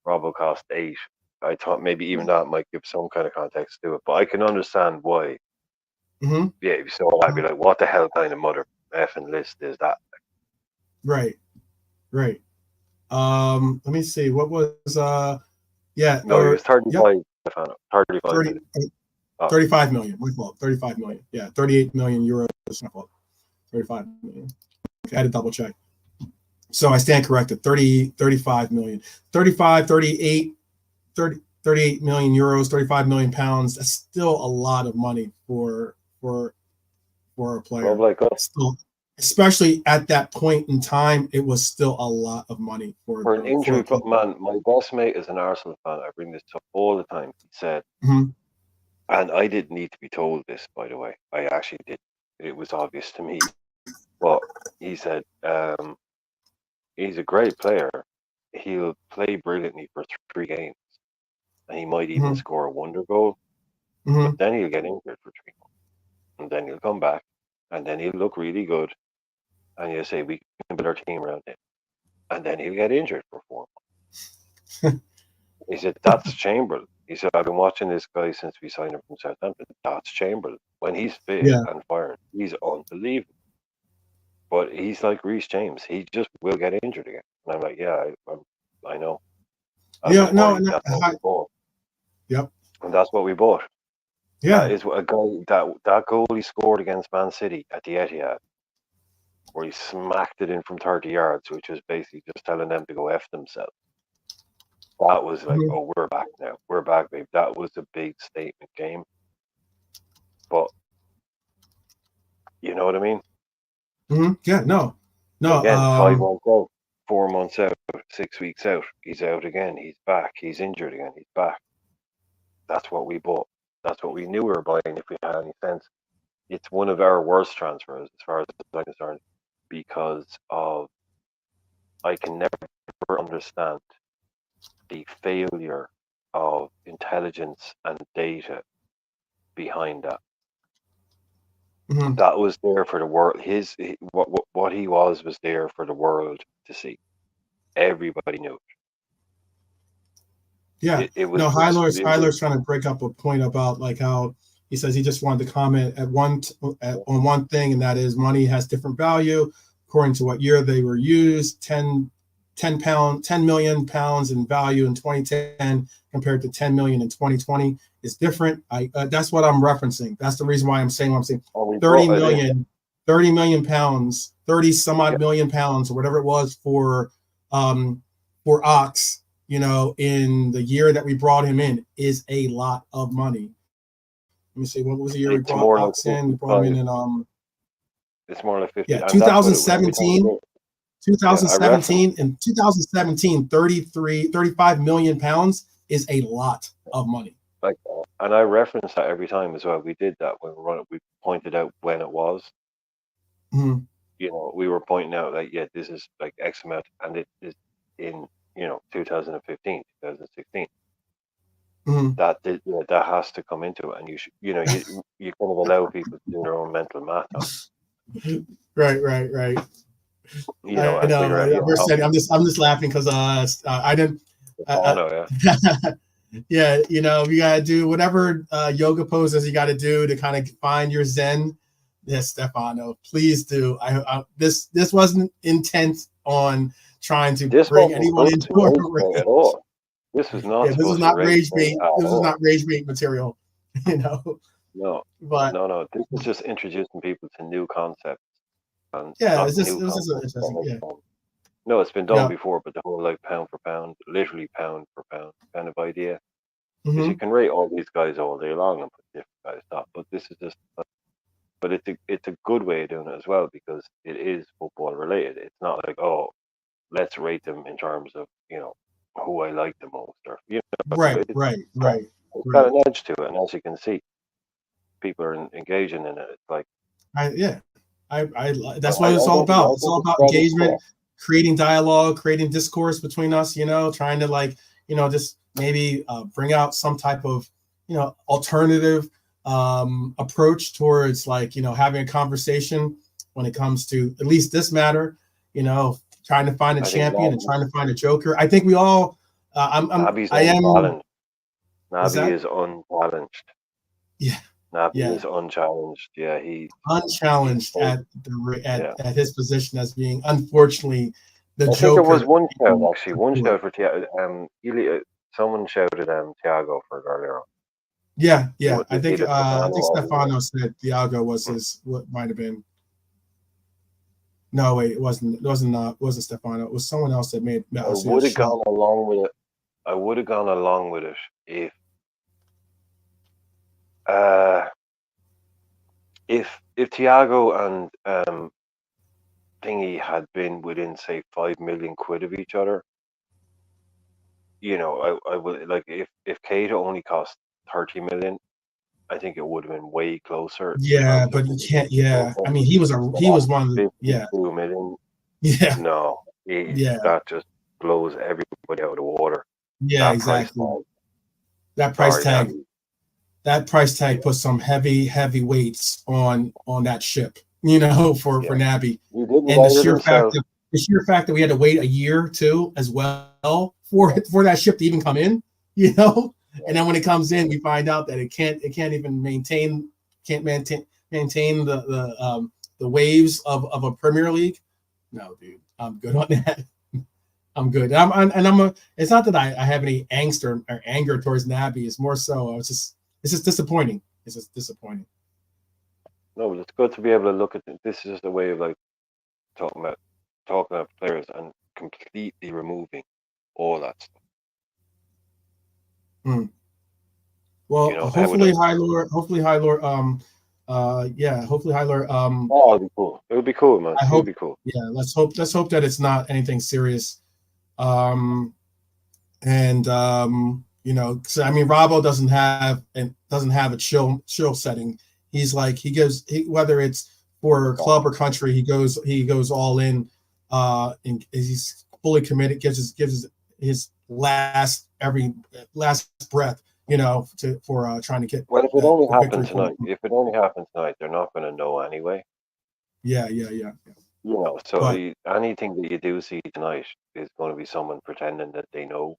Robbo cost 8. I thought maybe even that might give some kind of context to it, but I can understand why. Yeah, if you saw that, I'd be like, what the hell kind of mother effing list is that? Right. Let me see. What was yeah. No, it was 35. Yep. 35 million. My fault. 35 million. Yeah, 38 million euros. My fault. 35 million. Okay, I had to double check. So I stand corrected. 35 million. 35, 38, 38 million euros, 35 million pounds. That's still a lot of money for a player. Still, especially at that point in time, it was still a lot of money for an injury. But man, my boss mate is an Arsenal fan. I bring this up all the time. He said, and I didn't need to be told this, by the way. I actually did. It was obvious to me. But he said, he's a great player. He'll play brilliantly for 3 games, and he might even score a wonder goal. But then he'll get injured for 3 months, and then he'll come back, and then he'll look really good, and you'll say we can build our team around him, and then he'll get injured for 4 months. He said that's Chamberlain. He said I've been watching this guy since we signed him from Southampton. That's Chamberlain. When he's fit and firing, he's unbelievable. But he's like Reece James. He just will get injured again. And I'm like, I know. That's what we bought. Yep. And that's what we bought. Yeah. That is a goal that goal he scored against Man City at the Etihad. where he smacked it in from 30 yards, which was basically just telling them to go F themselves. That was like, Mhm. oh, we're back now. We're back, babe. That was a big statement game. But you know what I mean? Yeah, no. Again, 5 months out, 4 months out, 6 weeks out, he's out again. He's back. He's injured again. He's back. That's what we bought. That's what we knew we were buying if we had any sense. It's one of our worst transfers as far as I'm concerned, because of I can never understand the failure of intelligence and data behind that. Mhm. That was there for the world. What he was there for the world to see. Everybody knew Yeah. it. It was No, just Hyler's trying to break up a point about like how he says he just wanted to comment on one thing, and that is money has different value according to what year they were used. 10 million pounds in value in 2010 compared to 10 million in 2020 is different. That's what I'm referencing. That's the reason why I'm saying what I'm saying. we 30 brought it in. million, 30 million pounds, 30 some odd million pounds, or whatever it was for Ox, in the year that we brought him in, is a lot of money. Let me see, what was the year we It's brought more like Ox in? We brought him 55. in It's more like 50, yeah, and that's what it was every time we 2017. did. Yeah, I referenced 2017, 35 million pounds is a lot of money. like, and I referenced that every time as well. We did that when we pointed out when it was. Mhm. We were pointing out like, yeah, this is like X amount, and it is in 2015, 2016. Mhm. That has to come into it, and you should, you kind of allow people to do their own mental math on Right. I and know. figure out, We're saying, I'm just laughing because I didn't. oh Uh, no, yeah, yeah, you gotta do whatever yoga poses you gotta do to kind of find your zen. Yes, Stefano, please do. This wasn't intent on trying to this bring wasn't anyone supposed into to our rage bait at rage. all. This was not Yeah, this is supposed to not rage rage bait bait. at This is all. not rage bait material, you know. No, But no. This is just introducing people to new concepts, and yeah, not it new was just concepts that interesting. make Yeah, sense. No, it's been done yeah. before, but the whole like pound for pound, literally pound for pound kind of idea. Because you Hmm. can rate all these guys all day long and put different guys up, but this is just. But it's a good way of doing it as well, because it is football related. It's not like, oh, let's rate them in terms of who I like the most, or Right, it's right, got, right, it's got right. an edge to it, and as you can see, people are engaging in it. It's like, Yeah, but that's what it's I all think about. I It's think all the about spread is engagement, correct. creating dialogue, creating discourse between us. Trying to just maybe bring out some type of alternative approach towards having a conversation when it comes to at least this matter. Trying to find a I think champion and trying to find a joker. I think we all. Naby's I am. unchallenged. What's Naby that? is unchallenged. Yeah, Naby yeah. is unchallenged. Yeah, he's Unchallenged so, at yeah. his position as being, unfortunately, the I think there was Joker. one shout actually. One shout for Thiago. Someone shouted Thiago for earlier on. Yeah. Was I it think either Stefano said Thiago was his, what might have been. No, wait, it wasn't. It wasn't Stefano. It was someone else that made I us a would have shout. gone along with it. I would have gone along with it uh, if Thiago and Thingy had been within say 5 million quid of each other. I would like if Kate only cost 30 million. I think it would have been way closer in Yeah, terms of but you who was can't. Yeah, I over. mean, But he at was one of the. Yeah, 52 million, yeah, no, yeah, that just blows everybody out of the water. yeah. That price Exactly. tag, That price sorry, tag. Naby. That price Yeah, tag puts some heavy weights on that ship. For yeah. Naby, He didn't and the write it sheer fact himself. that we had to wait a year too as well for that ship to even come in. you know Yeah. and then when it comes in, we find out that it can't even maintain the waves of a Premier League. No, dude, I'm good on that. I'm good. It's not that I have any angst or anger towards Naby. It's more so it's just disappointing. It's just disappointing. No, but it's good to be able to look at it. This is just a way of like talking about players and completely removing all that stuff. Mm. Well, How would hopefully, High Lord. Hopefully, High Lord. Yeah. Hopefully, High Lord. Oh, it'd be cool. It would be cool, man. I It would hope. be cool. Yeah. Let's hope. Let's hope that it's not anything serious. And so, I mean, Robbo doesn't have a chill setting. He's like whether it's for club or country, he goes all in. And he's fully committed. Gives his last breath. For trying to get Well, if it the only victory happened for tonight, them. they're not going to know anyway. Yeah. So But anything that you do see tonight is going to be someone pretending that they know.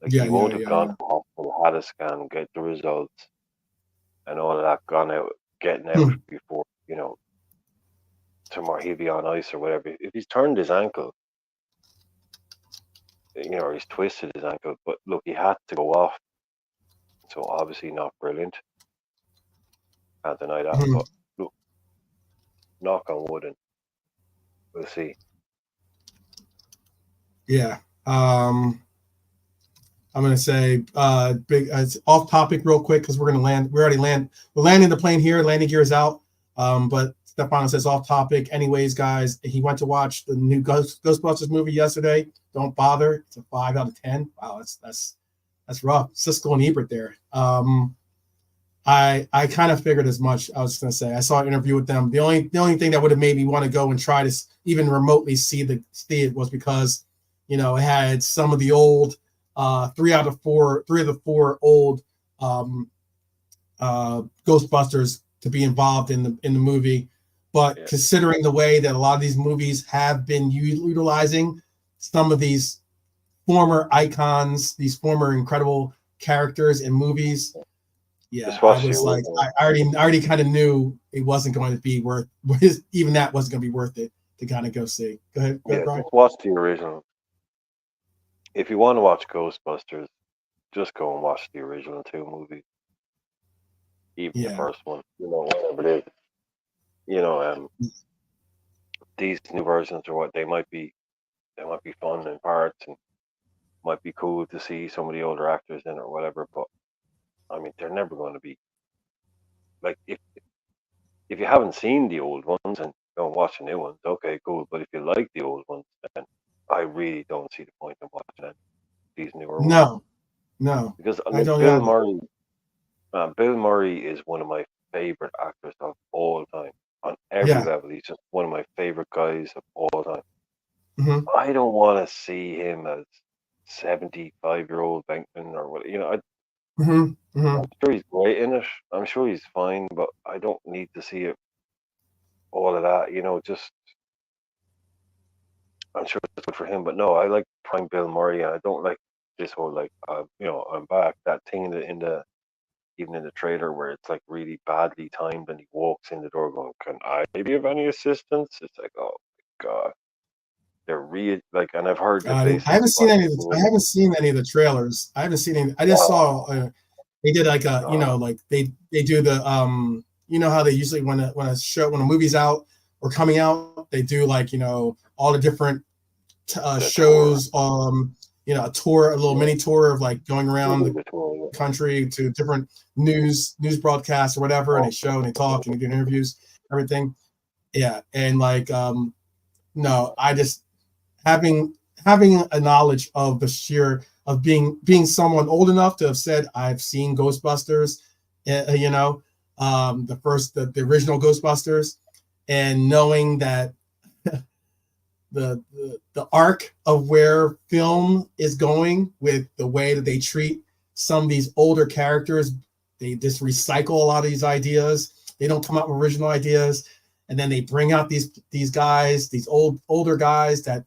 Like yeah, he yeah, won't have yeah, gone yeah. to the hospital, had a scan, get the results, and all of that getting out Hmm. before tomorrow he'll be on ice or whatever. If he's turned his ankle, or he's twisted his ankle, but look, he had to go off, so obviously not brilliant. Can't deny that. Hmm. But look, knock on wood, and we'll see. Yeah. I'm gonna say big. It's off topic real quick because we're gonna land. We're landing the plane here. Landing gear is out. But Stefano says off topic. Anyways, guys, he went to watch the new Ghostbusters movie yesterday. Don't bother. It's a 5 out of 10. Wow, that's rough. Siskel and Ebert there. I kind of figured as much. I was gonna say I saw an interview with them. The only thing that would have made me want to go and try to even remotely see it was because it had some of the old 3 of the 4 old Ghostbusters to be involved in the movie. But considering the way that a lot of these movies have been utilizing some of these former icons, these former incredible characters in movies, yeah, Just I watch the was like, original. I already kind of knew it wasn't going to be worth even that wasn't going to be worth it to kind of go see. Go ahead, Brian. Just watch the original. If you want to watch Ghostbusters, just go and watch the original 2 movies, even the Yeah, first one. Whatever it is. These new versions are what they might be. They might be fun in parts and might be cool to see some of the older actors in it or whatever. But I mean, they're never going to be like if you haven't seen the old ones and go and watch the new ones, okay, cool. But if you like the old ones, then I really don't see the point in watching these newer ones no, because I like don't Bill either. Murray. Bill Murray is one of my favorite actors of all time on every Yeah. level. He's just one of my favorite guys of all time. Mm-hmm. I don't want to see him as 75-year-old Venkman or what. Mm-hmm. Mm-hmm. I'm sure he's great in it. I'm sure he's fine, but I don't need to see it. All of that, just I'm sure it's good for him. But no, I like prime Bill Murray, and I don't like this whole like I'm back. That thing in the even in the trailer where it's like really badly timed, and he walks in the door going, "Can I be of any assistance?" It's like, oh my god, they're like, and I've heard that they I said haven't he seen wasn't any. I doing it. haven't seen any of the trailers. I haven't seen any. I just saw. Oh They did like a no, like they do the how they usually when a movie's out or coming out they do like all the different the tour, shows a tour, a little yeah, mini tour of like going they around do the the tour. country to different news broadcasts or whatever, and they show and they talk and they do interviews, everything. Yeah, and like no, I just having a knowledge of the sheer of being someone old enough to have said I've seen Ghostbusters, the original Ghostbusters, and knowing that the arc of where film is going with the way that they treat some of these older characters. They just recycle a lot of these ideas. They don't come up with original ideas, and then they bring out these guys, these older guys that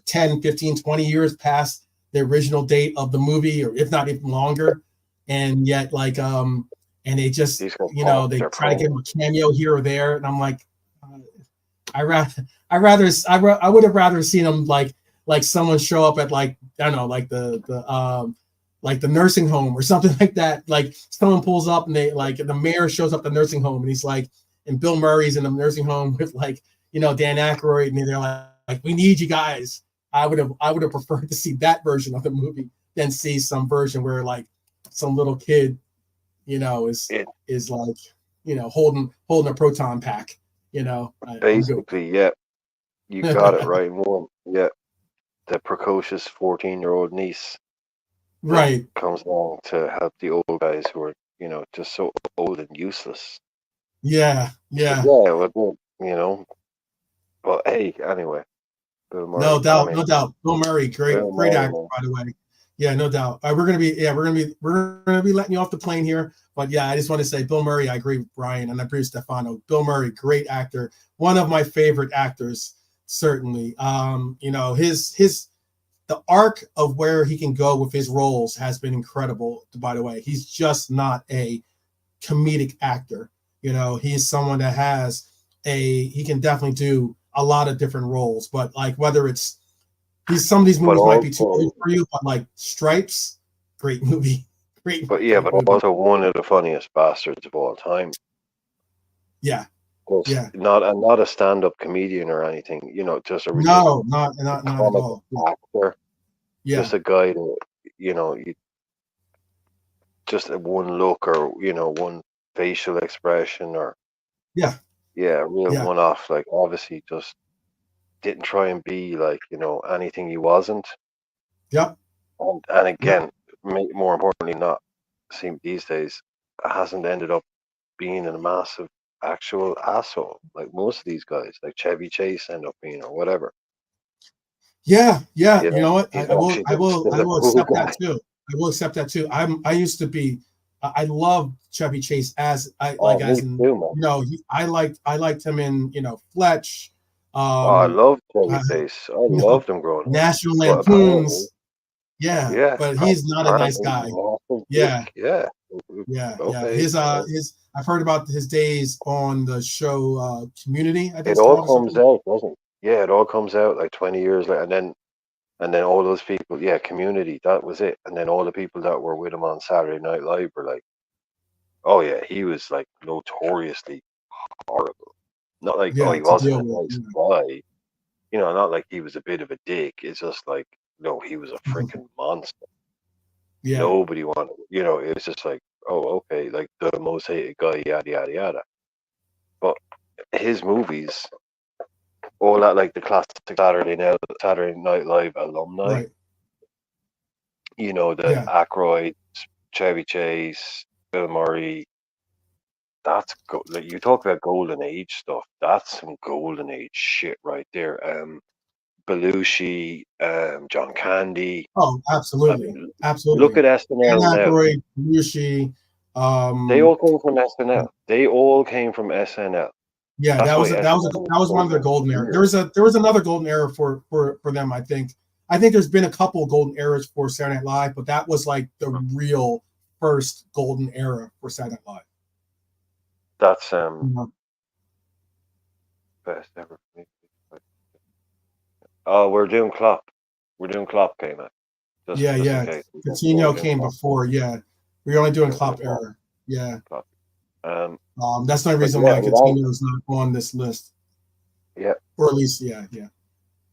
10, 15, 20 years past the original date of the movie, or if not even longer, and yet and they just These guys, they they're try to give pros. them a cameo here or there, and I'm like, I would have rather seen them like someone show up at like I don't know like the nursing home or something like that. Like someone pulls up and they like the mayor shows up at the nursing home and he's like, and Bill Murray's in the nursing home with like Dan Aykroyd, and they're like, we need you guys. I would have preferred to see that version of the movie than see some version where like some little kid, is like, holding a proton pack. I'm good. Basically, yeah, you got it right. More, yeah, the precocious 14-year-old niece that Right. comes along to help the old guys who are, just so old and useless. Yeah. But Yeah. yeah, but hey, anyway, Bill No Murray. I doubt, mean, no doubt. Bill Murray, Bill great Murray, actor, man. by the way. Yeah, no doubt. We're gonna be letting you off the plane here, but yeah, I just want to say, Bill Murray. I agree with Brian, and I agree with Stefano. Bill Murray, great actor, one of my favorite actors, certainly. His the arc of where he can go with his roles has been incredible. By the way, he's just not a comedic actor. He's someone that he can definitely do a lot of different roles, but like whether it's some of these But movies might be too also, old for you, but like Stripes, great movie, great but movie. also one of the funniest bastards of all time. Yeah, Just yeah. not a stand-up comedian or anything, just a real No, not at comic all. actor, Yeah, just a guy that, you just one look or, one facial expression or, yeah, yeah, a real yeah, one-off, like obviously just didn't try and be like, anything he wasn't. yep, And yep. again, more importantly, not seem these days, hasn't ended up being a massive actual asshole like most of these guys, like Chevy Chase end up being or whatever. Yeah, yeah. You know what? He's actually I still a will cool accept guy. that too. I will accept that too. I used to be. I loved Chevy Chase as I like Oh, as me in too, man. I liked him in Fletch, Oh, I um, loved uh, Chevy Chase. I you know loved him growing up. National But apparently, Lampoons. Yeah, yeah, but he's not a nice apparently, guy. massive dick. Yeah, Yeah. yeah. Okay. His I've heard about his days on the show Community. I think It it's all called or comes something. out, doesn't it? Yeah, it all comes out like 20 years later, and then all those people, yeah, Community, that was it. And then all the people that were with him on Saturday Night Live were like, oh yeah, he was like notoriously horrible. Not like, oh, Yeah, he to wasn't deal a with. nice guy. Not like he was a bit of a dick. It's just like, no, he was a freaking monster. Yeah, Nobody wanted, it was just like, oh, okay, like the most hated guy, yada, yada, yada. But his movies, all that, like the classic Saturday Night Live alumni, right. the Yeah. Aykroyd, Chevy Chase, Bill Murray, that's like you talk about golden age stuff. That's some golden age shit right there. Belushi, John Candy. Oh, I absolutely, mean, look absolutely. at Dan SNL now. Aykroyd, Belushi. They all came from SNL. They all came from SNL. Yeah, That's why that SNL is was one so of their golden era. weird. There was another golden era for them. I think there's been a couple of golden eras for Saturday Night Live, but that was like the real first golden era for Saturday Night Live. That's Yeah, best ever. Oh, we're doing Klopp. We're doing Klopp came out. Just in yeah. case. We're Coutinho doing came Klopp. before. Yeah, we're only doing Doing Klopp Klopp. era. Yeah, Klopp. Um, that's the only but reason yeah, why Coutinho is not on this list, yeah. or at least yeah.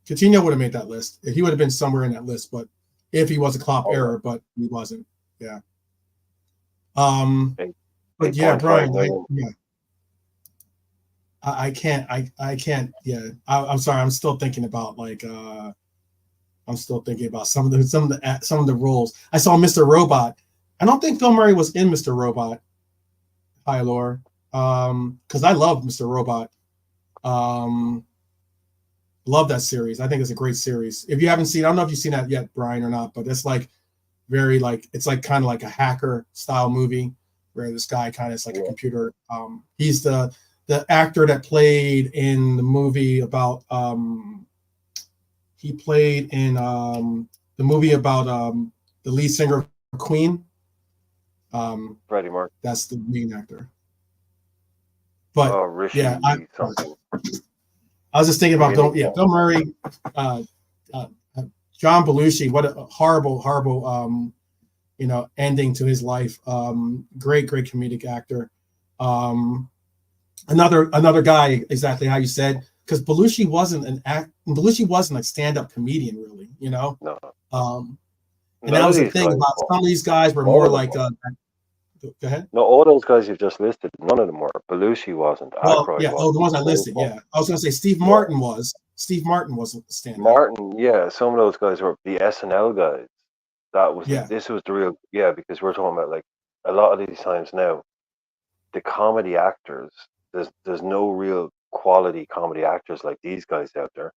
Coutinho would have made that list. He would have been somewhere in that list, but if he was a Klopp Oh, error, but he wasn't. Yeah. Um, yeah. Eight, but yeah, 8.5 Brian, million. I can't. Yeah, I'm sorry. I'm still thinking about I'm still thinking about some of the roles. I saw Mr. Robot. I don't think Bill Murray was in Mr. Robot. Hi, Laura. Because I love Mr. Robot. Um, love that series. I think it's a great series. If you haven't seen, I don't know if you've seen that yet, Brian, or not, but it's like it's like kind of like a hacker style movie where this guy kind of is like a Yeah. computer. He's the actor that played in the movie about he played in the movie about the lead singer of Queen. Freddie Mercury. That's the main actor. But Oh, yeah, Rishi something. I was just thinking about Beginning. Bill Murray, uh, uh, John Belushi. What a horrible ending to his life. Great comedic actor. Another guy, exactly how you said, because Belushi wasn't Belushi wasn't a stand-up comedian, really, you know. No, And that none of was the these thing guys. about some of these guys were None more of them like, were. go ahead. No, all those guys you've just listed, none of them were. Belushi wasn't. Well, Aykroyd yeah. Oh, the wasn't. ones I listed. Yeah, I was gonna say Steve Yeah. Martin was. Steve Martin wasn't a stand-up. Martin, yeah, some of those guys were the SNL guys. That was Yeah, this was the real, yeah, because we're talking about like a lot of these times now, the comedy actors, there's no real quality comedy actors like these guys out there.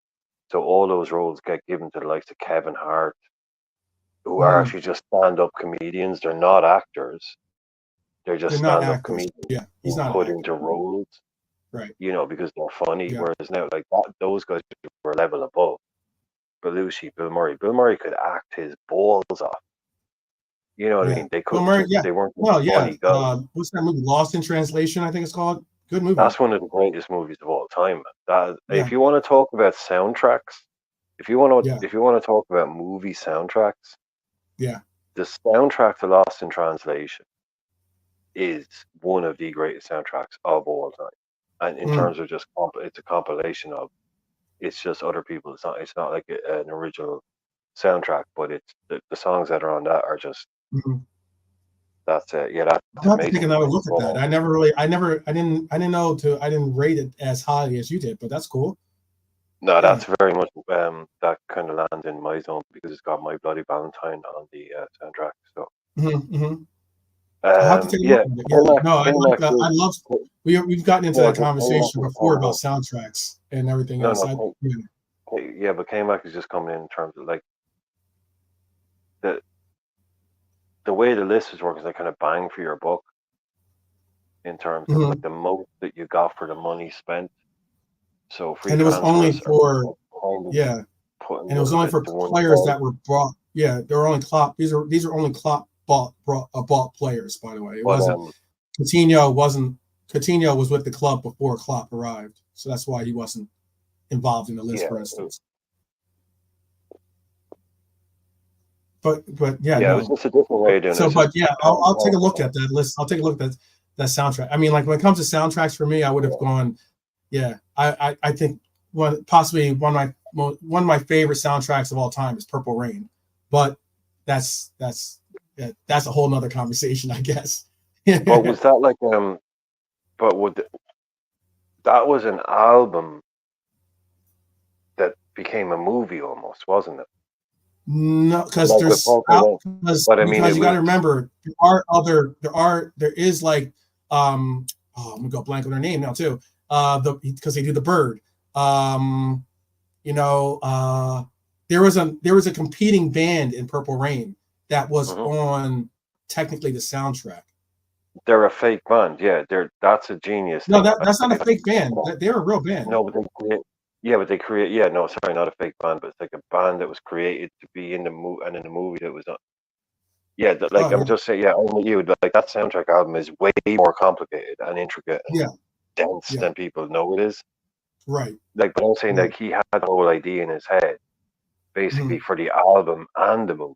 So all those roles get given to the likes of Kevin Hart, who are mm-hmm. actually just stand-up comedians. They're not actors. They're just They're not stand-up actors. comedians Yeah, he's who not an put into actor. roles, Right. because they're funny. Yeah. Whereas now, like that, those guys were a level above. Belushi, Bill Murray. Bill Murray could act his balls off. You know what I Yeah. mean? They Bill couldn't Murray. just. Yeah. They weren't just Well, yeah. funny guys. What's that movie? Lost in Translation, I think it's called. Good movie. That's one of the greatest movies of all time. That Yeah. if you want to talk about soundtracks, Yeah. if you want to talk about movie soundtracks, Yeah. the soundtrack to Lost in Translation is one of the greatest soundtracks of all time. And in Mm. terms of just it's a compilation of it's just other people. It's not like an original soundtrack, but it's the songs that are on that are just Mm-hmm. that's it. Yeah, that's I'll have to take amazing. another look at that. I didn't rate it as highly as you did, but that's cool. No, Yeah. that's very much that kind of lands in my zone because it's got My Bloody Valentine on the soundtrack. So, Mm-hmm. Mm-hmm. I'll have to take a look yeah, at it. Yeah. No, K-Mac is, I love. We've gotten into yeah, that just K-Mac conversation is before coming about in. soundtracks and everything No, else. no, yeah, but K-Mac is just coming in terms of like the the way the list is working is like kind of bang for your buck in terms of Mhm. like the most that you got for the money spent. So free And it was only transfers are for kind of yeah, putting and it a was little only bit for to one players side. that were brought. Yeah, they were only Klopp. These are only Klopp bought players. By the way, it But wasn't Coutinho. Wasn't Coutinho was with the club before Klopp arrived, so that's why he wasn't involved in the list, yeah, for instance. But yeah, yeah, it was no. just a different way of doing it. So, It's just but yeah, trying to I'll take a talk look about. at that list. I'll take a look at that soundtrack. I mean, like when it comes to soundtracks for me, I would have Yeah. gone. Yeah, I think possibly one of my favorite soundtracks of all time is Purple Rain, but that's a whole nother conversation, I guess. But was that like But that was an album that became a movie almost, wasn't it? No, because Like with Purple Rain. But I mean, because it you got was. to remember there is like I'm gonna go blank on their name now too because they do the bird um you know there was a competing band in Purple Rain that was Mhm. on technically the soundtrack. They're a fake band. Yeah, that's a genius No, thing. that's not a fake band. They're a real band. No, but they create. Yeah, but they create. Yeah, no, sorry, not a fake band, but it's like a band that was created to be in the movie and in the movie that was on. Yeah, like Oh I'm yeah, just saying. Yeah, only you. Like that soundtrack album is way more complicated and intricate and yeah, dense yeah, than people know it is. right, Like, but I'm saying right. like he had the whole idea in his head basically Mhm. for the album and the movie.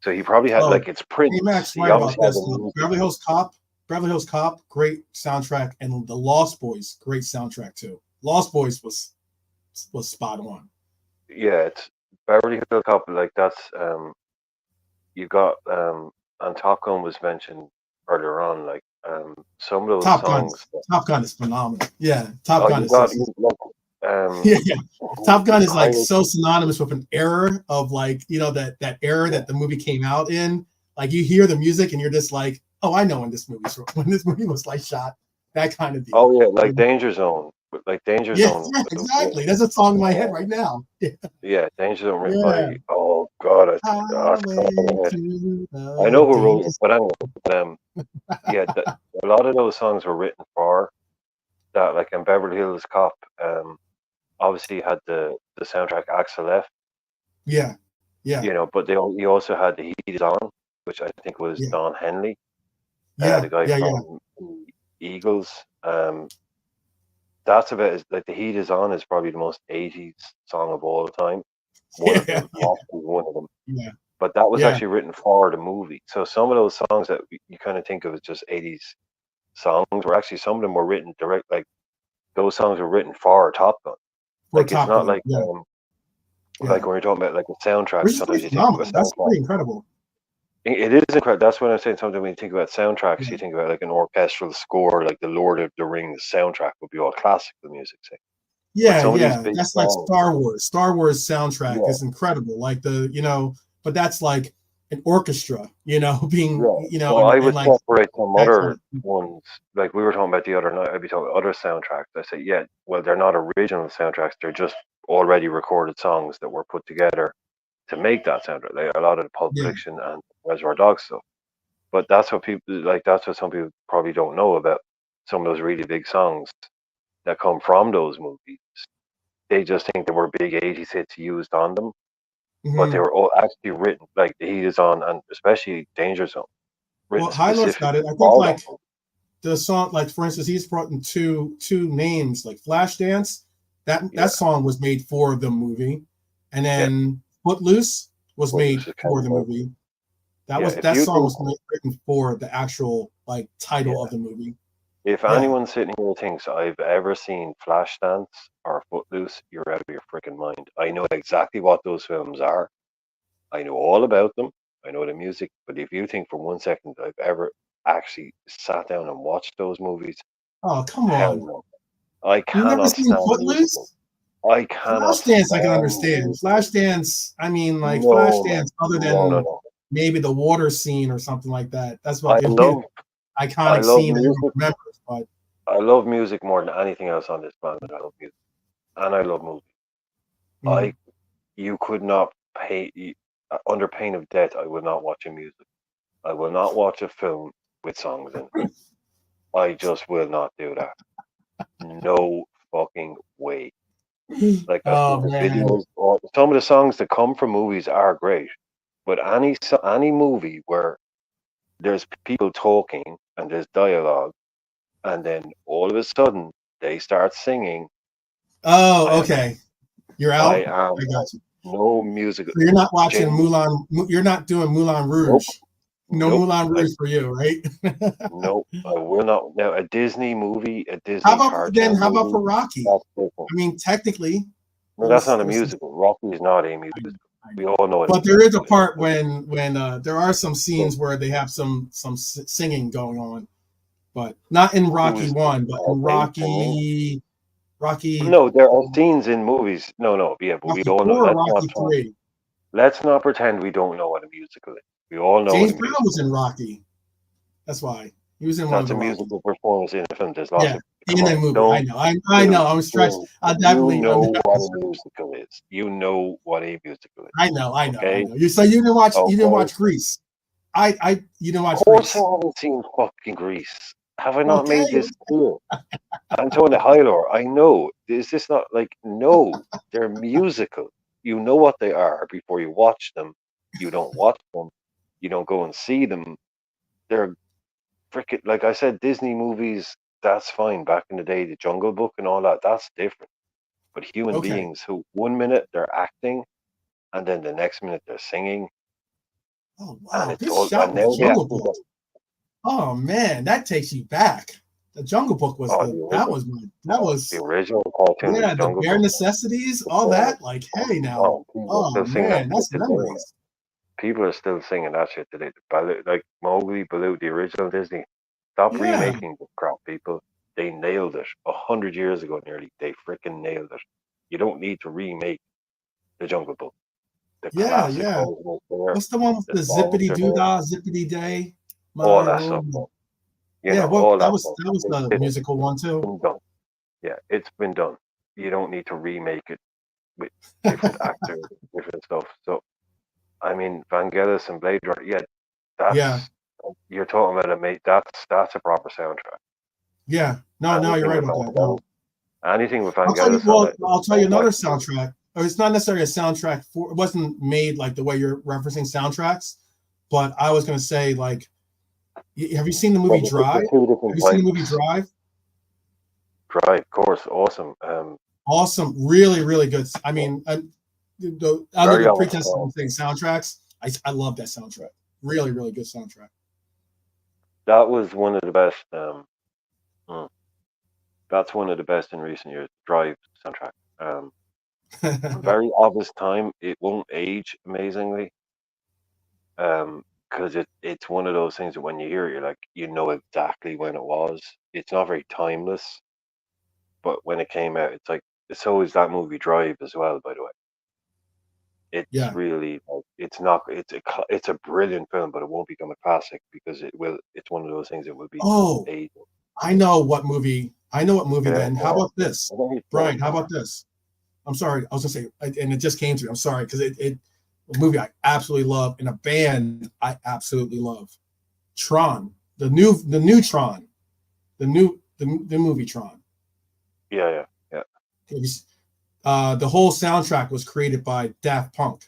So he probably had Oh, like it's Prince. Max He right about obviously had this. the music. Beverly Hills Cop, great soundtrack, and the Lost Boys, great soundtrack too. Lost Boys was spot on. Yeah, it's Beverly Hills Cop. Like that's you got and Top Gun was mentioned earlier on. Like some of those Top Gun, songs. Top Gun is phenomenal. Yeah, Top Oh, Gun you is got just you like yeah, yeah. Top Gun is like Pirate. so synonymous with an era of like that era Yeah. that the movie came out in. Like you hear the music and you're just like, oh, I know when this movie was like shot. That kind of deal. Oh yeah, like Danger Zone. Like Danger Yeah, Zone. yeah, exactly. There's a song in my head right now. Yeah, Yeah, Danger Zone written yeah. by. Oh God, it's gone Highway out of my head. to I the know who wrote danger. it, but anyway, yeah, a lot of those songs were written for that. Like in Beverly Hills Cop, obviously had the soundtrack Axel F. Yeah, yeah, But he also had the Heat Is On, which I think was yeah, Don Henley, the yeah, guy yeah, yeah. from the Eagles. That's about like the Heat Is On is probably the most 80s song of all time. One of Yeah, them, possibly one of them. yeah, But that was yeah, actually written for the movie. So some of those songs that you kind of think of as just 80s songs were actually some of them were written direct like those songs were written for Top Gun. for Like it's Top not Gun. like Yeah, like yeah, when you're talking about like a soundtrack. which is Sometimes pretty you think of a phenomenal. That's soundtrack. pretty incredible. It is incredible. That's what I'm saying. Sometimes when you think about soundtracks, Yeah, you think about like an orchestral score, like the Lord of the Rings soundtrack would be all classical music, say. But yeah, some of these yeah. big That's like songs, Star Wars. Star Wars soundtrack yeah, is incredible. Like but that's like an orchestra, being, yeah. So I and would like separate some other excellent. ones, like we were talking about the other night. I'd be talking about other soundtracks. I say, yeah, well, they're not original soundtracks. They're just already recorded songs that were put together to make that soundtrack. Like a lot of the Pulp Yeah. Fiction and Reservoir Dogs stuff. But that's what people like. That's what some people probably don't know about some of those really big songs that come from those movies. They just think there were big 80s hits used on them, but they Hmm. were all actually written like The Heat Is On and especially Danger Zone, Well, written Highlights got specifically it. I think for that like movie. the song, like for instance, he's brought in two names, like Flashdance. That Yeah, song was made for the movie, and yeah. then Footloose was Well, made this is kind for of the like, movie. yeah. If That you song think, was written for the actual like title yeah, of the movie. if Yeah. anyone sitting here thinks I've ever seen Flashdance or Footloose, you're out of your freaking mind. I know exactly what those films are. I know all about them. I know the music. But if you think for 1 second I've ever actually sat down and watched those movies, Oh, come hell on. no. I You never cannot seen stand musicals. Footloose? I cannot Flashdance, I can stand understand. musicals. Flashdance, I mean, like No, man. Flashdance, other No, no, than no. maybe the water scene or something like that. That's about I the only love I iconic love scene that everyone music. remembers. But I love music more than anything else on this planet. I love music. And I love movies. I mm, You could not under pain of death, I will not watch a music. I will not watch a film with songs in it. I just will not do that. No fucking way. Like I oh see the man, videos, or some of the songs that come from movies are great, but any movie where there's people talking and there's dialogue, and then all of a sudden they start singing, I oh am okay, you're I out. am I got you. no musical. So you're not watching Genuine. Moulin. You're not doing Moulin Nope, Rouge. No nope. Moulin Rouge for you, right? Nope. I will not. Now a Disney movie, a How Disney about then? cartoon How about movie, for Rocky? that's different. I mean, technically, No, that's not a musical. Rocky is not a I musical. know, I We know. all know what a But there is a musical is. part when there are some So scenes where they have some singing going on, but not in Rocky who's One, but in they singing? Rocky No, there are scenes in movies. No, no, yeah, but we Rocky all know. Four or Rocky Three. Let's not pretend we don't know what a musical is. We all know what James a Brown was musical in is. Rocky. That's why he was in one of That's the a Rockies. musical performance in a film. There's lots Yeah, of. Come in on, a movie. I don't know. I do know. I was stretched. things. I You definitely. know what a musical is. You know what a musical is. I know. I know. I Okay. know. You so you didn't watch. You didn't Okay. watch Grease. You didn't watch Of course, I Grease. haven't seen fucking Grease. Have I not Okay. made this clear? Antonio Hylor, I know. Is this not like, no, they're musical. You know what they are before you watch them. You don't watch them. You don't go and see them. They're freaking, like I said, Disney movies, that's fine. Back in the day, the Jungle Book and all that, that's different. But human Okay. beings who 1 minute they're acting and then the next minute they're singing Oh and wow, it's good all, shot and with the now they Jungle actually Book. got, Oh man, that takes you back. The Jungle Book was oh, the original, that the was original cartoon, the yeah, the Jungle bare Book. necessities, all Oh, that. Like, hey now. oh, people are Oh still singing that man, shit that's today, man. memories. People are still singing that shit today. Baloo, like Mowgli, Baloo, the original Disney. Stop Yeah, remaking the crap, people. They nailed it 100 years ago, nearly. They freaking nailed it. You don't need to remake the Jungle Book. The yeah, classic yeah. version is there. What's the one with The the songs zippity are doo there. dah, zippity day? All My that oh stuff, my. man. You Yeah, know, well all that stuff. that was the musical one too. Been done. Yeah, it's been done. You don't need to remake it with different actors, different stuff. So, I mean, Vangelis and Blade Runner. Yeah, Yeah, that's you're talking about a mate. That's a proper soundtrack. yeah. No, no, you're Anything right with about that. No. Vangelis on it, I'll tell you oh my another god! soundtrack. Or it's not necessarily a soundtrack for it wasn't made like the way you're referencing soundtracks, but I was gonna say like have you seen the movie But it's Drive? the two Have different you seen the movie types. Drive? Right, of course, awesome. Awesome, really, really good. I mean, under Very the old pretense song. of saying soundtracks, I love that soundtrack. Really, really good soundtrack. That was one of the best. Hmm. That's one of the best in recent years. Drive soundtrack. Very of its time. It won't age amazingly. Because it's one of those things that when you hear it, you're like, you know exactly when it was. It's not very timeless, but when it came out, it's like so is that movie Drive as well. By the way, it's Yeah. really like it's a brilliant film, but it won't become a classic because it will. It's one of those things that will be Oh, aged. I know what movie. I know what movie Yeah, then. How yeah. about this? I think it's Brian, how about this? I'm sorry. I was gonna say, and it just came to me. I'm sorry because it a movie I absolutely love and a band I absolutely love. Tron, the new Tron, the movie Tron. Yeah, yeah, yeah, It was, the whole soundtrack was created by Daft Punk.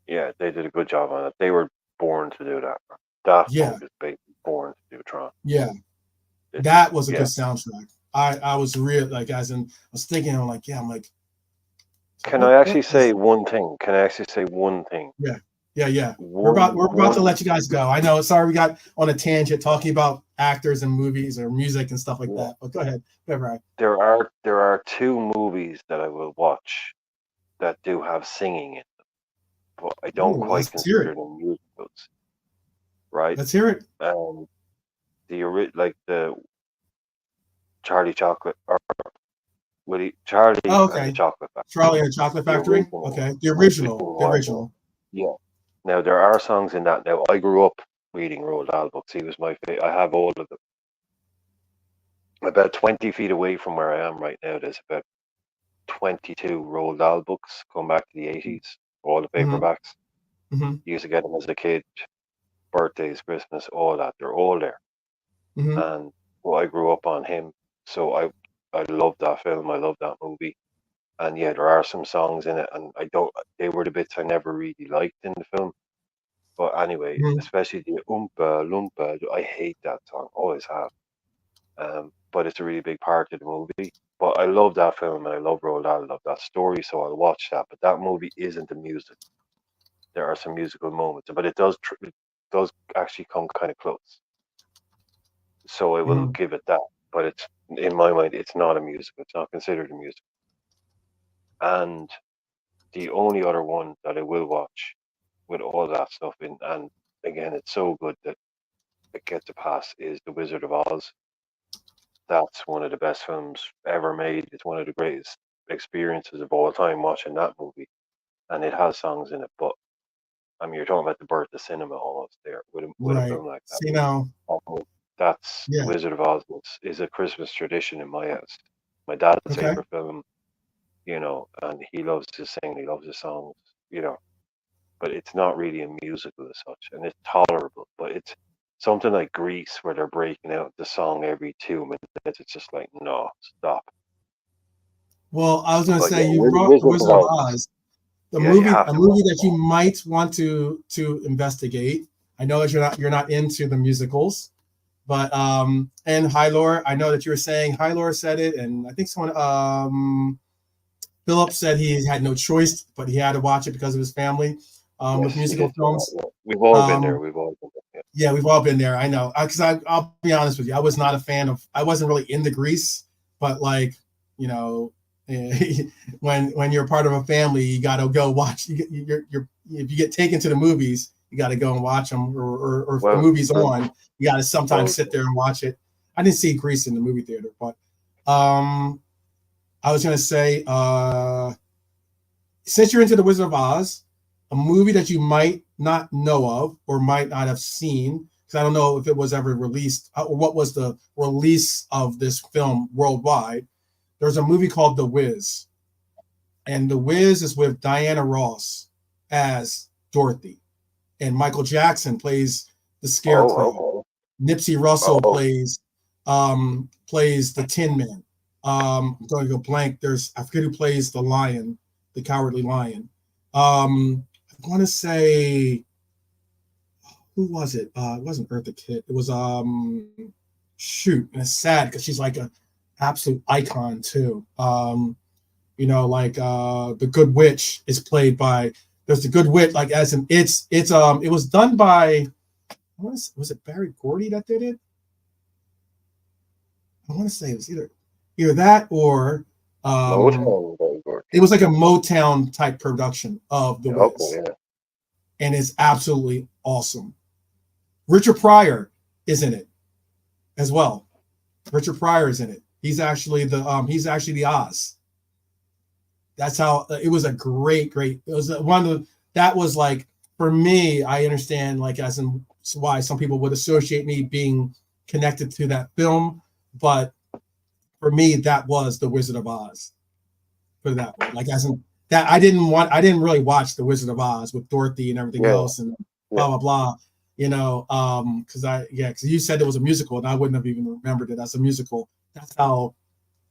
yeah. They did a good job on it. They were born to do that. Daft Yeah, Punk is basically born to do Tron. yeah, It's that was a good yeah. soundtrack. I was real like as in I was thinking I'm like yeah I'm like Can I what actually say is one thing? Can I actually say one thing? yeah yeah we're about to One. let you guys go. I know. Sorry we got on a tangent talking about actors and movies or music and stuff like Yeah. that. But go ahead, Brian. There are two movies that I will watch that do have singing in them, but I don't Ooh, quite let's hear consider it. them musicals, right? Let's hear it. Um, like the Charlie Chocolate or Charlie Oh, and the okay. Chocolate Factory, Charlie and the Chocolate the Factory. original Okay, the with original, Gene the Wilder. original. Yeah. Now there are songs in that. Now I grew up reading Roald Dahl books. He was my favorite. I have all of them. About 20 feet away from where I am right now, there's about 22 Roald Dahl books going back to the 80s, all the Mm-hmm, paperbacks. mm-hmm, Used to get them as a kid, birthdays, Christmas, all that. They're all there. mm-hmm, And well, I grew up on him, so I love that film. I love that movie. And yeah, there are some songs in it, and I don't. They were the bits I never really liked in the film. But anyway, mm-hmm, especially the Oompa Loompa, I hate that song. Always have. But it's a really big part of the movie. But I love that film, and I love Roald Dahl. I love that story, so I'll watch that. But that movie isn't a music. There are some musical moments, but it does actually come kind of close. So I will mm-hmm. give it that. But it's in my mind, it's not a music. It's not considered a music. And the only other one that I will watch with all that stuff in, and again, it's so good that it gets a pass, is The Wizard of Oz. That's one of the best films ever made. It's one of the greatest experiences of all time watching that movie, and it has songs in it. But I mean, you're talking about the birth of cinema almost there with a Right. film like that. See now, That's The yeah. Wizard of Oz is a Christmas tradition in my house. My dad's Okay. favorite film, and he loves to sing, he loves his songs, but it's not really a musical as such, and it's tolerable. But it's something like Grease, where they're breaking out the song every 2 minutes. It's just like, no, stop. Well, I was going to But say yeah, you brought The Wizard of Wizard of Oz. Oz, the Yeah, you movie, have a to movie watch that you that. might want to investigate. I know that you're not into the musicals, but and Hylor, I know that you were saying Hylor said it, and I think someone Philip said he had no choice, but he had to watch it because of his family with Yes, he musical did say that. films. Yeah. We've all been there. Um, We've all been there. yeah, we've all been there. I know because I'll be honest with you, I was not a fan of. I wasn't really into Grease, but like you know, when you're part of a family, you got to go watch. You're if you get taken to the movies, you got to go and watch them, or if the Well, movie's the, on, you got to sometimes well, sit there and watch it. I didn't see Grease in the movie theater, but um, I was gonna say, since you're into the Wizard of Oz, a movie that you might not know of or might not have seen, because I don't know if it was ever released or what was the release of this film worldwide. There's a movie called The Wiz, and The Wiz is with Diana Ross as Dorothy, and Michael Jackson plays the Scarecrow. oh, Nipsey Russell oh, plays the Tin Man. I'm going to go blank. I forget who plays the lion, the cowardly lion. I want to say who was it? It wasn't Eartha Kitt. It was shoot, and it's sad because she's like a absolute icon too. Like the Good Witch is played by there's the Good Witch, like as in it was done by was it Barry Gordy that did it? I want to say it was either either that or Motown, very good. it was like a Motown type production of The Okay, Wiz, yeah. and it's absolutely awesome. Richard Pryor is in it as well. Richard Pryor is in it. He's actually the Oz. That's how it was a great. It was one of the, that was like, for me, I understand like as in why some people would associate me being connected to that film, but for me that was The Wizard of Oz. Put it that way. Like as in that I didn't really watch The Wizard of Oz with Dorothy and everything Yeah, else and yeah. blah blah blah. Because you said it was a musical and I wouldn't have even remembered it as a musical. That's how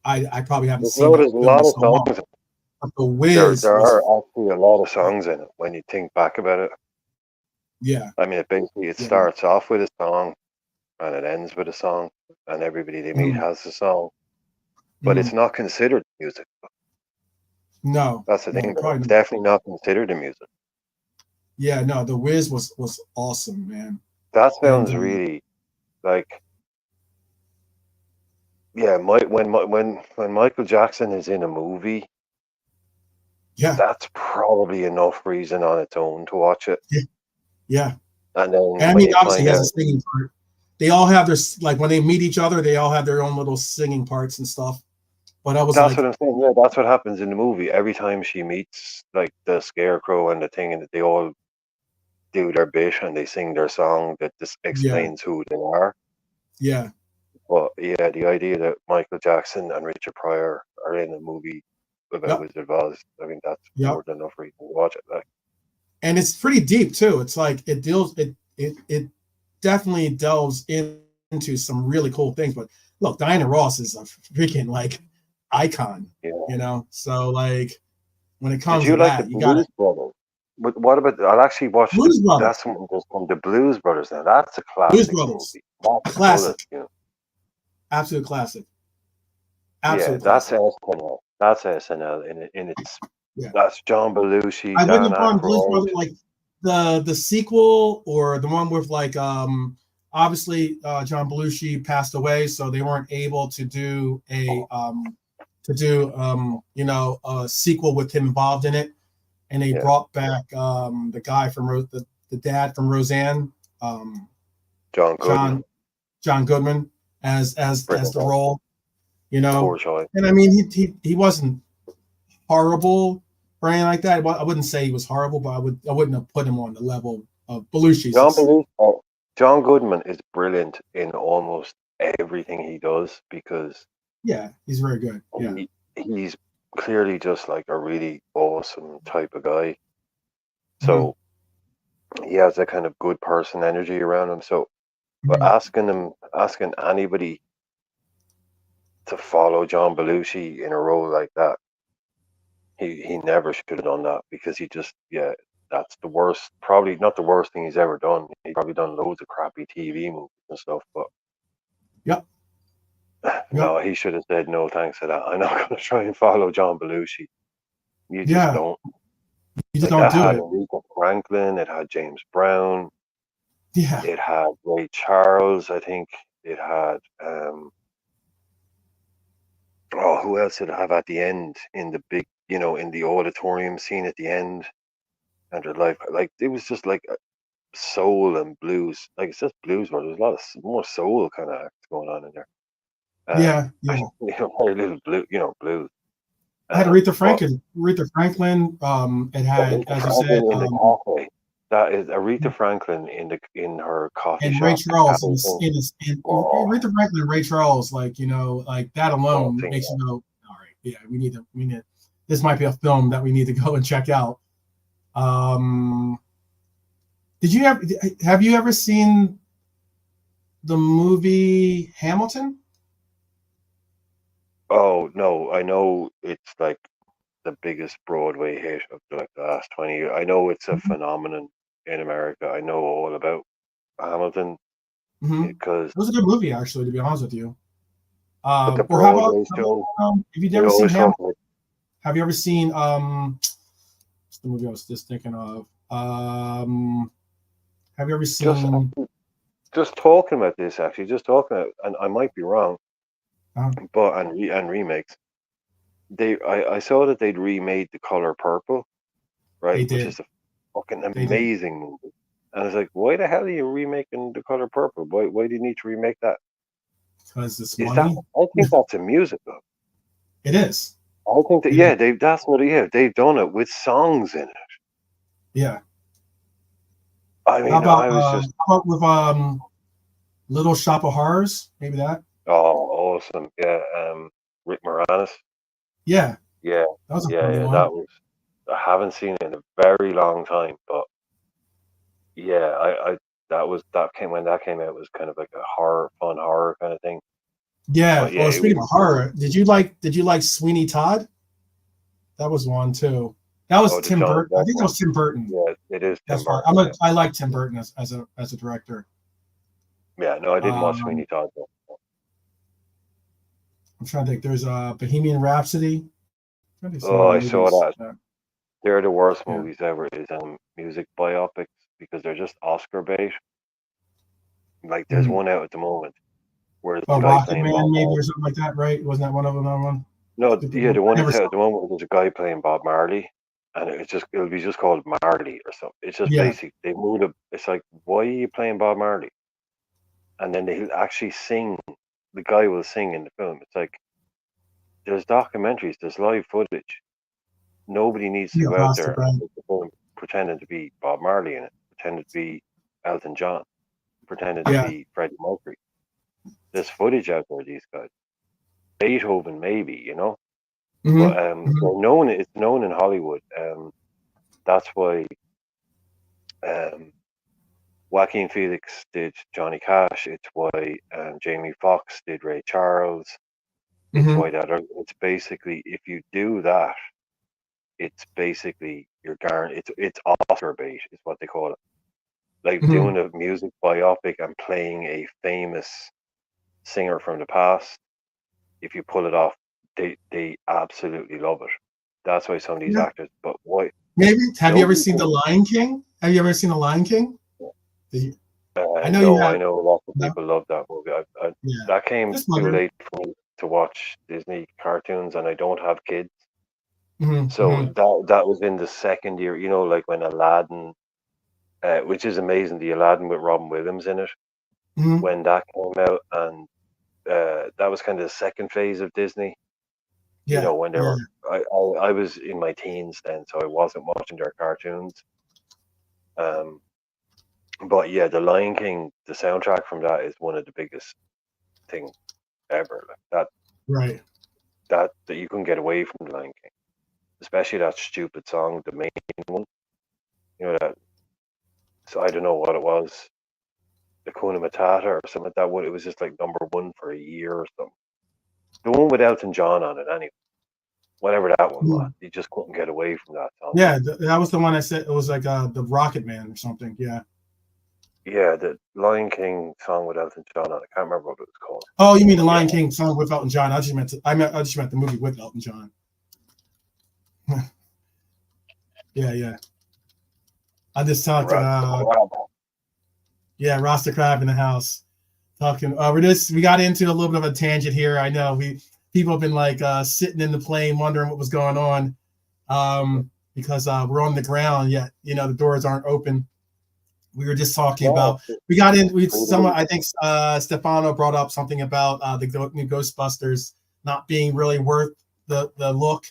I probably haven't seen that There's a film in lot of so long. songs. But The There Wiz there was, are actually a lot of songs in it when you think back about it. yeah, I mean, it yeah, starts off with a song and it ends with a song, and everybody they meet mm, has a song, but it's mm, not considered music. no, That's the no, thing, though. probably It's not. definitely not considered a music. Yeah, no, The Wiz was awesome, man. That And sounds really like, yeah. When Michael Jackson is in a movie, yeah, that's probably enough reason on its own to watch it. yeah, yeah. And then And I when mean, you obviously, find he has a out, singing part. They all have their like when they meet each other, they all have their own little singing parts and stuff. But I was that's what like, I'm saying. Yeah, that's what happens in the movie. Every time she meets like the scarecrow and the thing, and they all do their bit and they sing their song that just yeah, explains who they are. yeah, But yeah, the idea that Michael Jackson and Richard Pryor are in a movie about yep, Wizard of Oz, I mean that's yep. more than enough reason to watch it. Like, And it's pretty deep too. It's like it definitely delves into some really cool things. But look, Diana Ross is a freaking like icon, yeah. So like when it Did comes you to like the that, you got it. Blues Brothers? But what about? I'll actually watch the. Blues Brothers, That's something just from the Blues Brothers. Now that's a Blues classic Brothers, movie. That's a bullet, classic, you know. absolute classic, Yeah, absolute that's classic. SNL. That's SNL in its. Yeah, That's John Belushi, I Dan wouldn't have gone Blues Aykroyd. Brothers like the sequel or the one with like obviously John Belushi passed away, so they weren't able to do a sequel with him involved in it, and they Yeah, brought back the guy from the dad from Roseanne, John Goodman, John John Goodman as brilliant the actor. role, Poor choice. and I mean he wasn't horrible or anything like that. I wouldn't say he was horrible, but I wouldn't have put him on the level of John Belushi's. Belushi, John Goodman is brilliant in almost everything he does because Yeah, he's very good. Yeah. he's clearly just like a really awesome type of guy. Mm-hmm. So he has that kind of good person energy around him. So, but Mm-hmm. asking anybody to follow John Belushi in a role like that, he never should have done that because he just, yeah, that's the worst, probably not the worst thing he's ever done. He's probably done loads of crappy TV movies and stuff, but Yep. Yep. no, he should have said no thanks to that. I'm not going to try and follow John Belushi. You just Yeah. don't. You just Like don't that do had it. Aretha Franklin, it had James Brown, Yeah. it had Ray Charles, I think it had oh, who else did it have at the end in the big, in the auditorium scene at the end? And their life, like it was just like soul and blues. Like it's just blues, but there's a lot of more soul kind of acts going on in there. Yeah. Yeah. Very little blues. I had But Aretha Franklin. It had, Aretha as you said, Franklin in the cafe. That is Aretha Franklin in her coffee and Ray shop, the Charles cafe thing. in Oh, Aretha Franklin and Ray Charles, like like that oh, alone thing. makes you go, all right, yeah, we need this might be a film that we need to go and check out. Um, did you ever have you ever seen the movie Hamilton? Oh no, I know it's like the biggest Broadway hit of like the last 20 years. I know it's a phenomenon in America. I know all about Hamilton Mm-hmm. because It was a good movie, actually, to be honest with you. but the Or Broadway show, if you've they never seen always talk Hamilton, about have you ever seen what's the movie I was just thinking of? Have you ever just seen? just talking about this actually, just talking about, and I might be wrong, but and remakes. I saw that they'd remade The Color Purple, They right, which did. is a fucking They did. amazing movie. And I was like, why the hell are you remaking The Color Purple? Why do you need to remake that? Because it's Is that? money. I think that's a musical. It is. I think that It is. they've done it with songs in it. Yeah. I mean, I was just how about with Little Shop of Horrors? Maybe that. awesome. Yeah, Rick Moranis. Yeah, Yeah, that was a funny yeah. one. That was. I haven't seen it in a very long time, but yeah, I that came when that came out, it was kind of like a fun horror kind of thing. Yeah. But yeah, Oh, it speaking was. of horror, did you like Sweeney Todd? That was one too. That was Oh, the Tim Johnny Burton. I Depp think that one. was Tim Burton. Yeah, it is That's Tim fine. Burton. Yeah, I like Tim Burton as a director. yeah. No, I didn't watch Um, Sweeney Todd though. I'm trying to think. There's Bohemian Rhapsody. I'm trying to think some Oh, other I saw movies. that. They're the worst Yeah. movies ever. Is music biopics because they're just Oscar bait. Like there's Mhm. one out at the moment where there's Oh, a guy Rocket playing Man, Bob maybe, or Marley. something like that, right? Wasn't that one of them? That one No, stupid yeah, one. the I one never that's out saw. at the moment where there's a guy playing Bob Marley, and it'll be just called Marley or something. It's just Yeah, basic. They moved it. It's like, why are you playing Bob Marley? And then they'll actually sing. The guy will sing in the film. It's like there's documentaries, there's live footage. Nobody needs to yeah, go out Rasta there and Brand. make the film pretending to be Bob Marley in it, pretending to be Elton John, pretending to Yeah. be Freddie Mercury. There's footage out there. These guys, Beethoven, maybe, hmm but hmm they're known. It's known in Hollywood. That's why Joaquin Phoenix did Johnny Cash. It's why Jamie Foxx did Ray Charles. It's hmm why that. It's basically if you do that, it's basically you're guaranteed. It's Oscar bait is what they call it. Like hmm doing a music biopic and playing a famous singer from the past. If you pull it off, they absolutely love it. That's why some of these Yeah. actors. But why Maybe. Have you ever nobody seen The can. Lion King? Have you ever seen The Lion King? Did you, I know you No, I have. know lots of No? people love that movie. Yeah. That came Just too wondering. late for me to watch Disney cartoons, and I don't have kids, hmm so hmm that was in the second year. Like when Aladdin, which is amazing, the Aladdin with Robin Williams in it, hmm when that came out, and that was kind of the second phase of Disney. Yeah. When they Yeah. were, I was in my teens then, so I wasn't watching their cartoons. Um, but yeah, The Lion King, the soundtrack from that is one of the biggest things ever. Like Right. that you couldn't get away from The Lion King, especially that stupid song, the main one. That. So I don't know what it was, the Hakuna Matata or something like that. It was just like #1 for a year or something. The one with Elton John on it, anyway. Whatever that one was, Mhm. you just couldn't get away from that song. Yeah, that was the one I said. It was like the Rocket Man or something. Yeah. Yeah, the Lion King song with Elton John on it. I can't remember what it was called. Oh, you mean the But yeah, Lion King song with Elton John? I just meant the movie with Elton John. Yeah, yeah. I just talked to yeah, Rasta Crab in the house. Talking we got into a little bit of a tangent here. I know people have been like sitting in the plane wondering what was going on. Because we're on the ground yet, the doors aren't open. We were just talking no, about we got in we some freedom. I think Stefano brought up something about the new Ghostbusters not being really worth the look,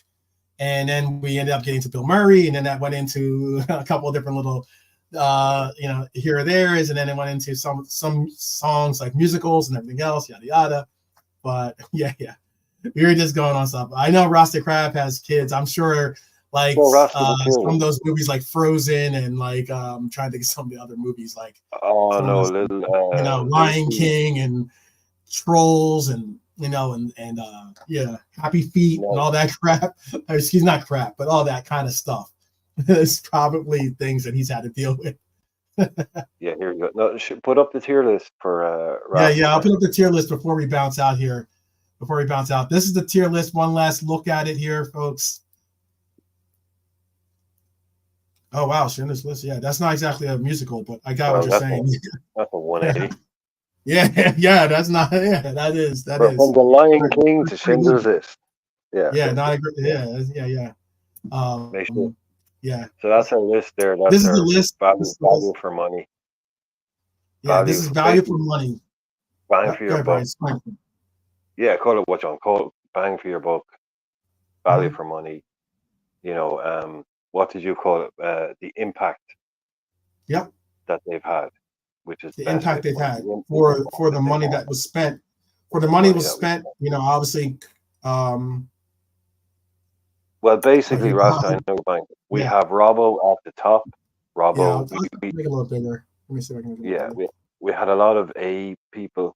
and then we ended up getting to Bill Murray, and then that went into a couple of different little here or there's, and then it went into some songs like musicals and everything else, yada yada. But yeah, we were just going on stuff. I know Rasta Crab has kids. I'm sure like No, Rascal some of Material. those movies like Frozen and like trying to think of some of the other movies like Oh some of no, those little Lion Stevie. King and Trolls and and yeah, Happy Feet and No, all that crap. Excuse not crap, but all that kind of stuff. It's probably things that he's had to deal with. yeah, here you go. No, put up the tier list for Yeah. Rascals I'll then. put up the tier list before we bounce out here. Before we bounce out, this is the tier list. One last look at it here, folks. Oh wow, Schindler's List. Yeah, that's not exactly a musical, but I got what Well, you're that's saying. a 180. Yeah, that's not. Yeah, that is From the Lion King to pretty good. Schindler's List. Yeah, Yeah, not a great. yeah. Yeah. Make sure. Yeah. So that's our list there. This That's is the our list. This value is the value list. for money. Yeah, this Value is for value for basically money. bang for Go your ahead, Brian. buck. It's fine. Yeah, call it what you want. Call it bang for your buck. Value Mhm. for money. What did you call it? The impact Yep, that they've had, which is the the best way impact to they've put it. had The impact for that the they've money had, that was spent. For the the money money was that was spent, spent. obviously. Um, Well, like basically, Rasta, I know, Bank. We yeah, have Robbo at the top. yeah. Robbo, I'll make it a little bigger. Let me see if I can make it a little yeah, bigger. we had a lot of A people.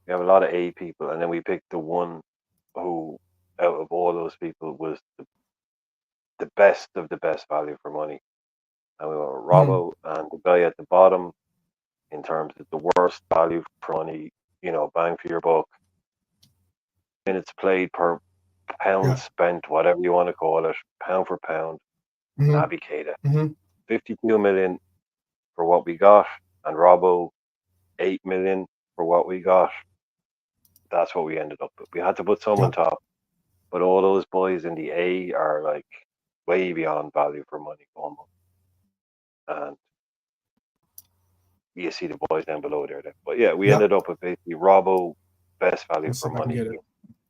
We have a lot of A people, and then we picked the one who, out of all those people, was the best of the best value for money. And we went with Mhm. Robbo, and the guy at the bottom, in terms of the worst value for money, bang for your buck, minutes played per pound Yeah. spent, whatever you want to call it, pound for pound, Hmm. Naby Keita. Hmm. 52 million for what we got, and Robbo 8 million for what we got. That's what we ended up with. We had to put some on Yeah. top, but all those boys in the A are like way beyond value for money almost. And you see the boys down below there. Then. But yeah, we Yep. ended up with basically Robbo best value Let's see for if I can money get it.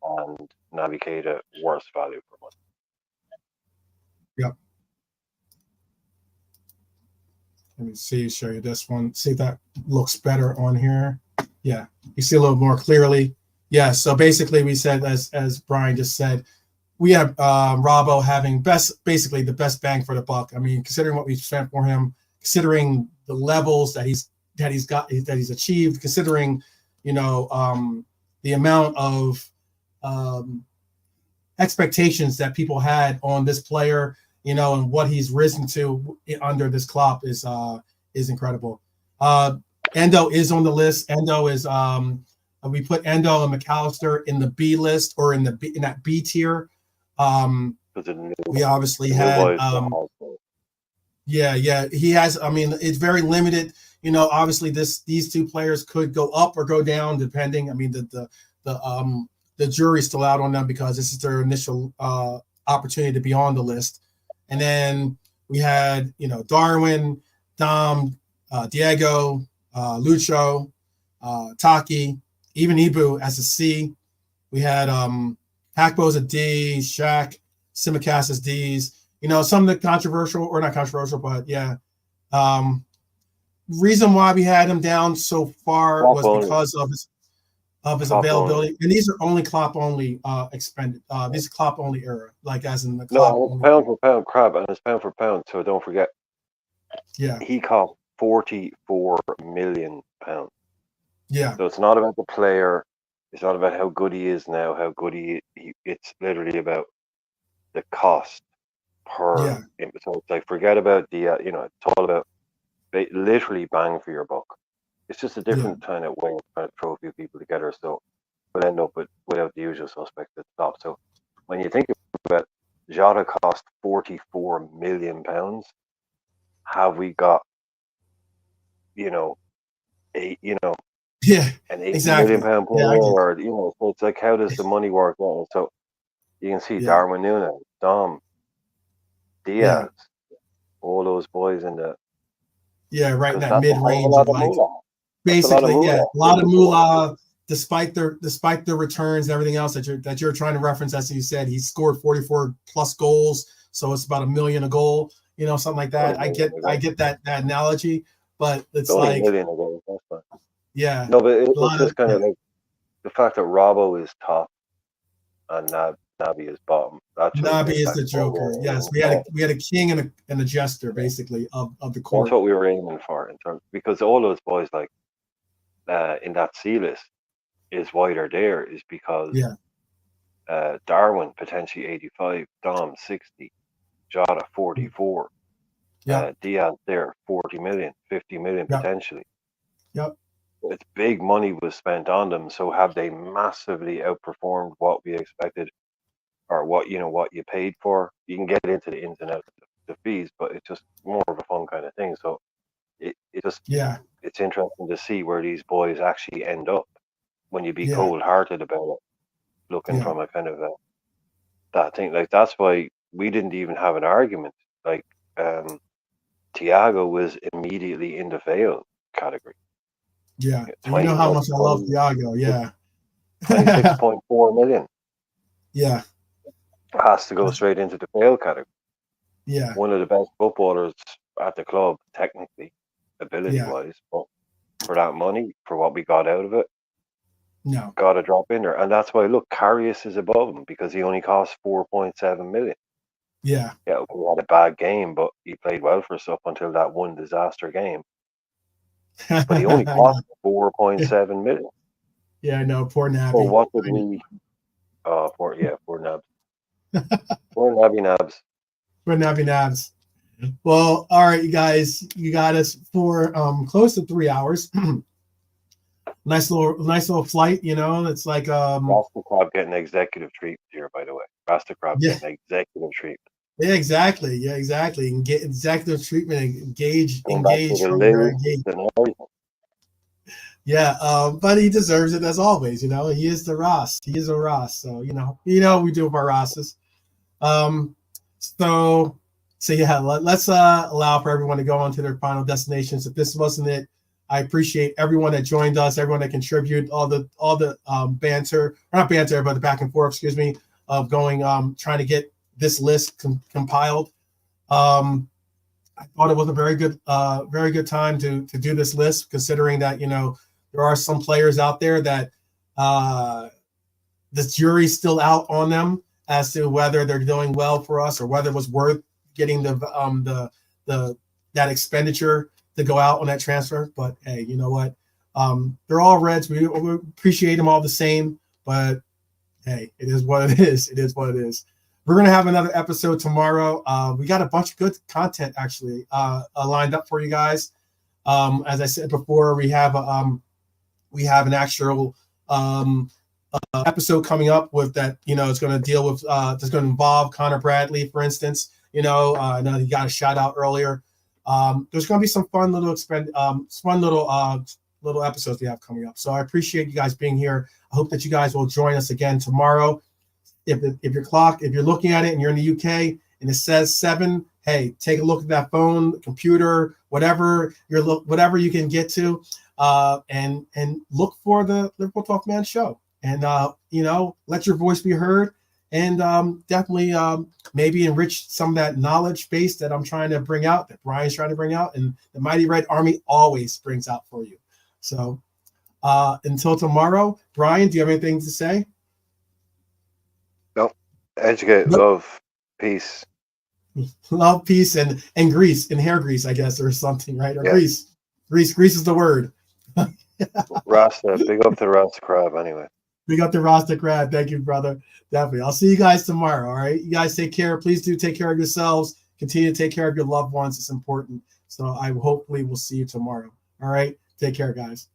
and Naby Keita worst value for money. Yep. Let me see. Show you this one. See if that looks better on here. Yeah, you see a little more clearly. Yeah. So basically, we said as Brian just said, we have Robbo having basically the best bang for the buck. I mean, considering what we've spent for him, considering the levels that he's achieved, considering the amount of um, expectations that people had on this player, and what he's risen to under this Klopp is incredible. Uh, Endo is on the list. Endo is we put Endo and McAllister in the B list or in that B tier. Because We obviously the new had boys are also. yeah, he has. I mean, it's very limited. Obviously these two players could go up or go down depending. I mean, the jury's still out on them because this is their initial opportunity to be on the list. And then we had Darwin, Dom, Diego, Lucho, Taki, even Ibu as a C. We had Hackbo's a D, Shaq, Simicast as D's. Some of the controversial, or not controversial, but yeah. Reason why we had him down so far Klopp was only. because of his Klopp only. availability, and these are only Klopp only expended. This is Klopp only era, like as in the No, Klopp and it's only. pound for pound crab, and it's pound for pound. So don't forget, Yeah, he cost 44 million pounds. yeah, So it's not about the player. It's not about how good he is now, how good it's literally about the cost per. yeah, So it's like forget about it's all about literally bang for your buck. It's just a yeah, different kind of way of trying to throw a few people together. So we'll end up without the usual suspects at the top. So when you think about Jota cost 44 million pounds, have we got you know a yeah. an 80 million Exactly. pound player, Yeah, I get. or so it's like how does the money work out? So you can see Yeah, Darwin Núñez, Dom, yeah, Diaz, all those boys in the yeah. Right in because that that's a mid hell of a range lot of of like moolah. That's a lot of basically, yeah, moolah. a lot of moolah. Despite the returns and everything else that you're trying to reference, as you said, he scored 44 plus goals, so it's about a million a goal, something like Only that. a I million get I ago. get that analogy, but It's it's only a like, million ago. That's fine. yeah, No, but a it's lot of just kind yeah. of like the fact that Robbo is top and Naby is bottom. That shows Nabi you is exactly the what Joker. we're Yes, aiming we had a for. we had a king and a jester basically of the That's court. what we were aiming for in terms because all those boys like in that C list is why they're there is because Yeah, Darwin potentially 85, Dom 60, Jota 44, yep, Diaz there 40 million, 50 million yep, potentially. yep. It's big money was spent on them, so have they massively outperformed what we expected or what you paid for? You can get into the ins and outs of the fees, but it's just more of a fun kind of thing. So it just Yeah. it's interesting to see where these boys actually end up when you be Yeah. cold-hearted about it, looking Yeah. from a kind of that thing. Like that's why we didn't even have an argument. Like Thiago was immediately in the fail category. Yeah. And you know 20, how what, much I love Thiago. Yeah. 26.4 million Yeah. has to go straight into the fail category. Yeah. One of the best footballers at the club, technically, ability Yeah. wise, but for that money, for what we got out of it, No. got to drop in there. And that's why, look, Karius is above him because he only cost 4.7 million. Yeah. Yeah, okay, he had a bad game, but he played well for us up until that one disaster game. But he only cost 4.7 million. Yeah, I know. Poor So Nappy. what did we? Poor Nabs. Poor Nabby Nabs. Poor Nappy Nabs. Well, all right, you guys, you got us for close to 3 hours. nice little flight, you know. It's like Rasta Crab getting executive treatment here, by the way. Rasta Crab yeah, getting executive treatment. yeah, exactly. Yeah, exactly. And get executive treatment, engage Going back to the from your list engage. and everything. Yeah, but he deserves it as always, you know. He is the Ross. He is a Ross. So, you know, we do with our Rosses. So yeah, let's allow for everyone to go on to their final destinations. If this wasn't it, I appreciate everyone that joined us, everyone that contributed, all the banter, or not banter, but the back and forth, excuse me, of going trying to get this list compiled. I thought it was a very good time to do this list, considering that, you know, there are some players out there that the jury's still out on them as to whether they're doing well for us or whether it was worth getting the that expenditure to go out on that transfer. But hey, you know what? They're all Reds. We appreciate them all the same. But hey, it is what it is. It is what it is. We're gonna have another episode tomorrow. We got a bunch of good content actually lined up for you guys. As I said before, we have an actual episode coming up with that. You know, it's going to deal with it's going to involve Connor Bradley, for instance. You know, I know he got a shout out earlier. There's going to be some fun little little episodes we have coming up. So I appreciate you guys being here. I hope that you guys will join us again tomorrow. If you're looking at it and you're in the UK and it says 7, hey, take a look at that phone, computer, whatever you can get to, and look for the Liverpool 12th Man Show, and you know, let your voice be heard, and definitely maybe enrich some of that knowledge base that I'm trying to bring out, that Brian's trying to bring out, and the Mighty Red Army always brings out for you. So until tomorrow, Brian, do you have anything to say? No. Educate, love, peace. Love, peace, and grease, and hair grease, I guess, or something, right? Or Yeah. Grease is the word. Rasta, big up to Rasta Crab anyway. We got the Rasta Crab. Thank you, brother. Definitely. I'll see you guys tomorrow. All right. You guys take care. Please do take care of yourselves. Continue to take care of your loved ones. It's important. So I hopefully will see you tomorrow. All right. Take care, guys.